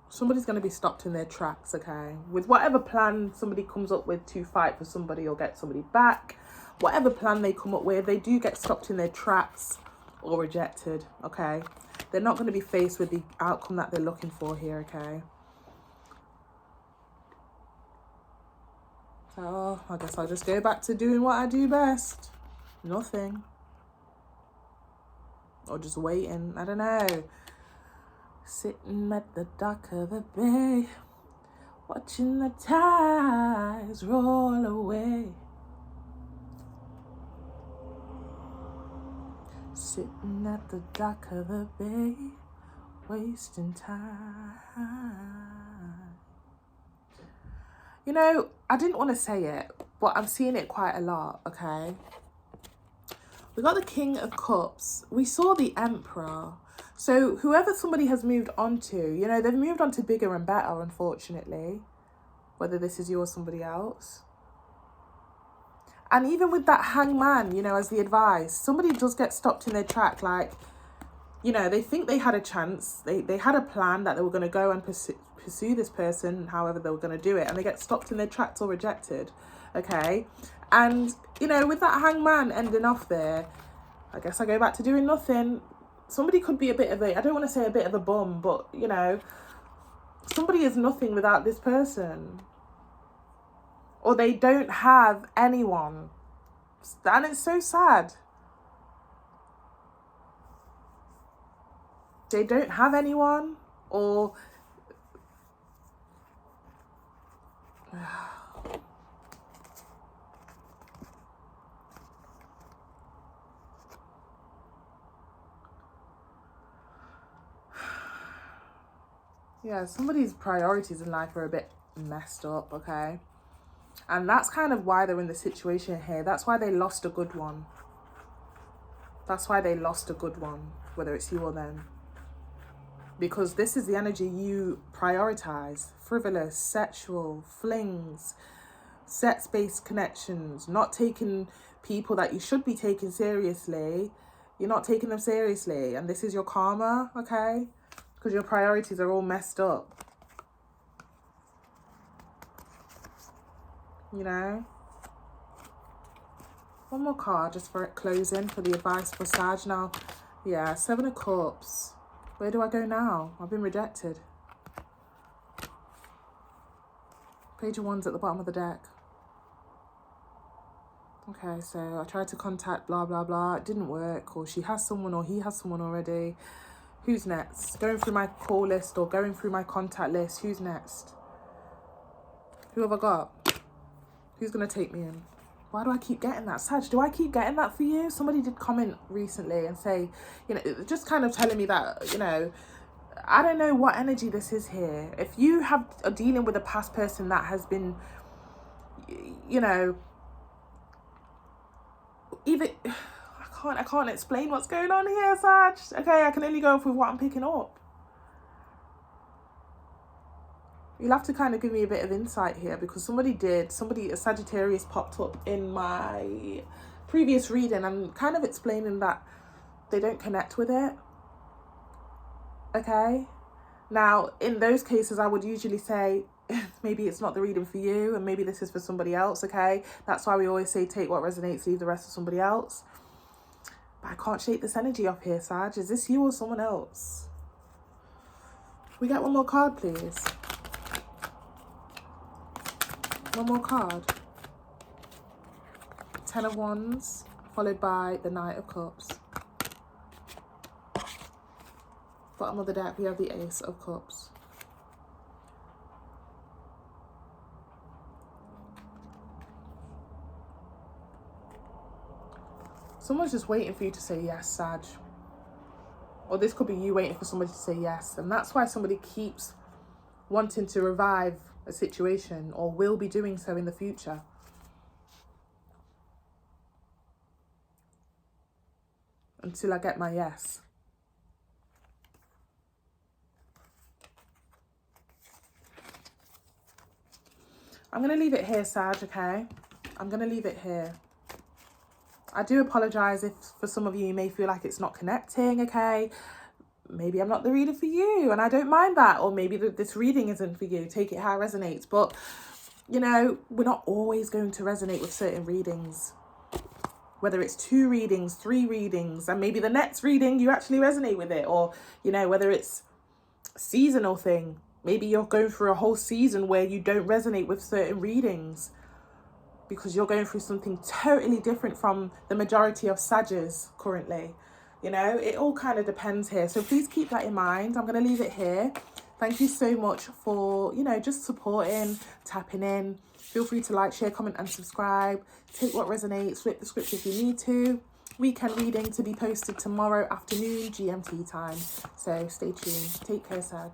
Somebody's going to be stopped in their tracks, okay? With whatever plan somebody comes up with to fight for somebody or get somebody back, whatever plan they come up with, they do get stopped in their tracks or rejected, okay? They're not going to be faced with the outcome that they're looking for here, okay? So, I guess I'll just go back to doing what I do best. Nothing. Or just waiting. I don't know. Sitting at the dock of the bay, watching the tides roll away. Sitting at the dock of the bay, wasting time. You know, I didn't want to say it, but I'm seeing it quite a lot, okay? We got the King of Cups. We saw the Emperor. So whoever somebody has moved on to, you know, they've moved on to bigger and better, unfortunately. Whether this is you or somebody else. And even with that Hangman, you know, as the advice, somebody does get stopped in their track. Like, you know, they think they had a chance. They had a plan that they were going to go and pursue this person, however they were going to do it. And they get stopped in their tracks or rejected. Okay. And, you know, with that Hangman ending off there, I guess I go back to doing nothing. Somebody could be a bit of a, I don't want to say a bit of a bum, but, you know, somebody is nothing without this person. Or they don't have anyone. And it's so sad. They don't have anyone, or yeah, somebody's priorities in life are a bit messed up, okay? And that's kind of why they're in the situation here. That's why they lost a good one. That's why they lost a good one, whether it's you or them. Because this is the energy you prioritize. Frivolous, sexual, flings, sex-based connections, not taking people that you should be taking seriously. You're not taking them seriously. And this is your karma, okay? Because your priorities are all messed up. You know? One more card just for it closing, for the advice for Sag. Now, yeah, 7 of Cups. Where do I go now? I've been rejected. Page of Wands at the bottom of the deck. Okay, so I tried to contact blah, blah, blah. It didn't work. Or she has someone or he has someone already. Who's next? Going through my call list or going through my contact list. Who's next? Who have I got? Who's going to take me in? Why do I keep getting that? Sag, do I keep getting that for you? Somebody did comment recently and say, you know, just kind of telling me that, you know, I don't know what energy this is here. If you are dealing with a past person that has been, you know, even, I can't explain what's going on here, Sag. Okay, I can only go off with what I'm picking up. You'll have to kind of give me a bit of insight here, because a Sagittarius popped up in my previous reading and kind of explaining that they don't connect with it. Okay? Now, in those cases, I would usually say, maybe it's not the reading for you and maybe this is for somebody else, okay? That's why we always say take what resonates, leave the rest for somebody else. But I can't shake this energy off here, Sag. Is this you or someone else? We get one more card, please. One more card. 10 of Wands, followed by the Knight of Cups. Bottom of the deck, we have the Ace of Cups. Someone's just waiting for you to say yes, Sag. Or this could be you waiting for somebody to say yes. And that's why somebody keeps wanting to revive a situation or will be doing so in the future. Until I get my yes. I'm going to leave it here, Sag, okay? I'm going to leave it here. I do apologise if for some of you may feel like it's not connecting, okay? Maybe I'm not the reader for you and I don't mind that. Or maybe this reading isn't for you. Take it how it resonates. But, you know, we're not always going to resonate with certain readings. Whether it's 2 readings, 3 readings, and maybe the next reading you actually resonate with it. Or, you know, whether it's a seasonal thing. Maybe you're going through a whole season where you don't resonate with certain readings because you're going through something totally different from the majority of Sages currently. You know, it all kind of depends here. So please keep that in mind. I'm going to leave it here. Thank you so much for, you know, just supporting, tapping in. Feel free to like, share, comment and subscribe. Take what resonates, flip the script if you need to. Weekend reading to be posted tomorrow afternoon, GMT time. So stay tuned. Take care, Sag.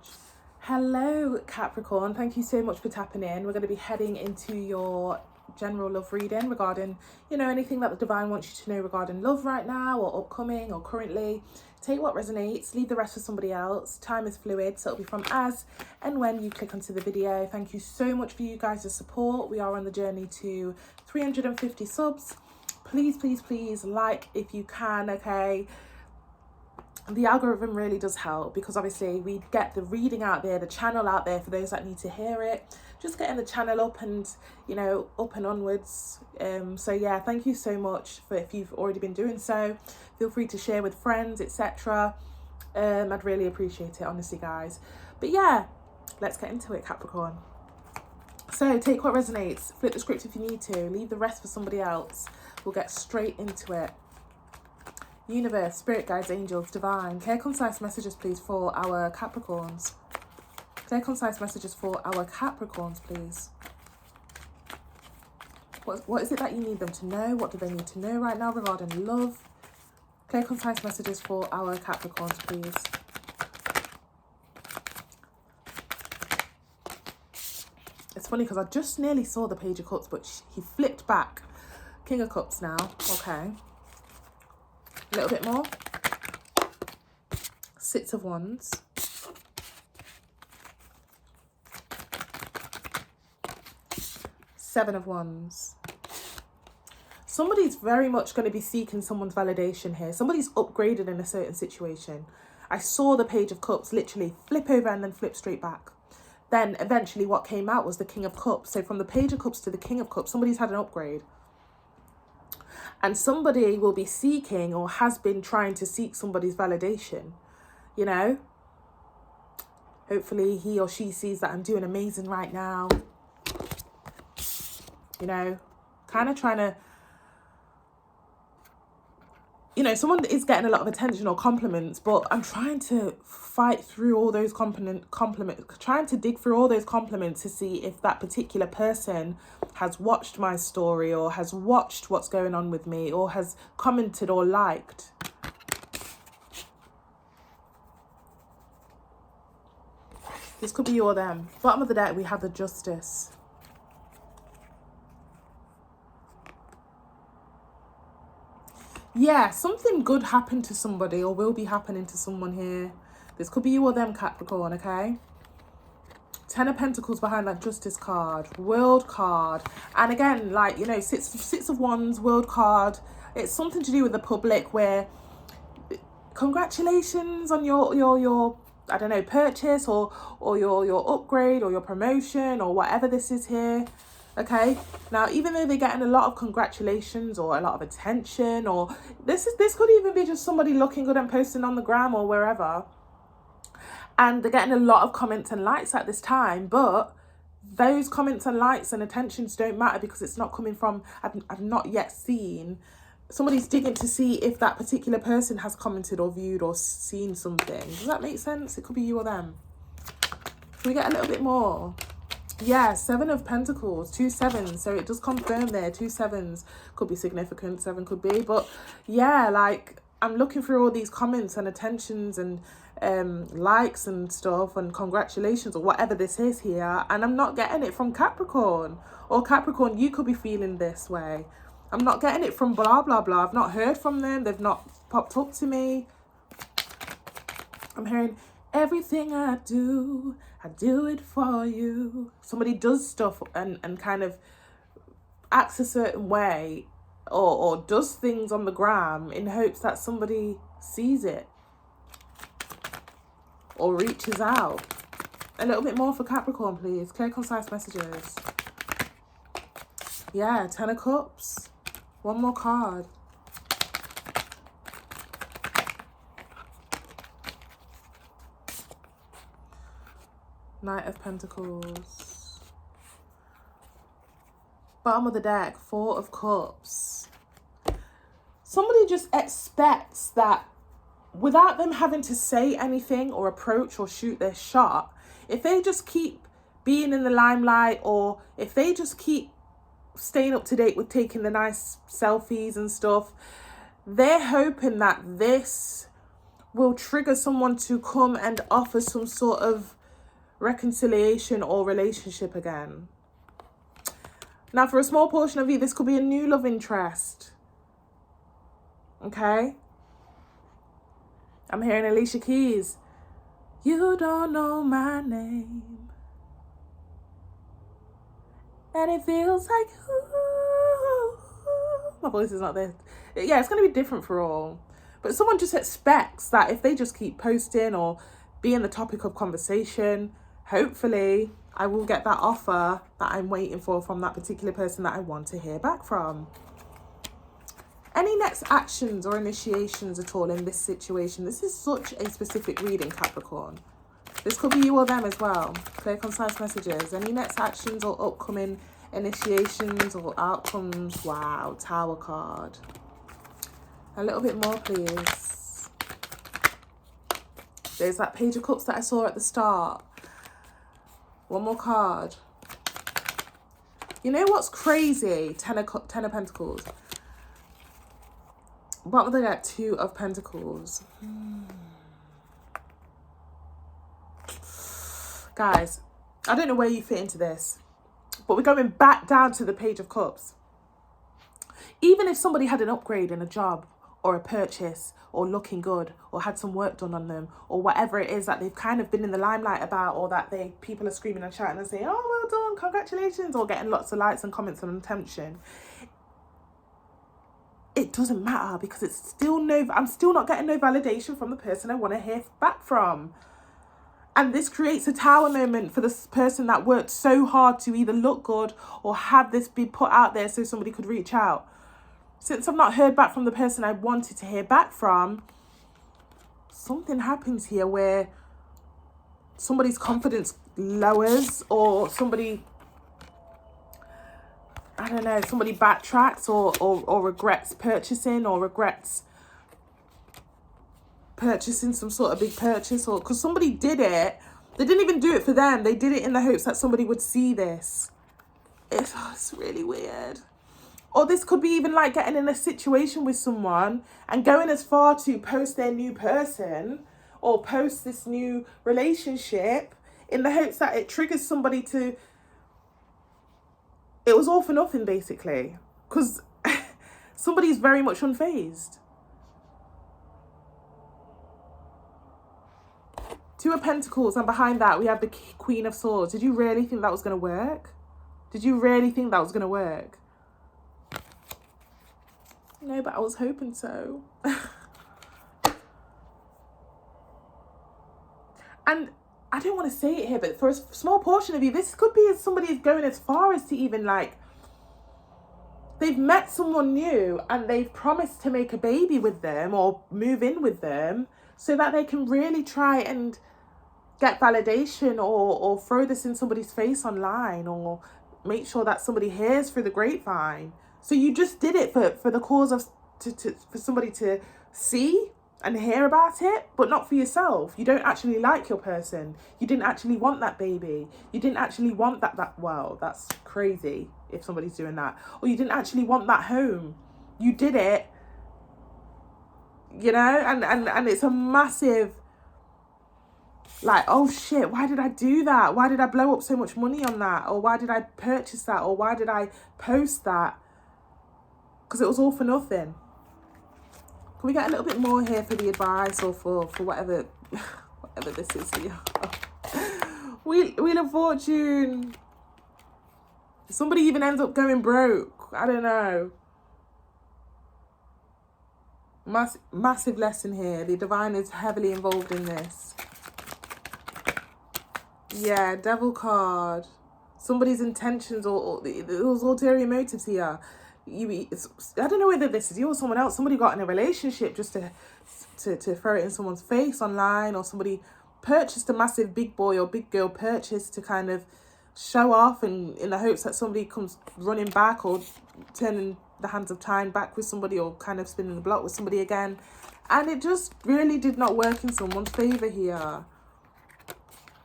Hello, Capricorn. Thank you so much for tapping in. We're going to be heading into your general love reading regarding, you know, anything that the divine wants you to know regarding love right now or upcoming or currently. Take what resonates, leave the rest for somebody else. Time is fluid, so it'll be from as and when you click onto the video. Thank you so much for you guys' support. We are on the journey to 350 subs. Please, please, please like if you can, okay? The algorithm really does help because obviously we get the reading out there, the channel out there for those that need to hear it. Just getting the channel up and, you know, up and onwards. So yeah, thank you so much for if you've already been doing so. Feel free to share with friends, etc. I'd really appreciate it, honestly, guys. But yeah, let's get into it, Capricorn. So take what resonates, flip the script if you need to, leave the rest for somebody else. We'll get straight into it. Universe, spirit guides, angels, divine. Clear, concise messages, please, for our Capricorns. Clear, concise messages for our Capricorns, please. What is it that you need them to know? What do they need to know right now regarding love? Clear, concise messages for our Capricorns, please. It's funny because I just nearly saw the Page of Cups, but he flipped back. King of Cups now. Okay. A little bit more. Six of Wands. Seven of Wands. Somebody's very much going to be seeking someone's validation here. Somebody's upgraded in a certain situation. I saw the Page of Cups literally flip over and then flip straight back. Then eventually what came out was the King of Cups. So from the Page of Cups to the King of Cups, somebody's had an upgrade. And somebody will be seeking or has been trying to seek somebody's validation, you know. Hopefully he or she sees that I'm doing amazing right now. You know, kind of trying to, you know, someone is getting a lot of attention or compliments, but I'm trying to fight through all those compliments, trying to dig through all those compliments to see if that particular person has watched my story or has watched what's going on with me or has commented or liked. This could be you or them. Bottom of the deck, we have the Justice. Yeah, something good happened to somebody or will be happening to someone here. This could be you or them, Capricorn, okay? Ten of Pentacles behind that Justice card. World card. And again, like, you know, six of Wands, World card. It's something to do with the public where congratulations on your I don't know, purchase or your upgrade or your promotion or whatever this is here. Okay, now even though they're getting a lot of congratulations or a lot of attention, or this could even be just somebody looking good and posting on the gram or wherever, and they're getting a lot of comments and likes at this time, but those comments and likes and attentions don't matter because it's not coming from, I've not yet seen. Somebody's digging to see if that particular person has commented or viewed or seen something. Does that make sense? It could be you or them. Can we get a little bit more? Yeah, Seven of Pentacles, 2 sevens. So it does confirm there, 2 sevens could be significant, 7 could be. But yeah, like I'm looking through all these comments and attentions and likes and stuff and congratulations or whatever this is here. And I'm not getting it from Capricorn. Or Capricorn, you could be feeling this way. I'm not getting it from blah, blah, blah. I've not heard from them. They've not popped up to me. I'm hearing everything I do it for you. Somebody does stuff and kind of acts a certain way or does things on the gram in hopes that somebody sees it or reaches out. A little bit more for Capricorn, please. Clear, concise messages. Yeah, 10 of Cups. One more card. Knight of Pentacles. Bottom of the deck, 4 of Cups. Somebody just expects that without them having to say anything or approach or shoot their shot, if they just keep being in the limelight or if they just keep staying up to date with taking the nice selfies and stuff, they're hoping that this will trigger someone to come and offer some sort of reconciliation or relationship again. Now, for a small portion of you, this could be a new love interest. Okay? I'm hearing Alicia Keys. You don't know my name. And it feels like, ooh, my voice is not there. Yeah, it's going to be different for all. But someone just expects that if they just keep posting or being the topic of conversation, hopefully I will get that offer that I'm waiting for from that particular person that I want to hear back from. Any next actions or initiations at all in this situation? This is such a specific reading, Capricorn. This could be you or them as well. Clear, concise messages. Any next actions or upcoming initiations or outcomes? Wow, Tower card. A little bit more, please. There's that Page of Cups that I saw at the start. One more card. You know what's crazy? Ten of Pentacles. Bottom of the deck, 2 of Pentacles. Guys, I don't know where you fit into this. But we're going back down to the Page of Cups. Even if somebody had an upgrade in a job or a purchase or looking good or had some work done on them or whatever it is that they've kind of been in the limelight about, or that people are screaming and shouting and saying, oh, well done, congratulations, or getting lots of likes and comments and attention, it doesn't matter, because I'm still not getting no validation from the person I want to hear back from. And this creates a tower moment for this person that worked so hard to either look good or have this be put out there so somebody could reach out. Since I've not heard back from the person I wanted to hear back from, something happens here where somebody's confidence lowers, or somebody backtracks or regrets purchasing, or regrets purchasing some sort of big purchase, or because somebody did it. They didn't even do it for them. They did it in the hopes that somebody would see this. It's really weird. Or this could be even like getting in a situation with someone and going as far to post their new person or post this new relationship in the hopes that it triggers somebody to... It was all for nothing, basically, because somebody's very much unfazed. Two of Pentacles, and behind that we have the Queen of Swords. Did you really think that was going to work? Did you really think that was going to work? No, but I was hoping so. And I don't want to say it here, but for a small portion of you, this could be somebody is going as far as to even like, they've met someone new and they've promised to make a baby with them or move in with them so that they can really try and get validation, or throw this in somebody's face online, or make sure that somebody hears through the grapevine. So you just did it for the cause of for somebody to see and hear about it, but not for yourself. You don't actually like your person. You didn't actually want that baby. You didn't actually want that well, that's crazy if somebody's doing that. Or you didn't actually want that home. You did it, you know, and it's a massive, like, oh shit, why did I do that? Why did I blow up so much money on that? Or why did I purchase that? Or why did I post that? Because it was all for nothing. Can we get a little bit more here for the advice, or for whatever this is here? Wheel of Fortune. Somebody even ends up going broke. I don't know. Massive lesson here. The divine is heavily involved in this. Yeah, Devil card. Somebody's intentions, or those ulterior motives here. I don't know whether this is you or someone else. Somebody got in a relationship just to throw it in someone's face online, or somebody purchased a massive big boy or big girl purchase to kind of show off, and in the hopes that somebody comes running back, or turning the hands of time back with somebody, or kind of spinning the block with somebody again. And it just really did not work in someone's favour here.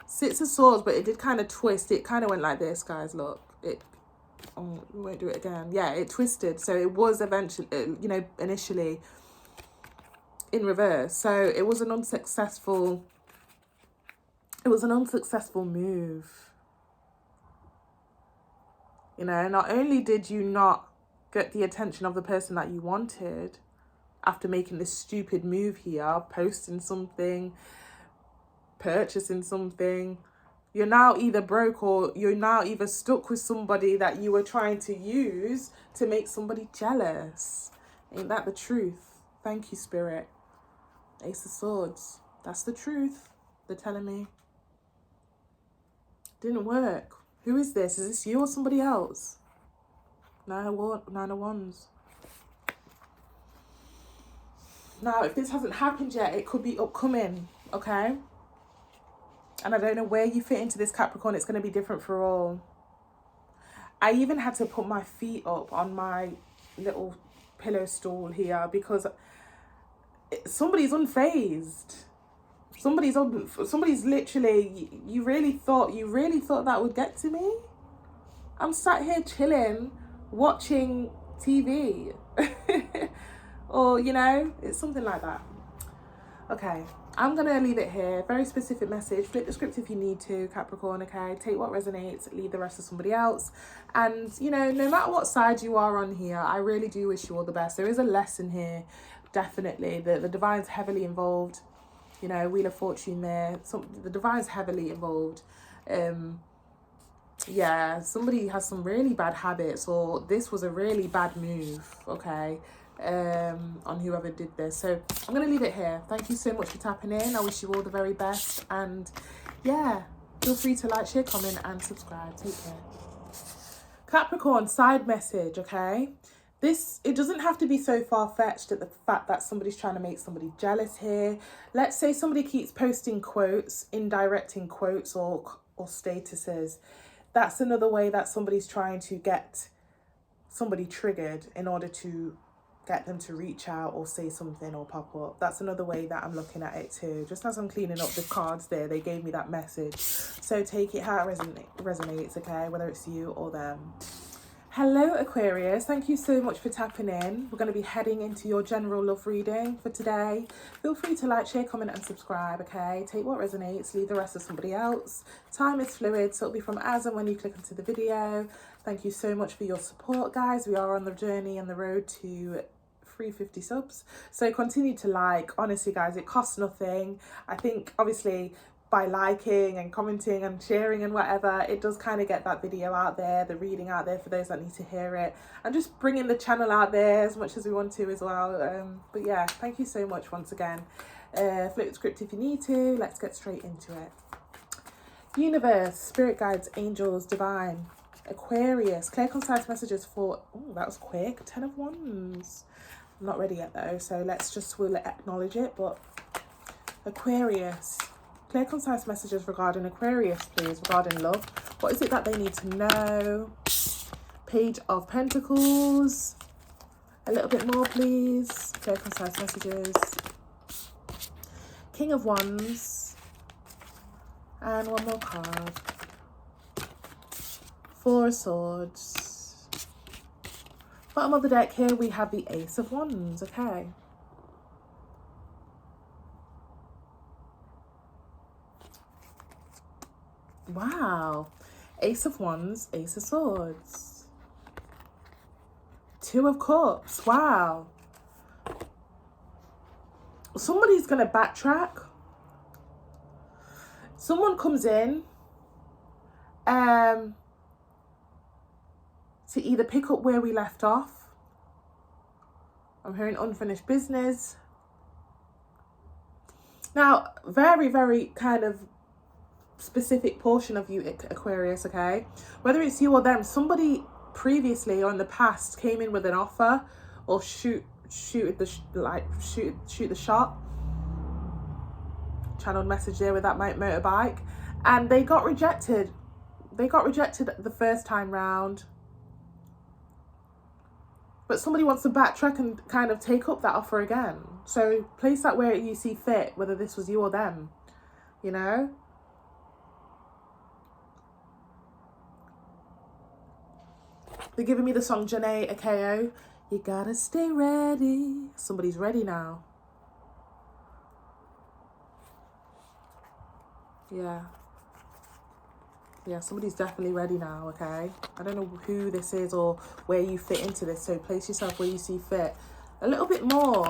Six of Swords, but it did kind of twist. It kind of went like this, guys, look. We won't do it again. Yeah, it twisted. So it was eventually, initially in reverse. So it was an unsuccessful move. You know, not only did you not get the attention of the person that you wanted after making this stupid move here, posting something, purchasing something, you're now either broke, or you're now either stuck with somebody that you were trying to use to make somebody jealous. Ain't that the truth? Thank you, Spirit. Ace of Swords. That's the truth. They're telling me. Didn't work. Who is this? Is this you or somebody else? Nine of Wands. Now, if this hasn't happened yet, it could be upcoming, okay? And I don't know where you fit into this, Capricorn. It's going to be different for all. I even had to put my feet up on my little pillow stool here because somebody's unfazed. Somebody's literally, you really thought that would get to me? I'm sat here chilling, watching TV. Or, it's something like that. Okay. I'm going to leave it here. Very specific message. Flip the script if you need to, Capricorn, okay? Take what resonates, leave the rest to somebody else. And, you know, no matter what side you are on here, I really do wish you all the best. There is a lesson here, definitely. The divine's heavily involved. You know, Wheel of Fortune there. The divine's heavily involved. Yeah, somebody has some really bad habits, or this was a really bad move, okay? On whoever did this. So I'm gonna leave it here. Thank you so much for tapping in. I wish you all the very best, and yeah, feel free to like, share, comment and subscribe. Take care. Capricorn, side message, okay? It doesn't have to be so far-fetched at the fact that somebody's trying to make somebody jealous here. Let's say somebody keeps posting quotes, indirecting quotes or statuses. That's another way that somebody's trying to get somebody triggered in order to get them to reach out or say something or pop up. That's another way that I'm looking at it too. Just as I'm cleaning up the cards there, they gave me that message. So take it how it resonates, okay? Whether it's you or them. Hello, Aquarius. Thank you so much for tapping in. We're going to be heading into your general love reading for today. Feel free to like, share, comment and subscribe, okay? Take what resonates, leave the rest to somebody else. Time is fluid, so it'll be from as and when you click into the video. Thank you so much for your support, guys. We are on the journey and the road to 350 subs. So continue to like. Honestly, guys, it costs nothing. I think, obviously, by liking and commenting and sharing and whatever, it does kind of get that video out there, the reading out there for those that need to hear it, and just bringing the channel out there as much as we want to as well. But yeah, thank you so much once again. Flip the script if you need to. Let's get straight into it. Universe, spirit guides, angels, divine, Aquarius, clear concise messages for, oh, that was quick, 10 of Wands. I'm not ready yet though, so we'll acknowledge it. But Aquarius, clear concise messages regarding Aquarius, please, regarding love. What is it that they need to know? Page of Pentacles. A little bit more, please. Clear concise messages. King of Wands. And one more card. Four of Swords. Bottom of the deck here we have the Ace of Wands, okay. Wow. Ace of Wands, Ace of Swords. Two of Cups. Wow. Somebody's going to backtrack. Someone comes in to either pick up where we left off. I'm hearing unfinished business. Now, very, very kind of specific portion of you, Aquarius, okay? Whether it's you or them, somebody previously or in the past came in with an offer or shoot the shot. Channeled message there with that motorbike, and they got rejected. They got rejected the first time round, but somebody wants to backtrack and kind of take up that offer again. So place that where you see fit, whether this was you or them, you know. They're giving me the song Janae Akeo. You gotta stay ready. Somebody's ready now. Yeah, somebody's definitely ready now, okay? I don't know who this is or where you fit into this, so place yourself where you see fit. A little bit more.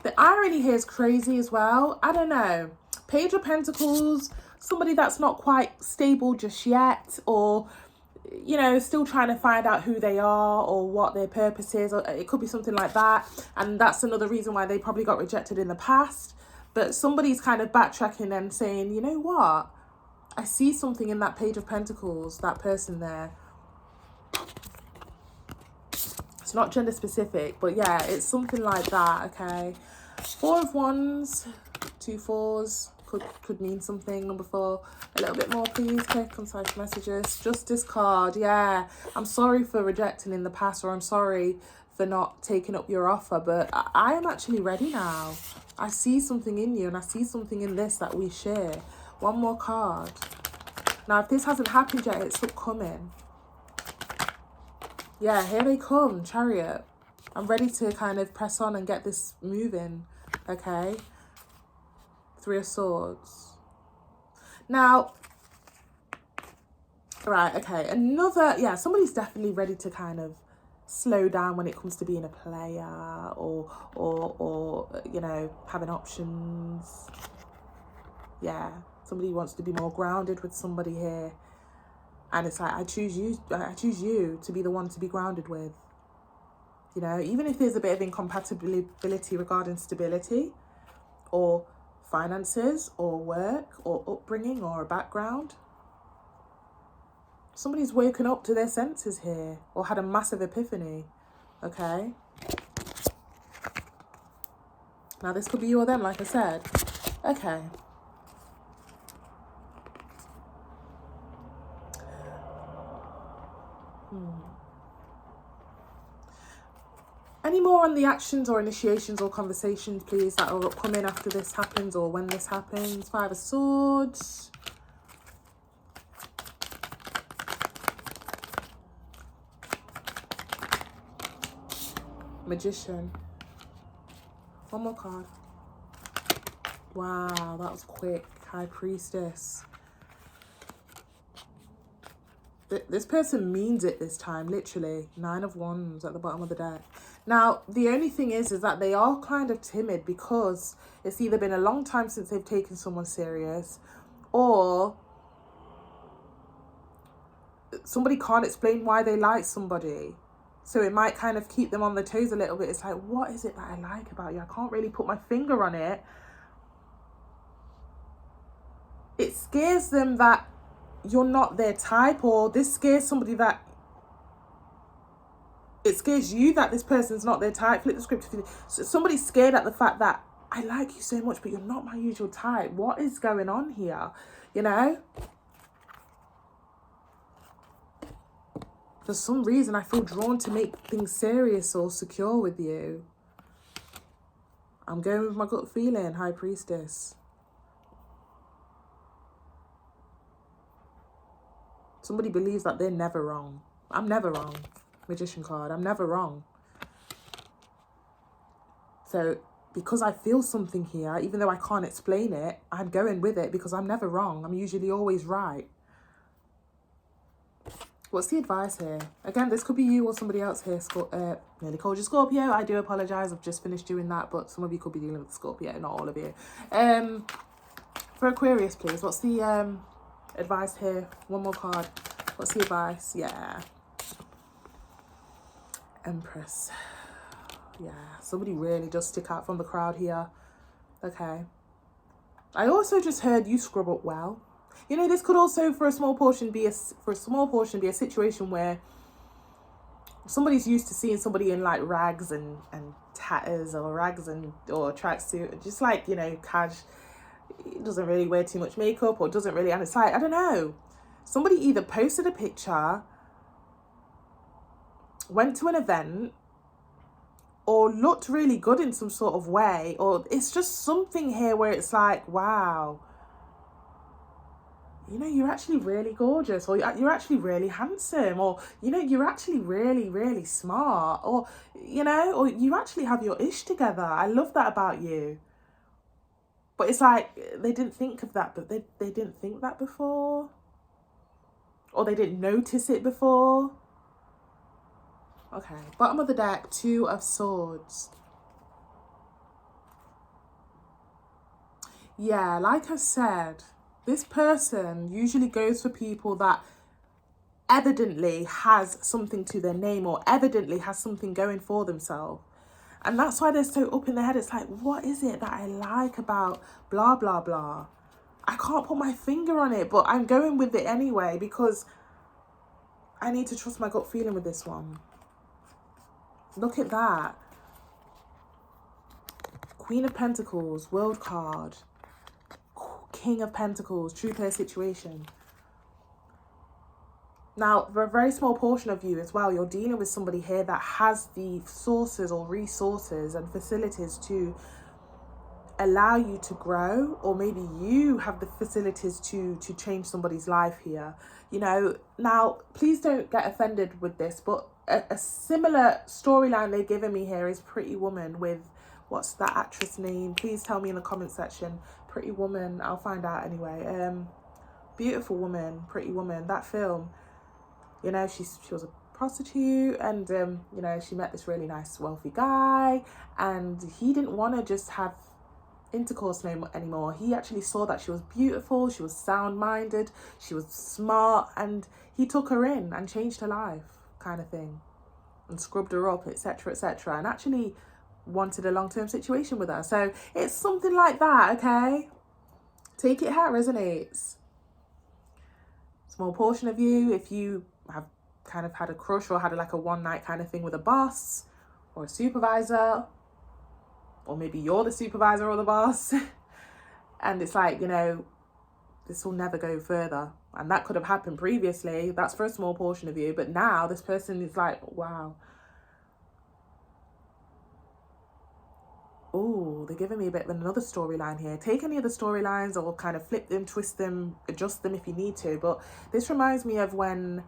The irony here is crazy as well. I don't know. Page of Pentacles, somebody that's not quite stable just yet, or, you know, still trying to find out who they are or what their purpose is, or it could be something like that. And that's another reason why they probably got rejected in the past. But somebody's kind of backtracking and saying, you know what? I see something in that Page of Pentacles, that person there. It's not gender specific, but yeah, it's something like that, okay? Four of Wands, two fours, could mean something. Number four, a little bit more, please. Clear, concise messages. Justice card, yeah. I'm sorry for rejecting in the past, or I'm sorry for not taking up your offer, but I am actually ready now. I see something in you, and I see something in this that we share. One more card. Now, if this hasn't happened yet, it's upcoming. Yeah, here they come, Chariot. I'm ready to kind of press on and get this moving, okay? Three of Swords. Now, right, okay, another, yeah, somebody's definitely ready to kind of slow down when it comes to being a player or you know, having options. Yeah, somebody wants to be more grounded with somebody here. And it's like, I choose you to be the one to be grounded with. You know, even if there's a bit of incompatibility regarding stability or finances or work or upbringing or a background. Somebody's woken up to their senses here or had a massive epiphany, okay? Now, this could be you or them, like I said. Okay. Any more on the actions or initiations or conversations, please, that are upcoming after this happens or when this happens? Five of Swords. Magician. One more card. Wow, that was quick. High Priestess. This person means it this time, literally. 9 of Wands at the bottom of the deck. Now, the only thing is that they are kind of timid because it's either been a long time since they've taken someone serious or somebody can't explain why they like somebody. So it might kind of keep them on their toes a little bit. It's like, what is it that I like about you? I can't really put my finger on it. It scares them that you're not their type, or this scares somebody that it scares you that this person's not their type. Flip the script. So somebody's scared at the fact that I like you so much, but you're not my usual type. What is going on here? You know? For some reason, I feel drawn to make things serious or secure with you. I'm going with my gut feeling, High Priestess. Somebody believes that they're never wrong. I'm never wrong. Magician card. I'm never wrong. So because I feel something here, even though I can't explain it, I'm going with it because I'm never wrong. I'm usually always right. What's the advice here? Again, this could be you or somebody else here. Nearly called you Scorpio. I do apologise. I've just finished doing that, but some of you could be dealing with Scorpio, not all of you. For Aquarius, please. What's the advice here? One more card. What's the advice? Yeah. Empress. Yeah. Somebody really does stick out from the crowd here. Okay. I also just heard you scrub up well. You know, this could also, for a small portion, be a situation where somebody's used to seeing somebody in like rags and tatters or rags or tracksuit, just like, you know, doesn't really wear too much makeup or doesn't really, and it's like, I don't know, somebody either posted a picture, went to an event, or looked really good in some sort of way, or it's just something here where it's like, wow, you know, you're actually really gorgeous, or you're actually really handsome, or, you know, you're actually really, really smart, or, you know, or you actually have your ish together. I love that about you. But it's like, they didn't think of that, but they didn't think that before. Or they didn't notice it before. Okay, bottom of the deck, 2 of Swords. Yeah, like I said, this person usually goes for people that evidently has something to their name or evidently has something going for themselves. And that's why they're so up in their head. It's like, what is it that I like about blah, blah, blah? I can't put my finger on it, but I'm going with it anyway because I need to trust my gut feeling with this one. Look at that. Queen of Pentacles, World card. King of Pentacles, true player situation. Now, for a very small portion of you as well, you're dealing with somebody here that has the sources or resources and facilities to allow you to grow, or maybe you have the facilities to change somebody's life here. You know, now, please don't get offended with this, but a similar storyline they've given me here is Pretty Woman with, what's that actress name? Please tell me in the comment section. Pretty Woman, I'll find out anyway. Beautiful Woman, Pretty Woman, that film. You know, she was a prostitute, and you know, she met this really nice wealthy guy, and he didn't want to just have intercourse anymore. He actually saw that she was beautiful, she was sound-minded, she was smart, and he took her in and changed her life, kind of thing, and scrubbed her up, etc., etc., and actually wanted a long-term situation with her. So it's something like that, okay? Take it how it resonates. Small portion of you, if you have kind of had a crush or had like a one-night kind of thing with a boss or a supervisor, or maybe you're the supervisor or the boss, and it's like, you know, this will never go further. And that could have happened previously. That's for a small portion of you. But now this person is like, wow. Oh, they're giving me a bit of another storyline here. Take any of the storylines or kind of flip them, twist them, adjust them if you need to. But this reminds me of when,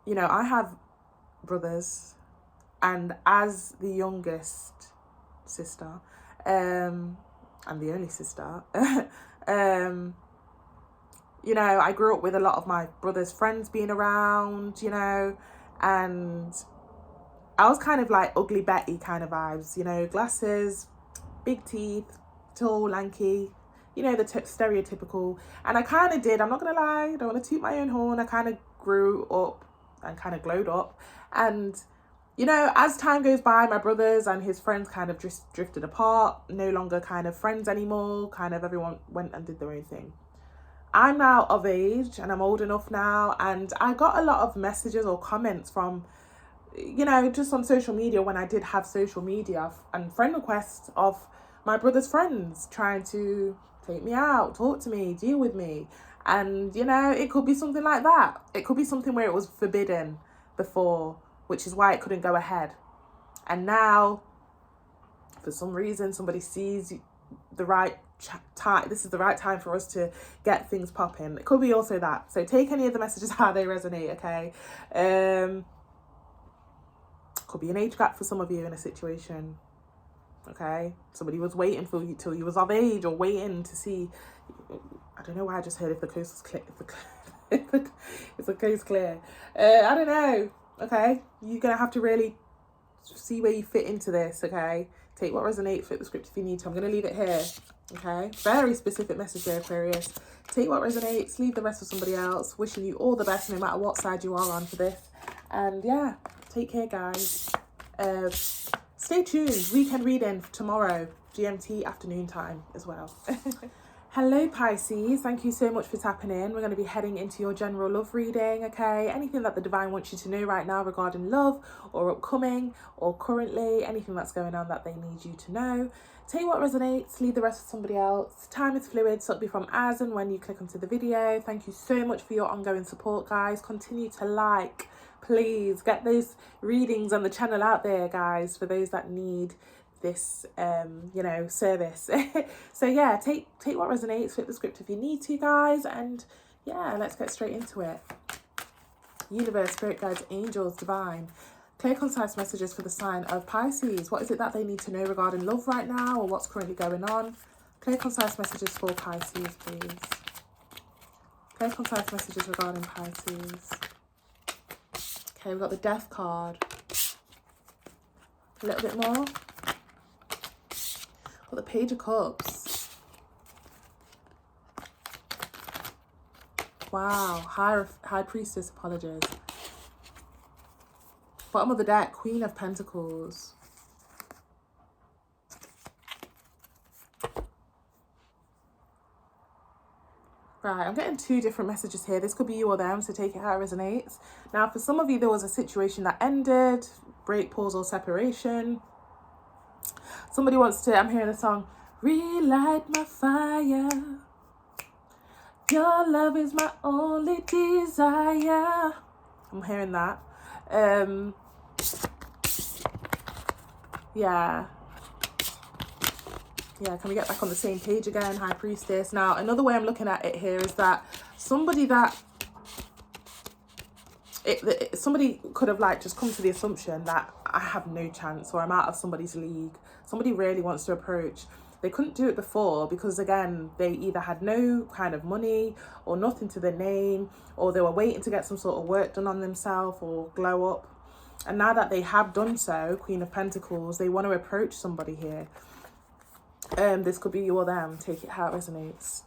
you know, I have brothers, and as the youngest sister, and the only sister, you know, I grew up with a lot of my brother's friends being around, you know, and I was kind of like Ugly Betty kind of vibes, you know, glasses, big teeth, tall, lanky, you know, the stereotypical. And I kind of did, I'm not going to lie, I don't want to toot my own horn, I kind of grew up and kind of glowed up. And, you know, as time goes by, my brothers and his friends kind of just drifted apart, no longer kind of friends anymore, kind of everyone went and did their own thing. I'm now of age and I'm old enough now, and I got a lot of messages or comments from, you know, just on social media when I did have social media, and friend requests of my brother's friends trying to take me out, talk to me, deal with me. And, you know, it could be something like that. It could be something where it was forbidden before, which is why it couldn't go ahead. And now, for some reason, somebody sees the right time. This is the right time for us to get things popping. It could be also that. So take any of the messages how they resonate, okay? Could be an age gap for some of you in a situation, okay? Somebody was waiting for you till you was of age, or waiting to see. I don't know why I just heard if the coast was clear. If the coast clear. I don't know, okay? You're going to have to really see where you fit into this, okay? Take what resonates, fit the script if you need to. I'm going to leave it here, okay? Very specific message there, Aquarius. Take what resonates, leave the rest for somebody else. Wishing you all the best no matter what side you are on for this. And yeah, take care, guys. Stay tuned. Weekend reading tomorrow, GMT afternoon time as well. Hello Pisces, thank you so much for tapping in. We're going to be heading into your general love reading, okay? Anything that the divine wants you to know right now regarding love or upcoming or currently, anything that's going on that they need you to know. Take what resonates, leave the rest for somebody else. Time is fluid, so it'll be from as and when you click onto the video. Thank you so much for your ongoing support, guys. Continue to like, please. Get those readings on the channel out there, guys, for those that need this you know, service. So yeah, take what resonates, flip the script if you need to, guys, and yeah, let's get straight into it. Universe, spirit guides, angels, divine, clear concise messages for the sign of Pisces. What is it that they need to know regarding love right now, or what's currently going on? Clear concise messages for Pisces, please. Clear concise messages regarding Pisces. Okay, we've got the Death card. A little bit more. Got the Page of Cups. Wow, High Priestess, apologies. Bottom of the deck, Queen of Pentacles. Right, I'm getting two different messages here. This could be you or them, so take it how it resonates. Now, for some of you, there was a situation that ended, break, pause, or separation. Somebody wants to, I'm hearing the song, relight my fire. Your love is my only desire. I'm hearing that. Yeah, can we get back on the same page again, High Priestess? Now, another way I'm looking at it here is that somebody that somebody could have like just come to the assumption that I have no chance, or I'm out of somebody's league. Somebody really wants to approach. They couldn't do it before because, again, they either had no kind of money or nothing to their name, or they were waiting to get some sort of work done on themselves or glow up. And now that they have done so, Queen of Pentacles, they want to approach somebody here. This could be you or them. Take it how it resonates.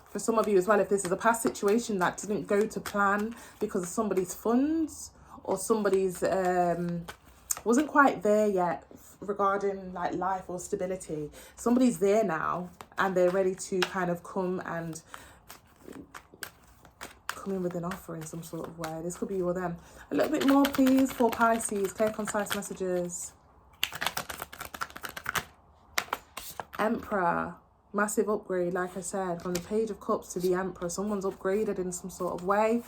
For some of you as well, if this is a past situation that didn't go to plan because of somebody's funds, or somebody's wasn't quite there yet regarding like life or stability, somebody's there now and they're ready to kind of come in with an offer in some sort of way. This could be you or them. A little bit more, please, for Pisces. Clear, concise messages. Emperor. Massive upgrade, like I said, from the Page of Cups to the Emperor. Someone's upgraded in some sort of way,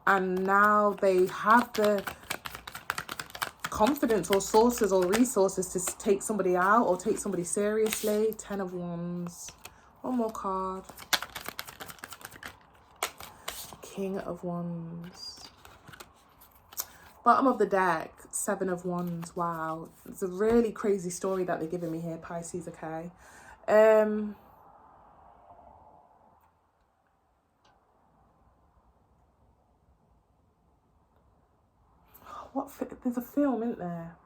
and now they have the confidence or sources or resources to take somebody out or take somebody seriously. 10 of Wands. One more card. King of Wands. Bottom of the deck, 7 of Wands. Wow, it's a really crazy story that they're giving me here, Pisces. Okay. There's a film, isn't there?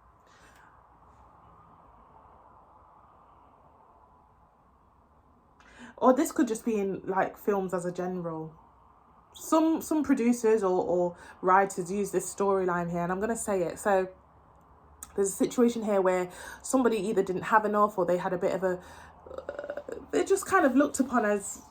Or this could just be in like films as a general. Some producers or writers use this storyline here, and I'm gonna say it. So there's a situation here where somebody either didn't have enough, or they had a bit of a they're just kind of looked upon as,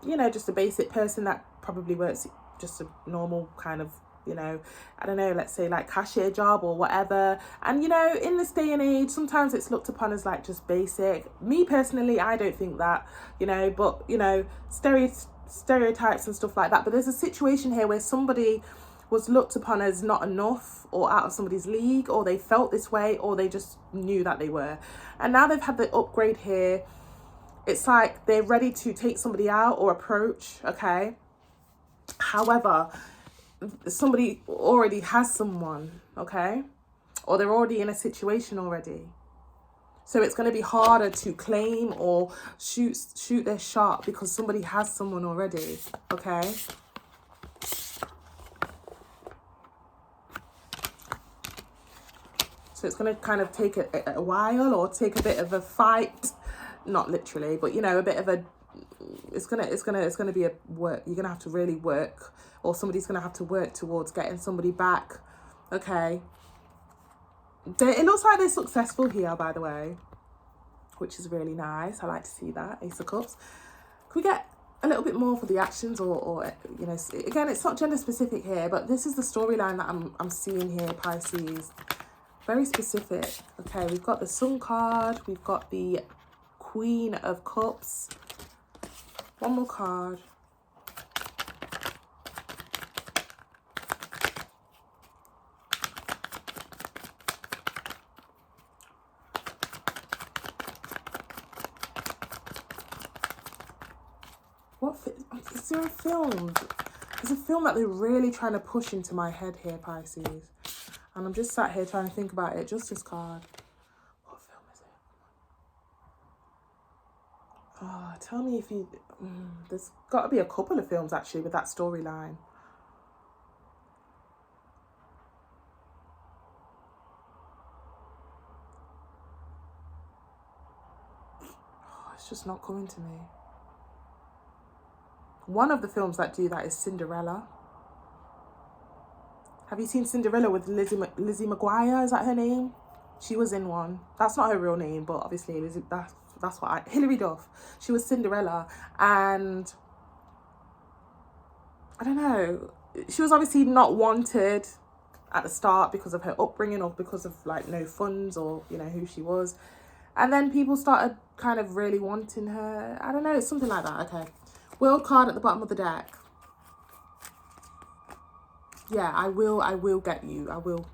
you know, just a basic person that probably works just a normal kind of, you know, I don't know, let's say like cashier job or whatever. And, you know, in this day and age, sometimes it's looked upon as like just basic. Me personally, I don't think that, you know, but, you know, stereotypes and stuff like that. But there's a situation here where somebody was looked upon as not enough, or out of somebody's league, or they felt this way, or they just knew that they were. And now they've had the upgrade here. It's like they're ready to take somebody out or approach, okay? However, somebody already has someone, okay? Or they're already in a situation already. So it's going to be harder to claim or shoot their shot because somebody has someone already, okay? So it's going to kind of take a while, or take a bit of a fight. Not literally, but, you know, a bit of a, it's gonna be a work. You're gonna have to really work, or somebody's gonna have to work towards getting somebody back. Okay. It looks like they're successful here, by the way, which is really nice. I like to see that. Ace of Cups. Can we get a little bit more for the actions, or you know, again, it's not gender specific here, but this is the storyline that I'm seeing here, Pisces. Very specific. Okay, we've got the Sun card. We've got the Queen of Cups. One more card. Is there a film? There's a film that they're really trying to push into my head here, Pisces. And I'm just sat here trying to think about it. Justice card. What film is it? Oh, tell me if you... there's got to be a couple of films, actually, with that storyline. Oh, it's just not coming to me. One of the films that do that is Cinderella. Have you seen Cinderella with Lizzie McGuire? Is that her name? She was in one. That's not her real name, but obviously that's what Hilary Duff. She was Cinderella, and I don't know. She was obviously not wanted at the start because of her upbringing, or because of like no funds, or you know who she was. And then people started kind of really wanting her. I don't know. It's something like that. Okay. World card at the bottom of the deck. Yeah, I will get you. I will,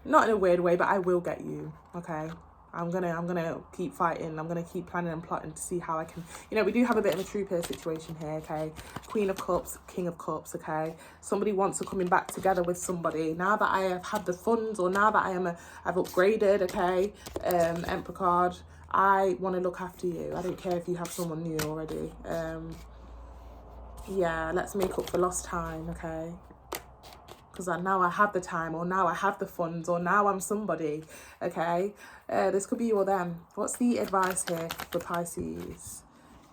not in a weird way, but I will get you, okay? I'm gonna keep fighting. I'm gonna keep planning and plotting to see how I can, you know, we do have a bit of a trooper situation here, okay? Queen of Cups, King of Cups, okay? Somebody wants to coming back together with somebody. Now that I have had the funds, or now that I've upgraded, okay? Emperor card, I want to look after you. I don't care if you have someone new already. Yeah, let's make up for lost time, okay? Because now I have the time, or now I have the funds, or now I'm somebody, okay? This could be you or them. What's the advice here for Pisces?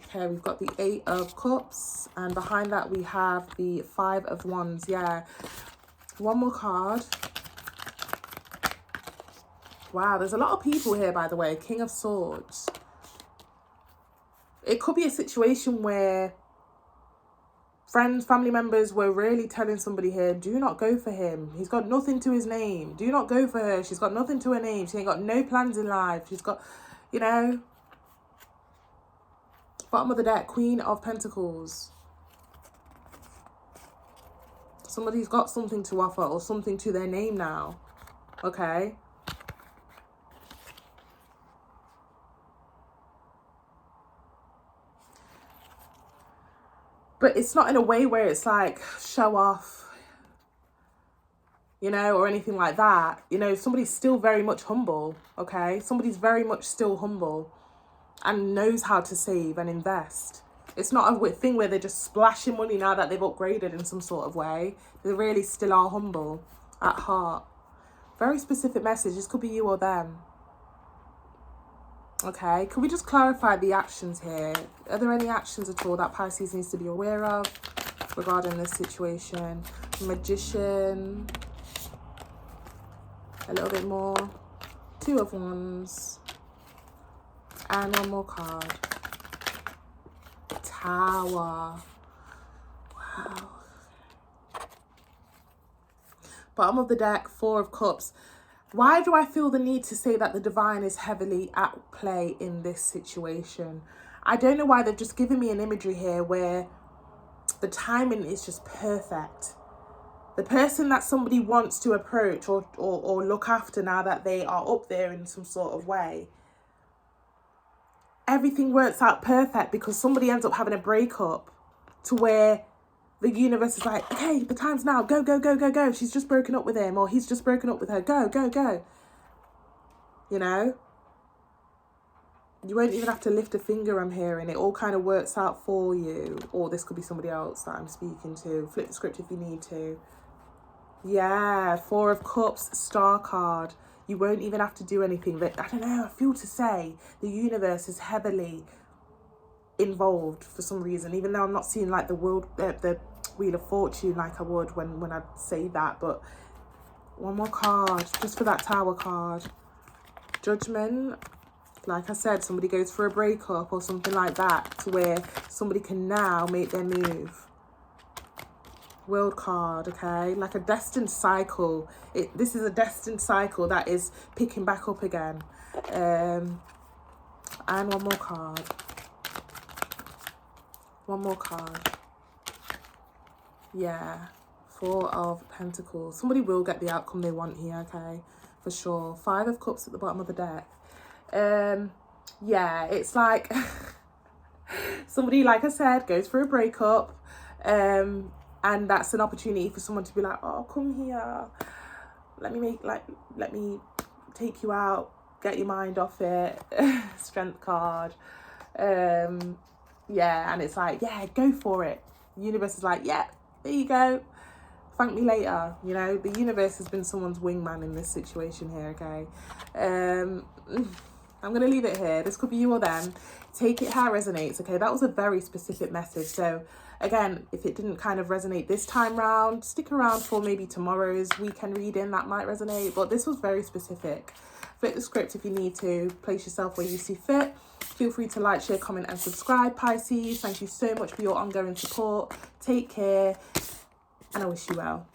Okay, we've got the 8 of Cups, and behind that we have the 5 of Wands. Yeah, one more card. Wow, there's a lot of people here, by the way. King of Swords. It could be a situation where friends, family members were really telling somebody here, do not go for him. He's got nothing to his name. Do not go for her. She's got nothing to her name. She ain't got no plans in life. She's got, you know. Bottom of the deck, Queen of Pentacles. Somebody's got something to offer, or something to their name now. Okay. But it's not in a way where it's like show off, you know, or anything like that. You know, somebody's still very much humble, okay? Somebody's very much still humble and knows how to save and invest. It's not a thing where they're just splashing money now that they've upgraded in some sort of way. They really still are humble at heart. Very specific message. This could be you or them. Okay, can we just clarify the actions here? Are there any actions at all that Pisces needs to be aware of regarding this situation? Magician. A little bit more. 2 of Wands. And one more card. Tower. Wow. Bottom of the deck, 4 of Cups. Why do I feel the need to say that the divine is heavily at play in this situation? I don't know why they've just given me an imagery here where the timing is just perfect. The person that somebody wants to approach or look after now that they are up there in some sort of way, everything works out perfect because somebody ends up having a breakup to where the universe is like, okay, the time's now. Go, go, go, go, go. She's just broken up with him, or he's just broken up with her. Go, go, go. You know? You won't even have to lift a finger, I'm hearing. It all kind of works out for you. Or this could be somebody else that I'm speaking to. Flip the script if you need to. Yeah, 4 of Cups, Star card. You won't even have to do anything. But I don't know, I feel to say the universe is heavily involved for some reason, even though I'm not seeing like the Wheel of Fortune like I would when I say that. But one more card just for that Tower card. Judgment. Like I said, somebody goes for a breakup or something like that to where somebody can now make their move. World card, okay, like a destined cycle. This is a destined cycle that is picking back up again. And one more card. One more card. Yeah, 4 of Pentacles. Somebody will get the outcome they want here, okay, for sure. 5 of Cups at the bottom of the deck. Yeah, it's like somebody, like I said, goes for a breakup, and that's an opportunity for someone to be like, oh, come here, let me take you out, get your mind off it. Strength card. Yeah, and it's like, yeah, go for it. The universe is like, yeah, there you go, thank me later. You know, the universe has been someone's wingman in this situation here, okay? I'm going to leave it here. This could be you or them. Take it how it resonates, okay? That was a very specific message. So, again, if it didn't kind of resonate this time round, stick around for maybe tomorrow's weekend reading. That might resonate. But this was very specific. Flip the script if you need to. Place yourself where you see fit. Feel free to like, share, comment, and subscribe, Pisces. Thank you so much for your ongoing support. Take care. And I wish you well.